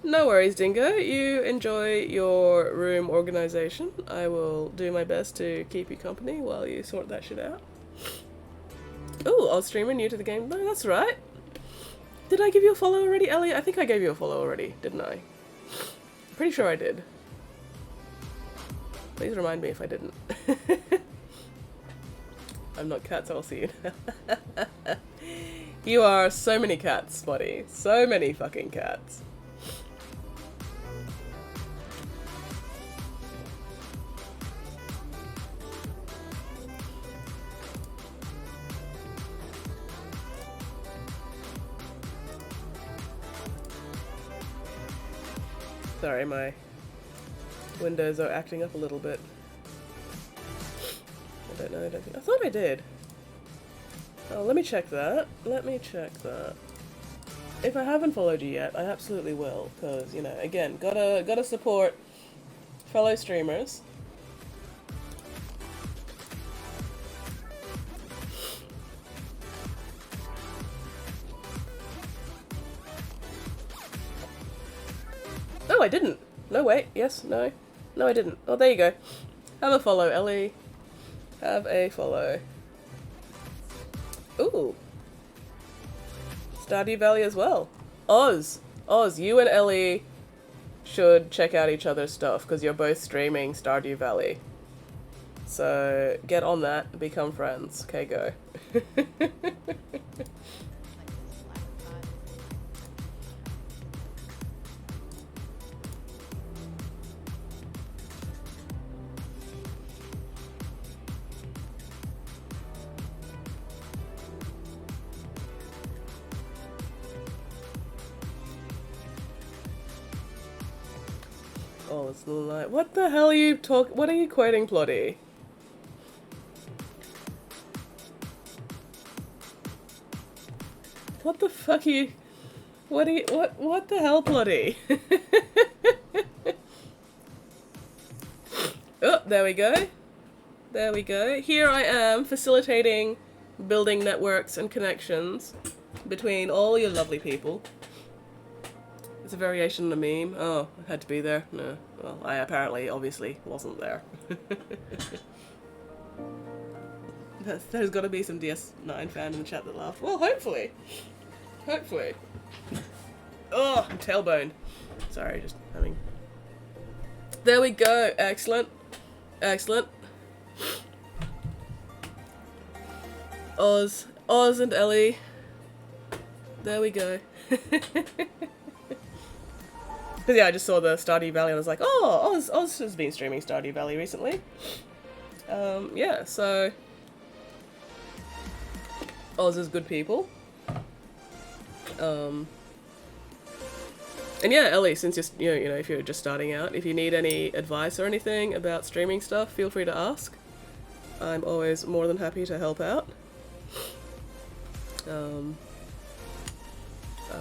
No worries, Dingo. You enjoy your room organization. I will do my best to keep you company while you sort that shit out. Oh, Oz streamer new to the game. No, that's right. Did I give you a follow already, Ellie? I think I gave you a follow already, didn't I? Pretty sure I did. Please remind me if I didn't. I'm not cats, I'll see you now. You are so many cats, Spotty. So many fucking cats. Sorry, my windows are acting up a little bit. I don't know, I thought I did. Oh, let me check that. Let me check that. If I haven't followed you yet, I absolutely will, because, you know, again, gotta support fellow streamers. Oh, I didn't. No, wait. Yes, no. No, I didn't. Oh, there you go. Have a follow, Ellie. Have a follow. Ooh. Stardew Valley as well. Oz, you and Ellie should check out each other's stuff, because you're both streaming Stardew Valley. So, get on that, become friends. Okay, go. Oh, it's like, what the hell are you what are you quoting, Plotty? What the fuck are you, what the hell, Plotty? Oh, there we go. There we go. Here I am, facilitating building networks and connections between all your lovely people. It's a variation on a meme. Oh, I had to be there. No. Well, I apparently, obviously, wasn't there. There's got to be some DS9 fan in the chat that laughed. Well, hopefully. Hopefully. Oh, I'm tailboned. Sorry, just having... There we go. Excellent. Excellent. Oz and Ellie. There we go. Because yeah, I just saw the Stardew Valley and I was like, oh, Oz has been streaming Stardew Valley recently. Yeah, so... Oz is good people. And yeah, Ellie, since you're, you know, if you're just starting out, if you need any advice or anything about streaming stuff, feel free to ask. I'm always more than happy to help out. I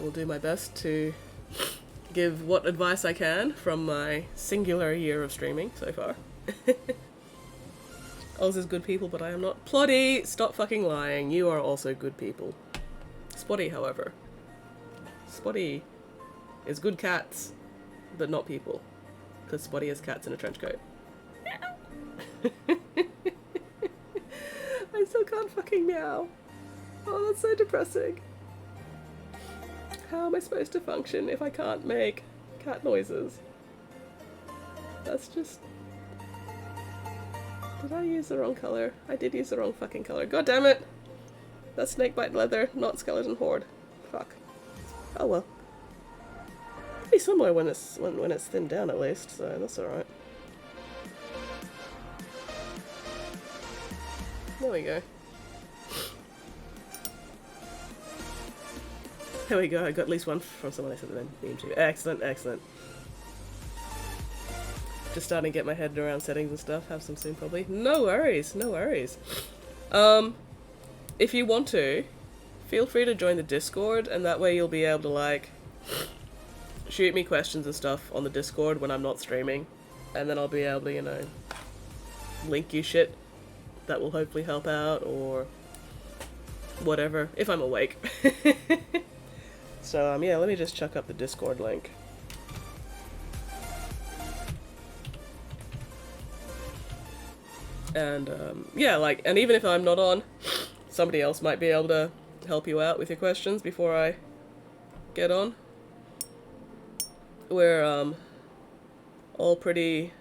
will do my best to give what advice I can from my singular year of streaming so far. Oz is good people, but I am not. Plotty, stop fucking lying. You are also good people. Spotty, however. Spotty is good cats, but not people. Because Spotty is cats in a trench coat. I still can't fucking meow. Oh, that's so depressing. How am I supposed to function if I can't make cat noises? That's just... Did I use the wrong colour? I did use the wrong fucking colour. God damn it! That's snakebite leather, not skeleton horde. Fuck. Oh well. Pretty similar when it's thinned down at least, so that's alright. There we go. There we go, I got at least one from someone I sent the meme to. Excellent, excellent. Just starting to get my head around settings and stuff. Have some soon probably. No worries, no worries. If you want to, feel free to join the Discord, and that way you'll be able to, like, shoot me questions and stuff on the Discord when I'm not streaming. And then I'll be able to, you know, link you shit that will hopefully help out, or whatever, if I'm awake. So, yeah, let me just chuck up the Discord link. And, yeah, like, and even if I'm not on, somebody else might be able to help you out with your questions before I get on. We're, all pretty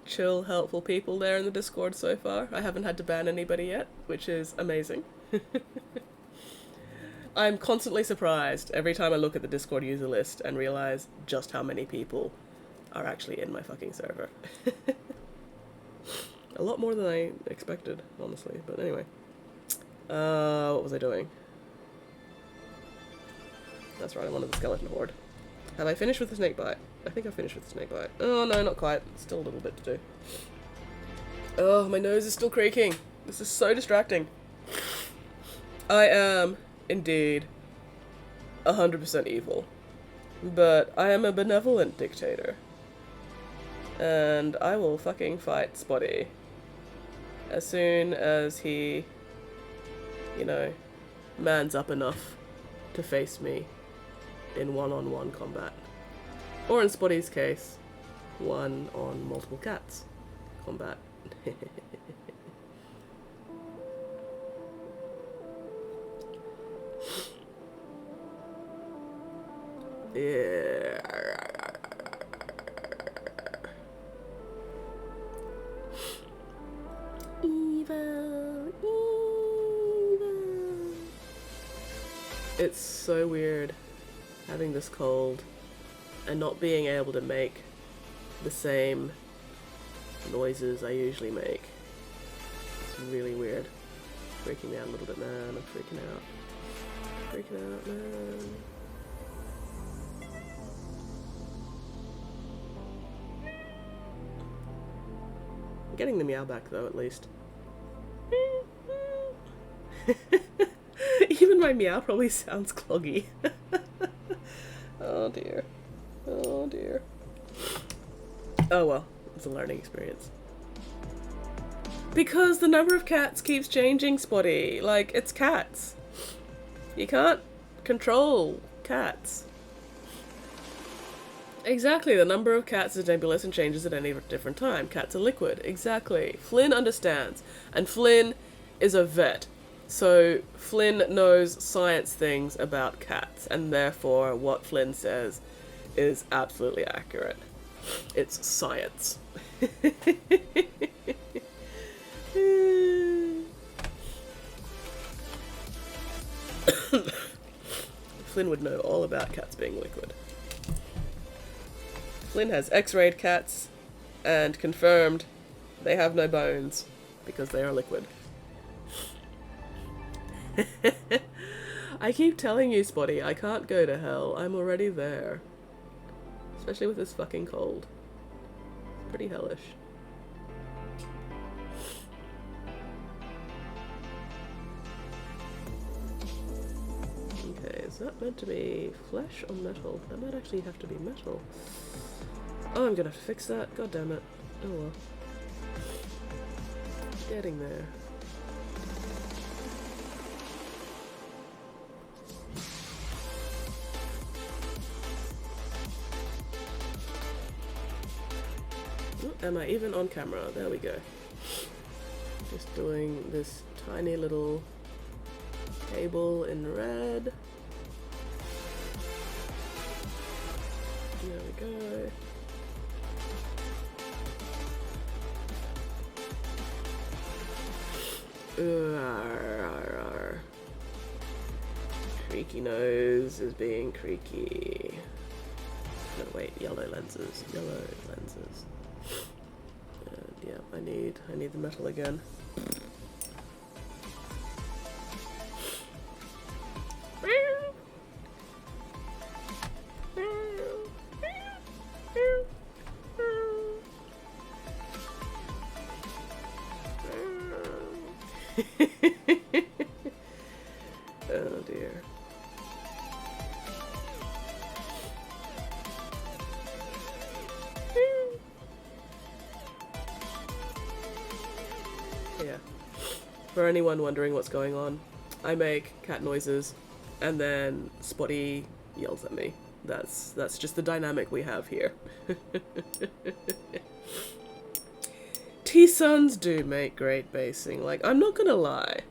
chill, helpful people there in the Discord so far. I haven't had to ban anybody yet, which is amazing. I'm constantly surprised every time I look at the Discord user list and realize just how many people are actually in my fucking server. A lot more than I expected, honestly, but anyway. What was I doing? That's right, I wanted the skeleton horde. Have I finished with the snakebite? I think I finished with the snakebite. Oh no, not quite. Still a little bit to do. Oh, my nose is still creaking. This is so distracting. I am, indeed, 100% evil. But I am a benevolent dictator. And I will fucking fight Spotty as soon as he, you know, mans up enough to face me in one-on-one combat. Or in Spotty's case, one on multiple cats combat. Yeah. Evil, evil. It's so weird having this cold and not being able to make the same noises I usually make. It's really weird. It's freaking me out a little bit, man. I'm freaking out. Freaking out, man. I'm getting the meow back though, at least. Even my meow probably sounds cloggy. Oh dear. Oh dear. Oh well, it's a learning experience. Because the number of cats keeps changing, Spotty. Like, it's cats. You can't control cats. Exactly, the number of cats is nebulous and changes at any different time. Cats are liquid. Exactly. Flynn understands. And Flynn is a vet. So Flynn knows science things about cats, and therefore what Flynn says is absolutely accurate. It's science. Flynn would know all about cats being liquid. Flynn has x-rayed cats and confirmed they have no bones because they are liquid. I keep telling you, Spotty, I can't go to hell. I'm already there. Especially with this fucking cold. It's pretty hellish. Is that meant to be flesh or metal? That might actually have to be metal. Oh, I'm gonna have to fix that. God damn it. Oh well. Getting there. Ooh, am I even on camera? There we go. Just doing this tiny little cable in red. There we go. Creaky nose is being creaky. No, wait, yellow lenses. Yellow lenses. And yeah, I need the metal again. Oh dear. Yeah. For anyone wondering what's going on, I make cat noises and then Spotty yells at me. That's just the dynamic we have here. T-Suns do make great basing. Like, I'm not gonna lie.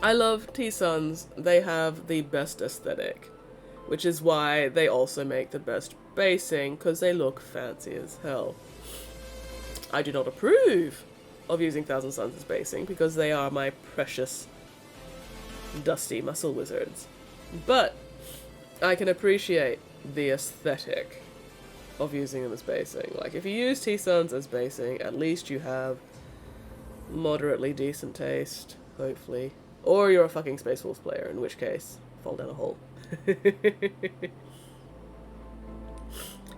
I love T-Suns. They have the best aesthetic, which is why they also make the best basing, because they look fancy as hell. I do not approve of using Thousand Suns as basing, because they are my precious dusty muscle wizards. But I can appreciate the aesthetic of using them as basing. Like, if you use T-Suns as basing, at least you have moderately decent taste, hopefully. Or you're a fucking Space Wolf player, in which case, fall down a hole.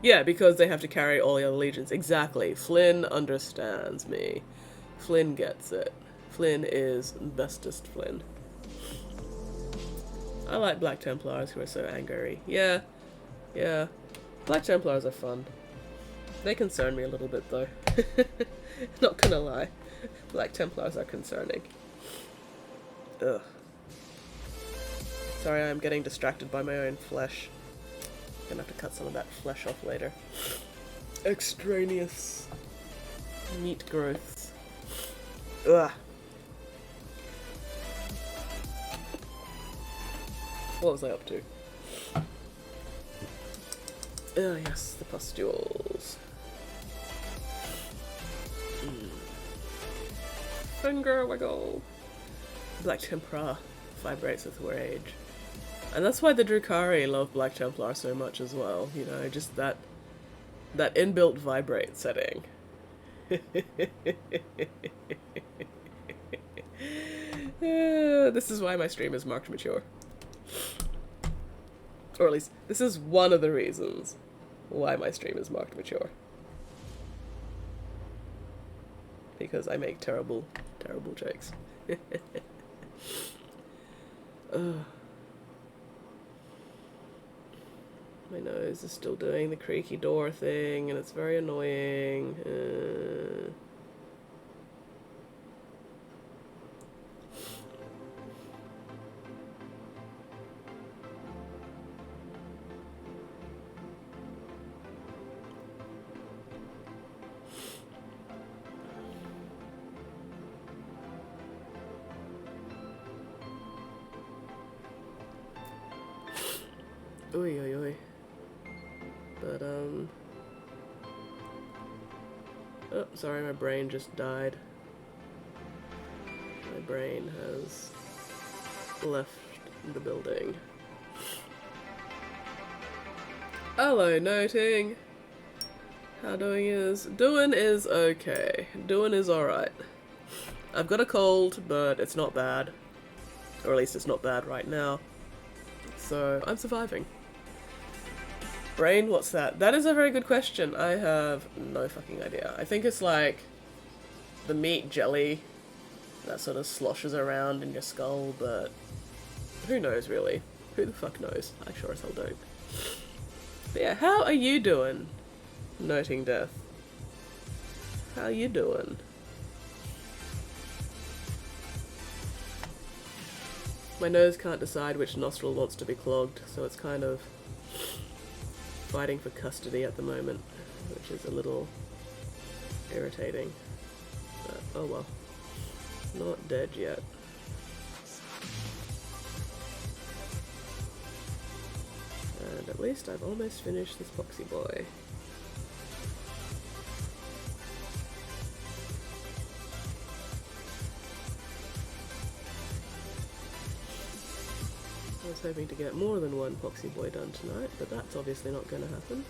Yeah, because they have to carry all the other legions. Exactly. Flynn understands me. Flynn gets it. Flynn is bestest Flynn. I like Black Templars who are so angry. Yeah. Yeah. Black Templars are fun. They concern me a little bit, though. Not gonna lie. Black Templars are concerning. Ugh. Sorry, I'm getting distracted by my own flesh. Gonna have to cut some of that flesh off later. Extraneous meat growths. Ugh. What was I up to? Oh yes, the pustules. Finger wiggle. Black Templar vibrates with rage. And that's why the Drukhari love Black Templar so much as well. You know, just that inbuilt vibrate setting. This is why my stream is marked mature. Or at least, this is one of the reasons why my stream is marked mature. Because I make terrible, terrible jokes. My nose is still doing the creaky door thing, and it's very annoying. Oy, oy, oy. But, oh, sorry, my brain just died. My brain has left the building. Hello, noting. How doing is? Doing is okay. Doing is alright. I've got a cold, but it's not bad. Or at least it's not bad right now. So, I'm surviving. Brain, what's that? That is a very good question. I have no fucking idea. I think it's like the meat jelly that sort of sloshes around in your skull, but who knows really. Who the fuck knows? I sure as hell don't. But yeah, how are you doing? Noting death. How you doing? My nose can't decide which nostril wants to be clogged, so it's kind of fighting for custody at the moment, which is a little irritating. But, oh well. Not dead yet. And at least I've almost finished this Poxy boy. I was hoping to get more than one Poxy boy done tonight, but that's obviously not going to happen.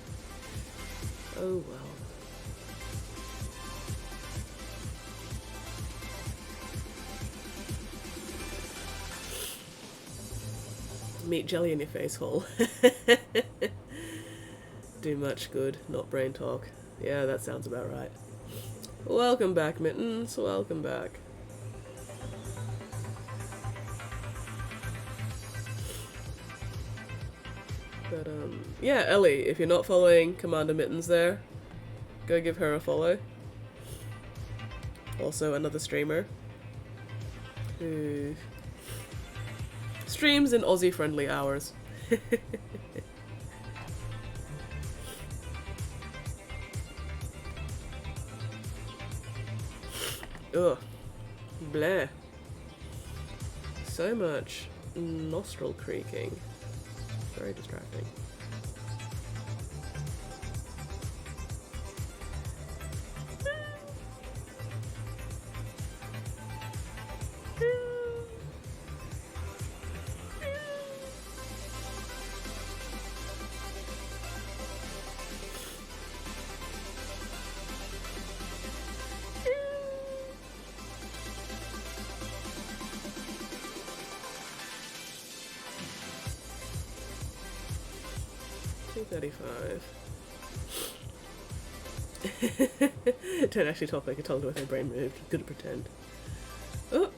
Oh well. Meat jelly in your face hole. Do much good, not brain talk. Yeah, that sounds about right. Welcome back, Mittens. Welcome back. But, yeah, Ellie, if you're not following Commander Mittens there, go give her a follow. Also another streamer who streams in Aussie-friendly hours. Ugh. Bleh. So much nostril creaking. Very distracting. Don't actually talk like a toddler with their brain moved. Good to pretend. Oh,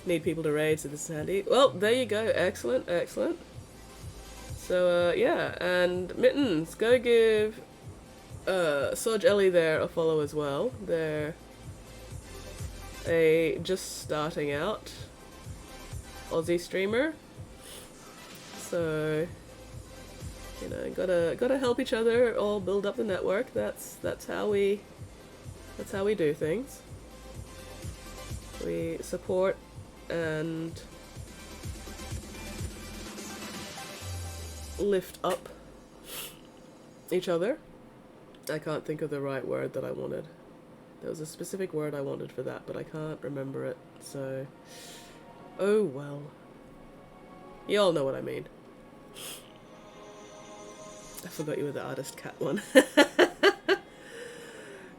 need people to raid, so this is handy. Well, there you go. Excellent, excellent. So, yeah, and Mittens, go give Soj Ellie there a follow as well. They're a just starting out Aussie streamer. So, you know, gotta help each other all build up the network. That's how we do things. We support and lift up each other. I can't think of the right word that I wanted. There was a specific word I wanted for that, but I can't remember it, so oh well. You all know what I mean. I forgot you were the artist cat one.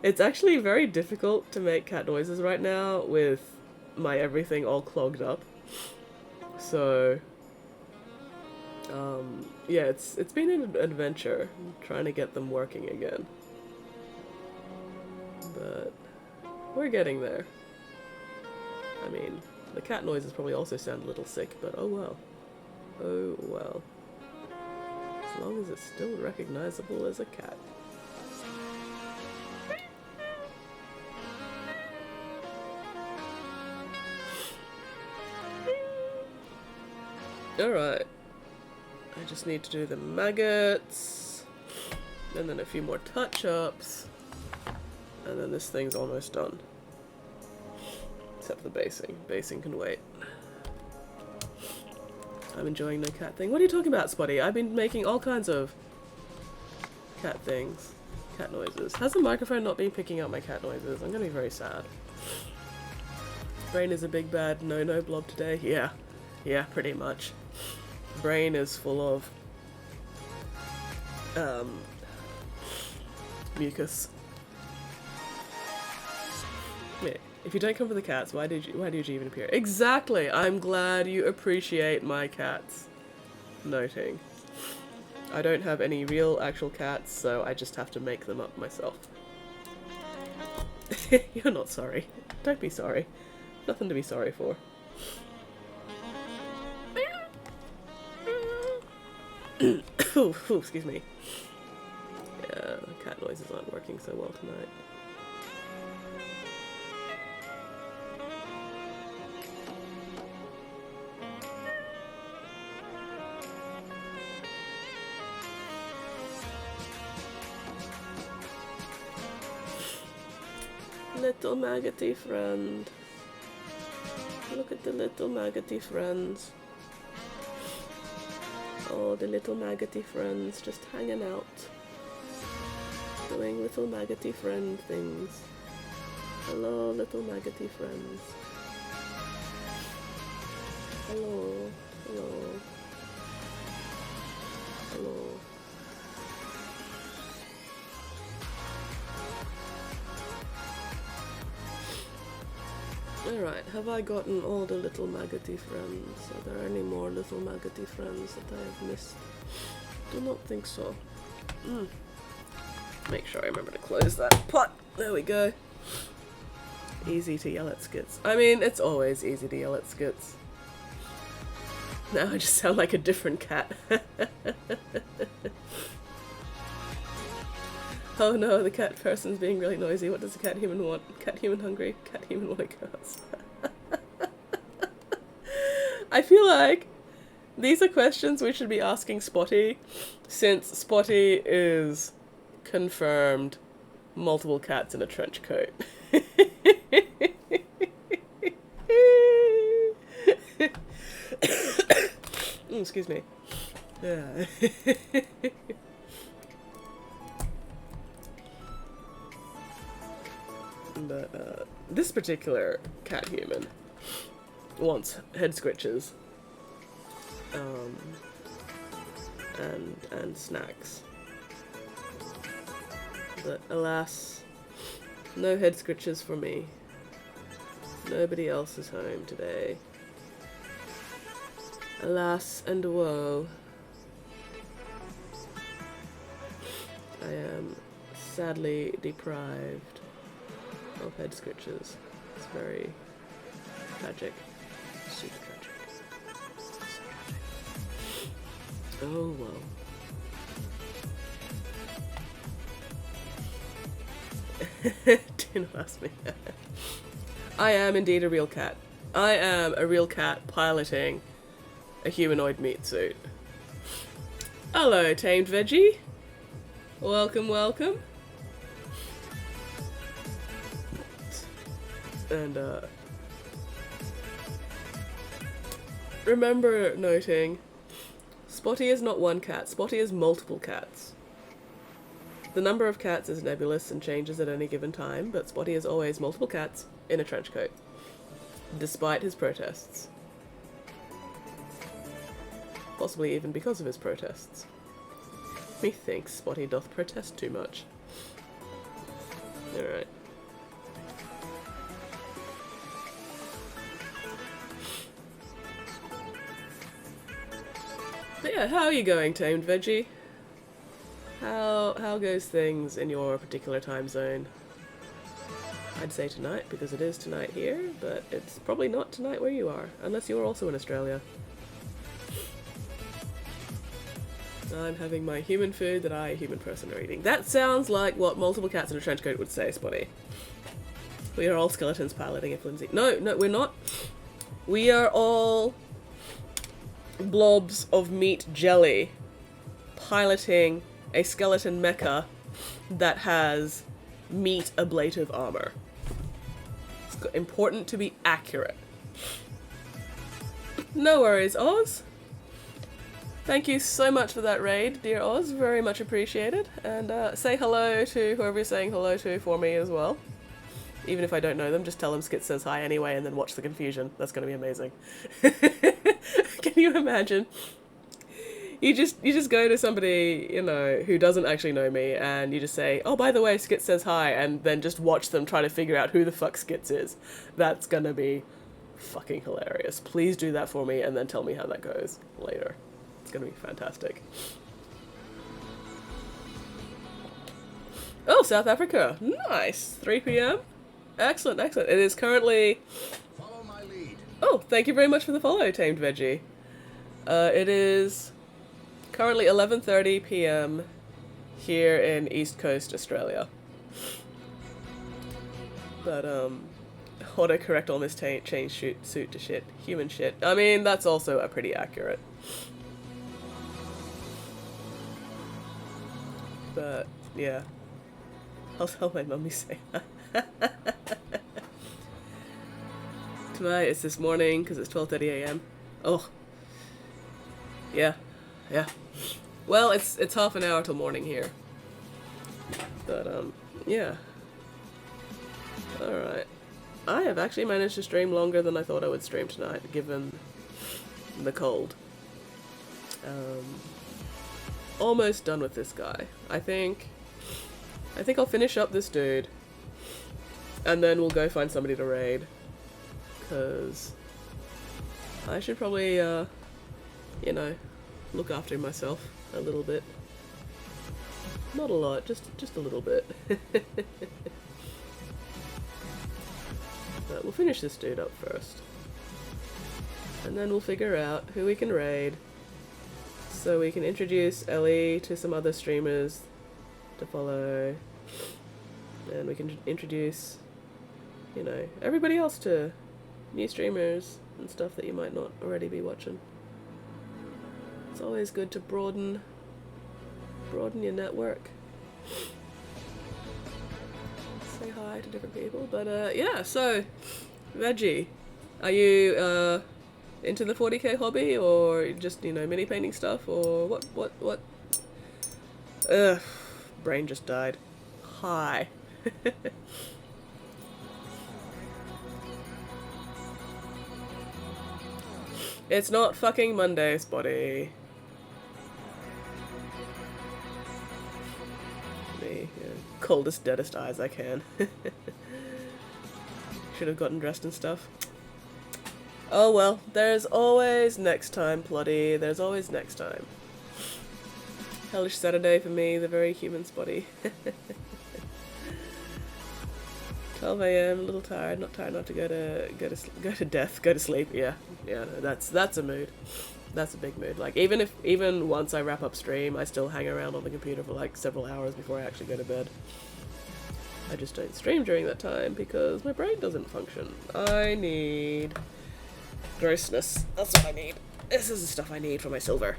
It's actually very difficult to make cat noises right now with my everything all clogged up. So, yeah, it's been an adventure trying to get them working again. But we're getting there. I mean, the cat noises probably also sound a little sick, but oh well. Oh well. As long as it's still recognizable as a cat. Alright. I just need to do the maggots. And then a few more touch-ups. And then this thing's almost done. Except for the basing. Basing can wait. I'm enjoying no cat thing. What are you talking about, Spotty? I've been making all kinds of cat things. Cat noises. Has the microphone not been picking up my cat noises? I'm gonna be very sad. Brain is a big bad no-no blob today. Yeah. Yeah, pretty much. Brain is full of mucus. Yeah. If you don't come for the cats, why did you even appear? Exactly! I'm glad you appreciate my cats. Noting. I don't have any real actual cats, so I just have to make them up myself. You're not sorry. Don't be sorry. Nothing to be sorry for. Ooh, excuse me. Yeah, cat noises aren't working so well tonight. Little maggoty friend. Look at the little maggoty friends. Oh, the little maggoty friends just hanging out. Doing little maggoty friend things. Hello, little maggoty friends. Hello. Hello. Hello. Alright, have I gotten all the little maggoty friends? Are there any more little maggoty friends that I have missed? Do not think so. Make sure I remember to close that pot. There we go. Easy to yell at skits. I mean, it's always easy to yell at skits. Now I just sound like a different cat. Oh no, the cat person's being really noisy. What does the cat human want? Cat human hungry? Cat human want a ghost? I feel like these are questions we should be asking Spotty, since Spotty is confirmed multiple cats in a trench coat. Excuse me. Yeah. But this particular cat human wants head scritches and snacks. But alas, no head scritches for me. Nobody else is home today. Alas and woe. I am sadly deprived of head scritches. It's very tragic. Super tragic. So tragic. Oh well. Do not ask me. I am indeed a real cat. I am a real cat piloting a humanoid meat suit. Hello, tamed veggie. Welcome, welcome. And remember noting, Spotty is not one cat, Spotty is multiple cats. The number of cats is nebulous and changes at any given time, but Spotty is always multiple cats in a trench coat, despite his protests. Possibly even because of his protests. Methinks Spotty doth protest too much. Alright. But yeah, how are you going, tamed veggie? How goes things in your particular time zone? I'd say tonight, because it is tonight here, but it's probably not tonight where you are, unless you're also in Australia. I'm having my human food that I, a human person, are eating. That sounds like what multiple cats in a trench coat would say, Spotty. We are all skeletons piloting a flimsy... No, we're not. We are all blobs of meat jelly piloting a skeleton mecha that has meat ablative armor. It's important to be accurate. No worries, Oz. Thank you so much for that raid, dear Oz. Very much appreciated. And say hello to whoever you're saying hello to for me as well. Even if I don't know them, just tell them Skit says hi anyway and then watch the confusion. That's going to be amazing. Can you imagine? You just go to somebody, you know, who doesn't actually know me, and you just say, oh, by the way, Skit says hi, and then just watch them try to figure out who the fuck Skits is. That's gonna be fucking hilarious. Please do that for me, and then tell me how that goes later. It's gonna be fantastic. Oh, South Africa. Nice. 3 p.m. Excellent, excellent. It is currently... Follow my lead. Oh, thank you very much for the follow, tamed veggie. It is currently 11:30 p.m. here in East Coast, Australia. But, autocorrect almost changed suit to shit. Human shit. I mean, that's also pretty accurate. But, yeah. I'll tell my mummy say that. Tonight, it's this morning, because it's 12:30 a.m. Oh. Yeah. Yeah. Well, it's half an hour till morning here. But, yeah. Alright. I have actually managed to stream longer than I thought I would stream tonight, given the cold. Almost done with this guy. I think I'll finish up this dude, and then we'll go find somebody to raid. Cause I should probably, you know, look after myself a little bit. Not a lot, just a little bit. But we'll finish this dude up first. And then we'll figure out who we can raid. So we can introduce Ellie to some other streamers to follow. And we can introduce, you know, everybody else to new streamers and stuff that you might not already be watching. It's always good to broaden your network. Say hi to different people, but yeah, so Veggie, are you into the 40k hobby, or just, you know, mini painting stuff, or what? Brain just died. Hi. It's not fucking Monday, Spotty. Me, yeah. Coldest, deadest eyes I can. Should have gotten dressed and stuff. Oh well, there's always next time, Plotty. There's always next time. Hellish Saturday for me, the very human Spotty. 12 a.m. a little tired, not tired enough to go to sleep. Yeah, no, that's a mood. That's a big mood. Like, even once I wrap up stream, I still hang around on the computer for like several hours before I actually go to bed. I just don't stream during that time because my brain doesn't function. I need grossness. That's what I need. This is the stuff I need for my silver.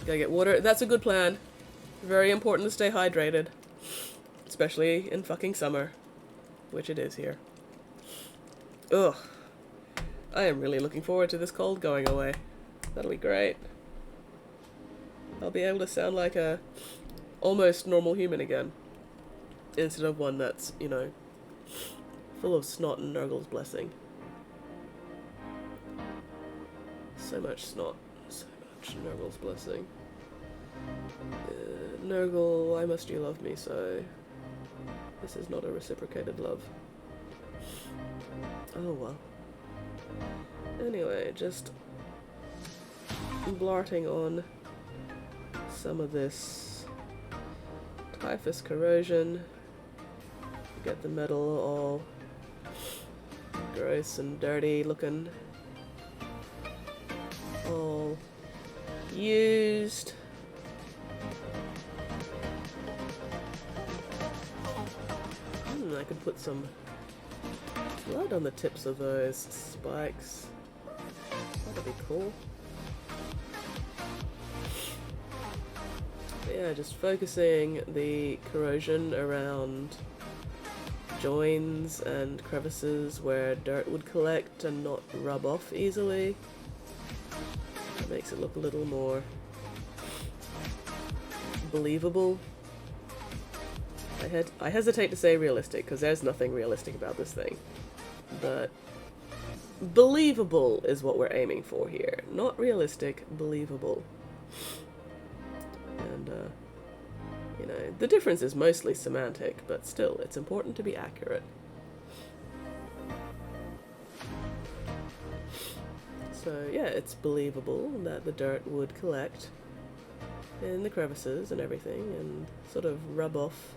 Gotta get water. That's a good plan. Very important to stay hydrated. Especially in fucking summer. Which it is here. Ugh. I am really looking forward to this cold going away. That'll be great. I'll be able to sound like a almost normal human again. Instead of one that's, you know, full of snot and Nurgle's blessing. So much snot. So much Nurgle's blessing. Nurgle, why must you love me so? This is not a reciprocated love. Oh well. Anyway, just blarting on some of this typhus corrosion. Get the metal all gross and dirty looking. All used. I could put some blood on the tips of those spikes. That'd be cool. But yeah, just focusing the corrosion around joins and crevices where dirt would collect and not rub off easily. That makes it look a little more believable. I hesitate to say realistic, because there's nothing realistic about this thing. But believable is what we're aiming for here. Not realistic, believable. And, you know, the difference is mostly semantic, but still, it's important to be accurate. So, yeah, it's believable that the dirt would collect in the crevices and everything, and sort of rub off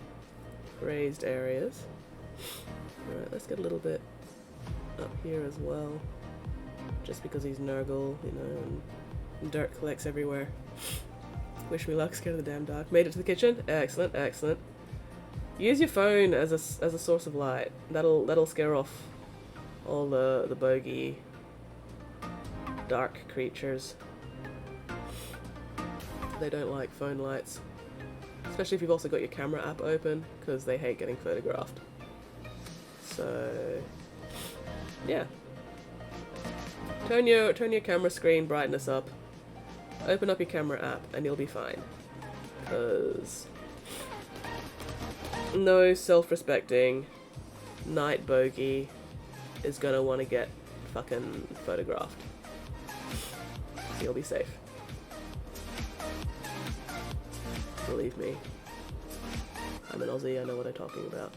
raised areas. Alright, let's get a little bit up here as well. Just because he's Nurgle, you know, and dirt collects everywhere. Wish me luck, scared of the damn dark. Made it to the kitchen? Excellent, excellent. Use your phone as a source of light. That'll scare off all the bogey dark creatures. They don't like phone lights. Especially if you've also got your camera app open, because they hate getting photographed. So yeah. Turn your camera screen brightness up. Open up your camera app and you'll be fine. Because no self-respecting night bogey is gonna want to get fucking photographed. So you'll be safe. Believe me. I'm an Aussie, I know what I'm talking about.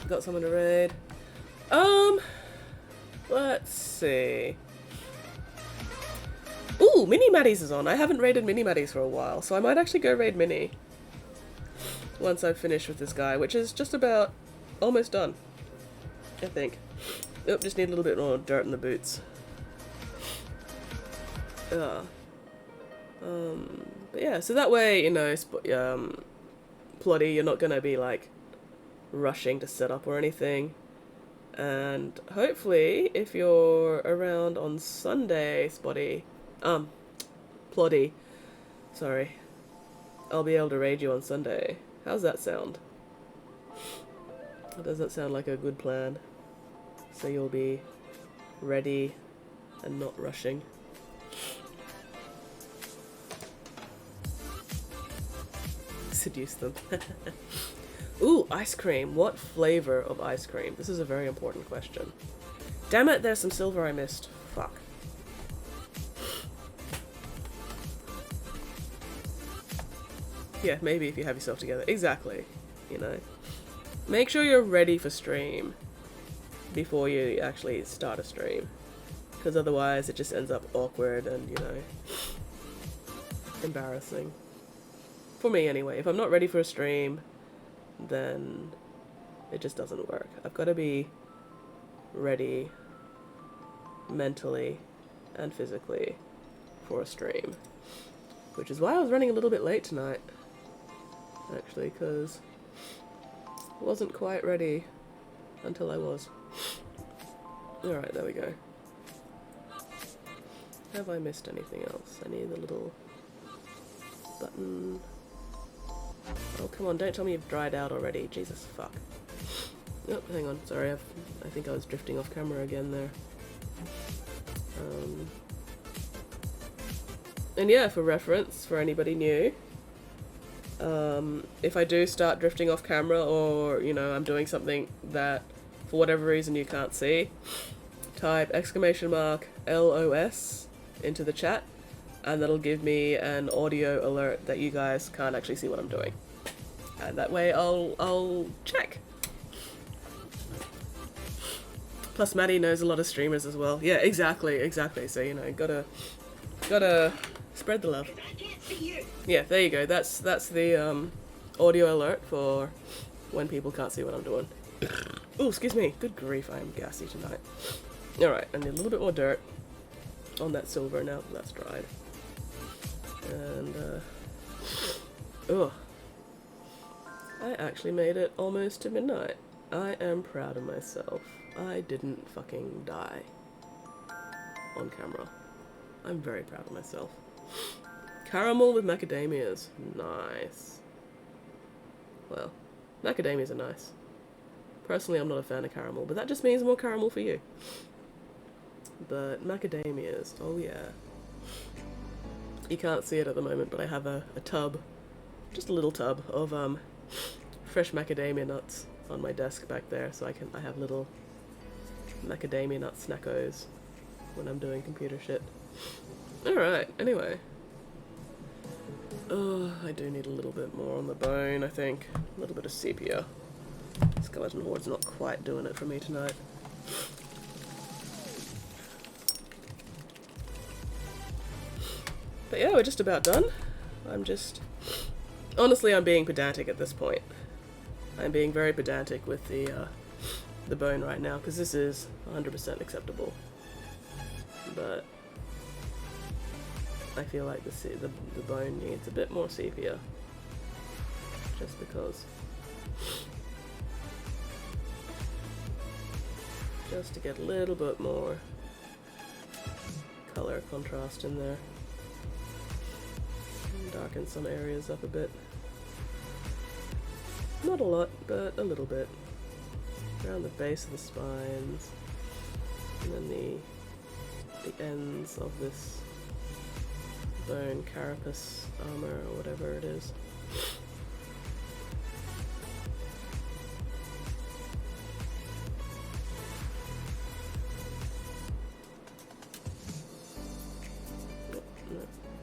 Got someone to raid. Let's see. Ooh, Mini Maddie's is on. I haven't raided Mini Maddie's for a while, so I might actually go raid Mini. Once I've finished with this guy, which is just about almost done. I think. Oh, just need a little bit more dirt in the boots. But yeah, so that way, you know, plotty, you're not gonna be like rushing to set up or anything. And hopefully, if you're around on Sunday, plotty, sorry, I'll be able to raid you on Sunday. How's that sound? Does that sound like a good plan? So you'll be ready and not rushing. Seduce them. Ooh, ice cream. What flavor of ice cream? This is a very important question. Damn it, there's some silver I missed. Fuck. Yeah, maybe if you have yourself together. Exactly. You know. Make sure you're ready for stream before you actually start a stream. Because otherwise it just ends up awkward and, you know, embarrassing. For me anyway. If I'm not ready for a stream, then it just doesn't work. I've got to be ready mentally and physically for a stream. Which is why I was running a little bit late tonight. Actually, because I wasn't quite ready until I was. Alright, there we go. Have I missed anything else? I need the little button. Oh, come on, don't tell me you've dried out already. Jesus, fuck. Oh, hang on, sorry, I think I was drifting off camera again there. And yeah, for reference, for anybody new, if I do start drifting off camera or, you know, I'm doing something that, for whatever reason, you can't see, type !LOS into the chat, and that'll give me an audio alert that you guys can't actually see what I'm doing. And that way I'll check. Plus Maddie knows a lot of streamers as well. Yeah, exactly. So, you know, gotta spread the love. Yeah, there you go. That's the audio alert for when people can't see what I'm doing. Oh, excuse me. Good grief, I am gassy tonight. Alright, I need a little bit more dirt on that silver now that that's dried. And, ugh. I actually made it almost to midnight. I am proud of myself. I didn't fucking die on camera. I'm very proud of myself. Caramel with macadamias. Nice. Well, macadamias are nice. Personally, I'm not a fan of caramel, but that just means more caramel for you. But macadamias, oh yeah. You can't see it at the moment, but I have a tub, just a little tub of fresh macadamia nuts on my desk back there, so I have little macadamia nut snackos when I'm doing computer shit. Alright, anyway. Oh, I do need a little bit more on the bone, I think. A little bit of sepia. Skeleton Horde's not quite doing it for me tonight. But yeah, we're just about done. Honestly, I'm being pedantic at this point. I'm being very pedantic with the bone right now, because this is 100% acceptable. But I feel like the bone needs a bit more sepia. Just because. Just to get a little bit more color contrast in there. And darken some areas up a bit. Not a lot, but a little bit. Around the base of the spines. And then the ends of this bone carapace armor or whatever it is.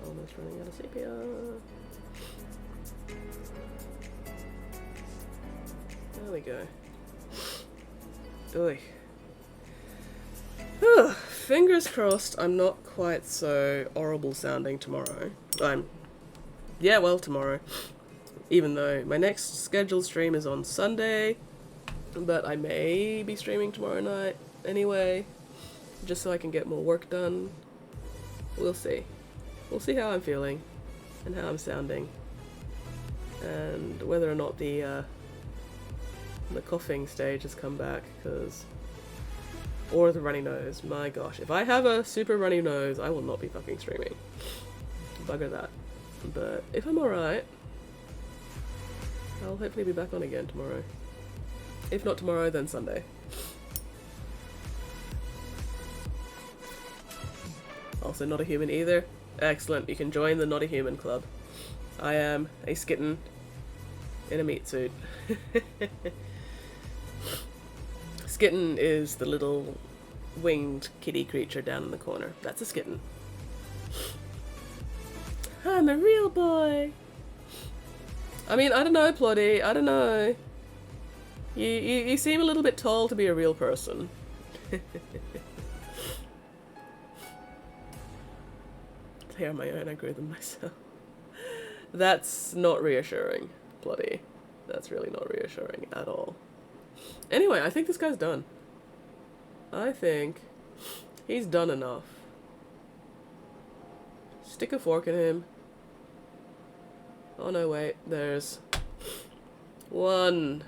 Almost running out of sepia. There we go. Oy. Fingers crossed I'm not quite so horrible sounding tomorrow. Yeah, well, tomorrow. Even though my next scheduled stream is on Sunday, but I may be streaming tomorrow night anyway, just so I can get more work done. We'll see. We'll see how I'm feeling and how I'm sounding, and whether or not the coughing stage has come back, or the runny nose. My gosh, if I have a super runny nose, I will not be fucking streaming. Bugger that. But if I'm alright, I'll hopefully be back on again tomorrow. If not tomorrow, then Sunday. Also not a human either. Excellent, you can join the Not a Human Club. I am a skitten in a meat suit. Skitten is the little winged kitty creature down in the corner. That's a skitten. I'm a real boy. I mean, I don't know, Ploddy. I don't know. You seem a little bit tall to be a real person. They are my own, I grew them myself. That's not reassuring, Ploddy. That's really not reassuring at all. Anyway, I think this guy's done. I think he's done enough. Stick a fork in him. Oh no, wait, there's one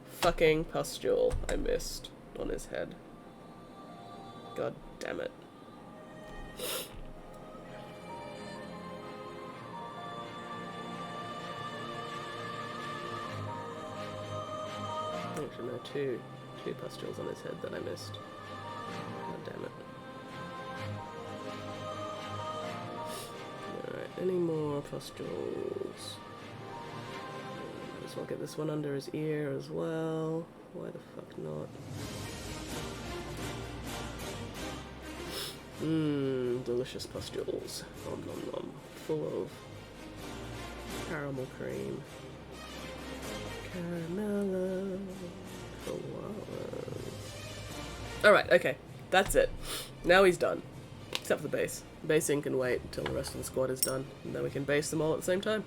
fucking pustule I missed on his head. God damn it. Actually, no, two pustules on his head that I missed. God damn it. Alright, any more pustules? Might as well get this one under his ear as well. Why the fuck not? Delicious pustules. Nom nom nom. Full of caramel cream. Caramello. Alright, okay. That's it. Now he's done. Except for the base. Basing can wait until the rest of the squad is done, and then we can base them all at the same time.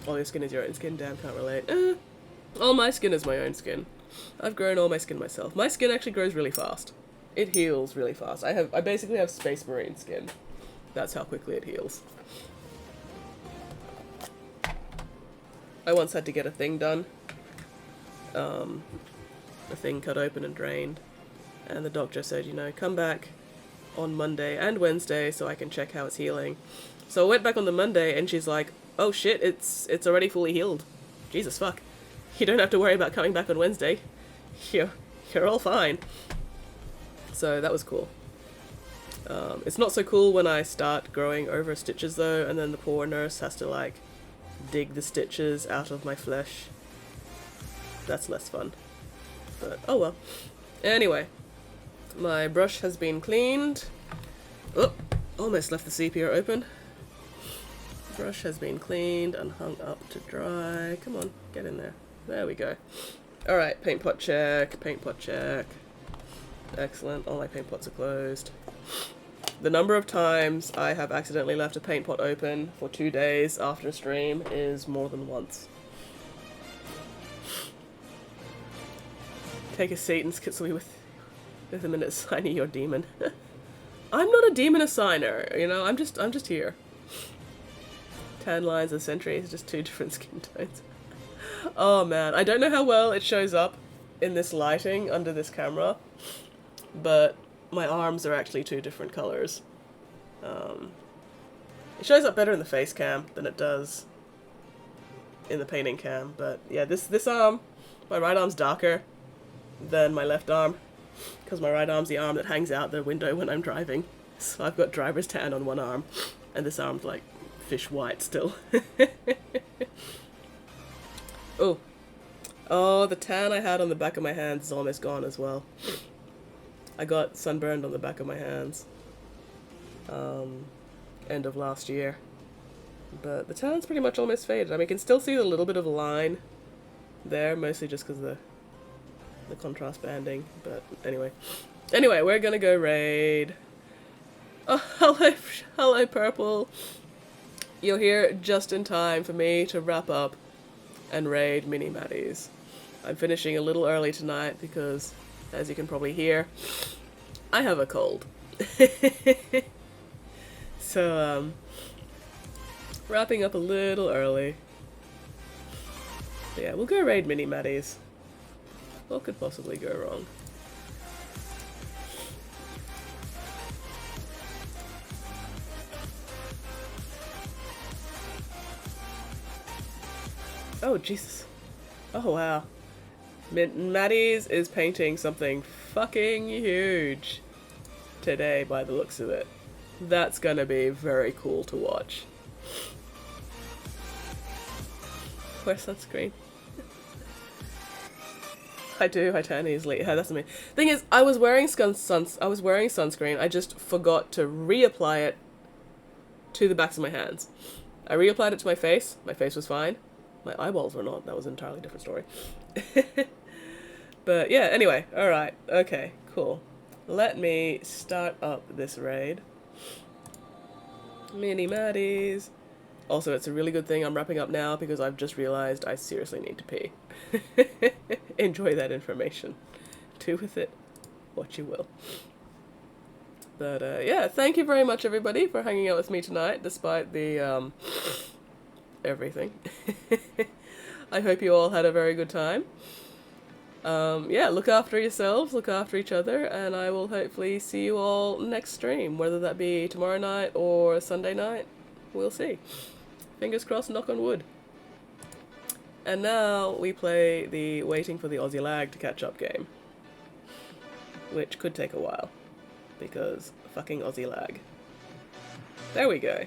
All your skin is your own skin, damn, can't relate. All my skin is my own skin. I've grown all my skin myself. My skin actually grows really fast. It heals really fast. I basically have Space Marine skin. That's how quickly it heals. I once had to get a thing done. A thing cut open and drained. And the doctor said, you know, come back on Monday and Wednesday so I can check how it's healing. So I went back on the Monday and she's like, oh shit, it's already fully healed. Jesus fuck. You don't have to worry about coming back on Wednesday. You're all fine. So that was cool. It's not so cool when I start growing over stitches though, and then the poor nurse has to like dig the stitches out of my flesh. That's less fun. But oh well. Anyway, my brush has been cleaned. Oh, almost left the sepia open. Brush has been cleaned and hung up to dry. Come on, get in there. There we go. Alright, paint pot check, paint pot check. Excellent, all my paint pots are closed. The number of times I have accidentally left a paint pot open for 2 days after a stream is more than once. Take a seat and skitsel me with With a minute assigning your demon. I'm not a demon assigner, you know, I'm just here. Tan lines and sentries, just two different skin tones. Oh man, I don't know how well it shows up in this lighting under this camera, but my arms are actually two different colors. It shows up better in the face cam than it does in the painting cam, but yeah, this arm, my right arm's darker than my left arm, because my right arm's the arm that hangs out the window when I'm driving. So I've got driver's tan on one arm, and this arm's like fish white still. Oh. Oh, the tan I had on the back of my hands is almost gone as well. I got sunburned on the back of my hands. End of last year. But the tan's pretty much almost faded. I mean, I can still see a little bit of a line there, mostly just because of the contrast banding. But anyway. Anyway, we're gonna go raid. Oh, hello, Purple. You're here just in time for me to wrap up and raid Mini Maddies. I'm finishing a little early tonight because, as you can probably hear, I have a cold. So, wrapping up a little early. But yeah, we'll go raid Mini Maddies. What could possibly go wrong? Oh, Jesus. Oh, wow. Maddie's is painting something fucking huge today by the looks of it. That's gonna be very cool to watch. Wear sunscreen. I do, I tan easily. Yeah, that's me. Thing is, I was wearing sunscreen, I just forgot to reapply it to the backs of my hands. I reapplied it to my face was fine. My eyeballs were not, that was an entirely different story. But yeah, anyway, alright, okay, cool. Let me start up this raid. Mini Maddies. Also, it's a really good thing I'm wrapping up now because I've just realized I seriously need to pee. Enjoy that information. Do with it what you will. But yeah, thank you very much everybody for hanging out with me tonight despite the everything. I hope you all had a very good time. Yeah, look after yourselves, look after each other, and I will hopefully see you all next stream, whether that be tomorrow night or Sunday night. We'll see. Fingers crossed, knock on wood. And now we play the waiting for the Aussie lag to catch up game, which could take a while, because fucking Aussie lag. There we go.